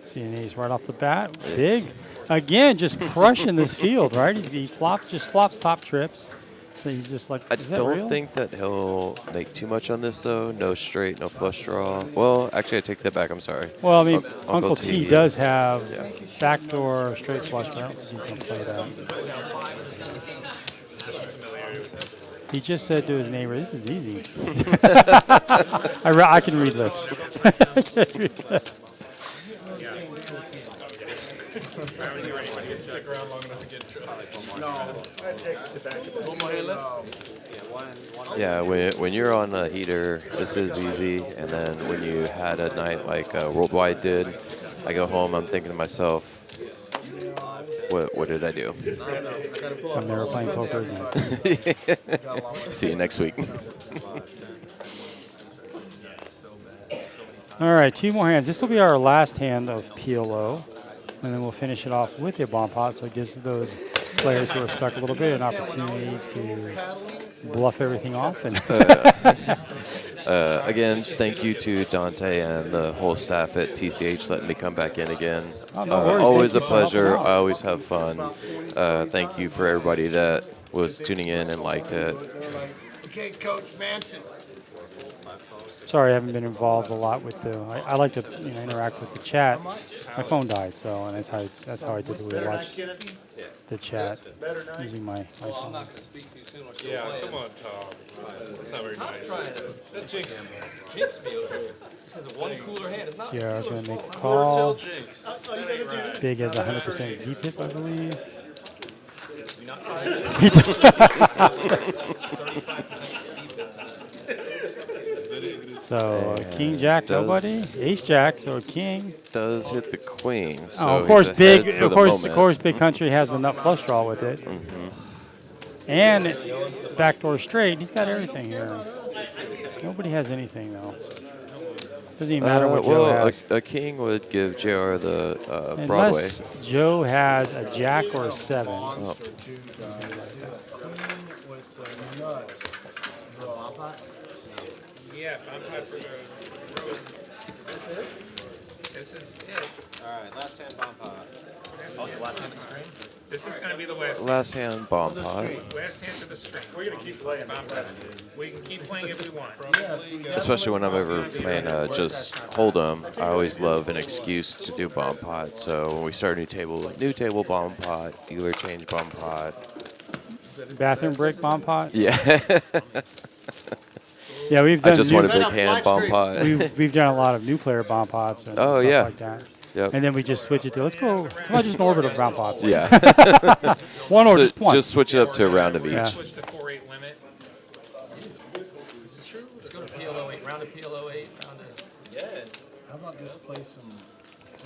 See an ace right off the bat. Big. Again, just crushing this field, right? He flops top trips. So he's just like, I is that don't real? think that he'll make too much on this, though. No straight, no flush draw. Well, actually, I take that back. I'm sorry. Well, I mean, Uncle T does have backdoor straight flush, but I don't think he's going to play that. He just said to his neighbor, "This is easy." I can read lips. Yeah, when you're on a heater, this is easy. And then when you had a night like Worldwide did, I go home, I'm thinking to myself, what did I do? I'm never playing poker again. See you next week. All right, 2 more hands. This will be our last hand of PLO, and then we'll finish it off with a bomb pot, so it gives those players who are stuck a little bit an opportunity to bluff everything off and Again, thank you to Dante and the whole staff at TCH letting me come back in again. Oh, no worries. Always a Thank you for helping pleasure. out. I always have fun. Thank you for everybody that was tuning in and liked it. Okay, Coach Manson. Sorry, I haven't been involved a lot with the. I like to interact with the chat. My phone died, so and that's how I typically watch the chat using my phone. Yeah, come on, Tom. That's not very nice. That jinx me over here. This has a one cooler hand. It's not. Yeah, I was going to make the call. Jinx. Big as 100% VPIP, I believe. So King Jack, nobody. Ace Jack, so King Does hit the queen. So of course, he's big. ahead for Of the course, moment. Big Country has the nut flush draw with it, and backdoor straight. He's got everything here. Nobody has anything though. Doesn't even matter what Joe well, has. a king would give JR the Broadway. Unless Joe has a jack or a 7. Oh. Yeah, I'm type for This is it. Alright, last hand bomb pot. Oh, it's the last hand of the stream? This is going to be the last. Last hand bomb pot. Last hand of the string. We're going to keep playing. We can keep playing if we want. Especially when I'm ever playing just Hold'em, I always love an excuse to do bomb pot. So when we start a new table bomb pot, dealer change bomb pot. Bathroom break bomb pot. Yeah. Yeah, we've done. I just want a big hand bomb pot. We've done a lot of new player bomb pots and stuff like that. Yep. And then we just switch it to let's go. How about just an orbit of bomb pots? Yeah. One or So just one. Just switch it up to a round of each. Yeah. Switch to 4-8 limit. Is it true? Let's go to PLO 8. Round of PLO 8. Round of. Yeah. How about just play some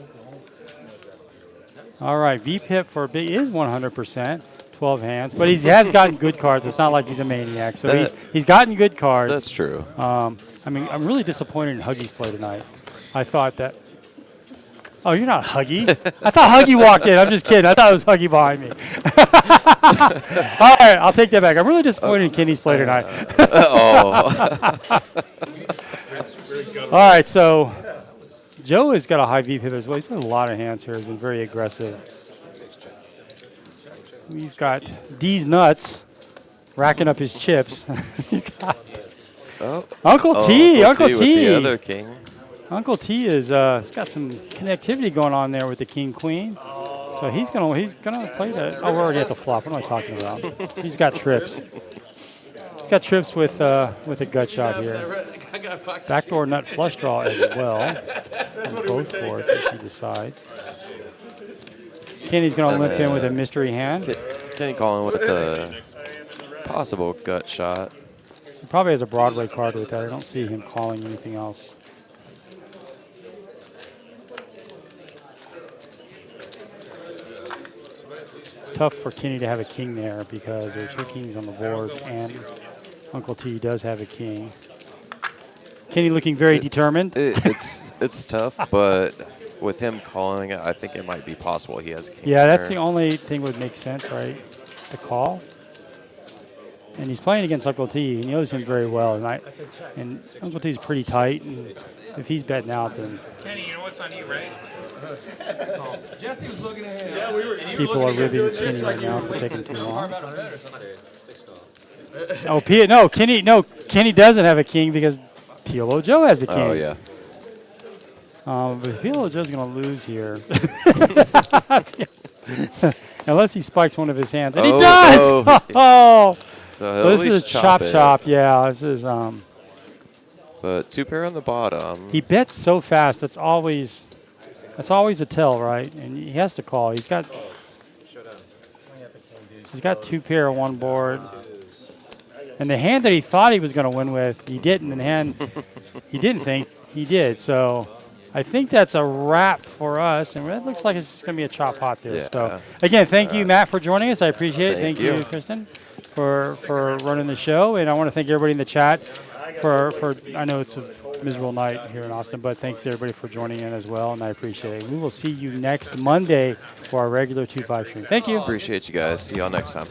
Oklahoma? All right, VPIP for big is 100%. 12 hands, but he has gotten good cards. It's not like he's a maniac. So he's gotten good cards. That's true. I mean, I'm really disappointed in Huggy's play tonight. I thought that. Oh, you're not Huggy. I thought Huggy walked in. I'm just kidding. I thought it was Huggy behind me. All right, I'll take that back. I'm really disappointed in Kenny's play tonight. All right, so Joe has got a high VPIP as well. He's put a lot of hands here. He's been very aggressive. We've got D's nuts racking up his chips. Uncle T. Uncle With T. the other king. Uncle T is he's got some connectivity going on there with the king queen. So he's gonna play that. Oh, we're already at the flop. What am I talking about? He's got trips. He's got trips with a gut shot here. Backdoor nut flush draw as well on both boards if he decides. Kenny's going to limp in with a mystery hand. Kenny calling with the possible gut shot. He probably has a Broadway card with that. I don't see him calling anything else. It's tough for Kenny to have a king there because there are 2 kings on the board and Uncle T does have a king. Kenny looking very determined. It's tough, but with him calling it, I think it might be possible he has a king. Yeah, that's the only thing would make sense, right? The call. And he's playing against Uncle T. He knows him very well. And Uncle T's pretty tight. And if he's betting out, then Kenny, you know what's on you, right? Jesse was looking at him. Yeah, we were. people are ribbing Kenny right now for taking too long. Oh, Kenny doesn't have a king because PLO Joe has the king. Oh, yeah. But PLO Joe's going to lose here. Unless he spikes one of his hands. And he does! Oh! So this is a chop. Yeah, this is... But 2 pair on the bottom. He bets so fast. That's always a tell, right? And he has to call. He's got 2 pair on one board. And the hand that he thought he was going to win with, he didn't. And the hand he didn't think, he did. So I think that's a wrap for us. And it looks like it's just going to be a chop pot there. Yeah. So, again, thank you, Matt, for joining us. I appreciate it. Thank you, Kristen, for running the show. And I want to thank everybody in the chat for I know it's a miserable night here in Austin, but thanks everybody for joining in as well, and I appreciate it. We will see you next Monday for our regular 2-5 stream. Thank you. Appreciate you guys. See y'all next time.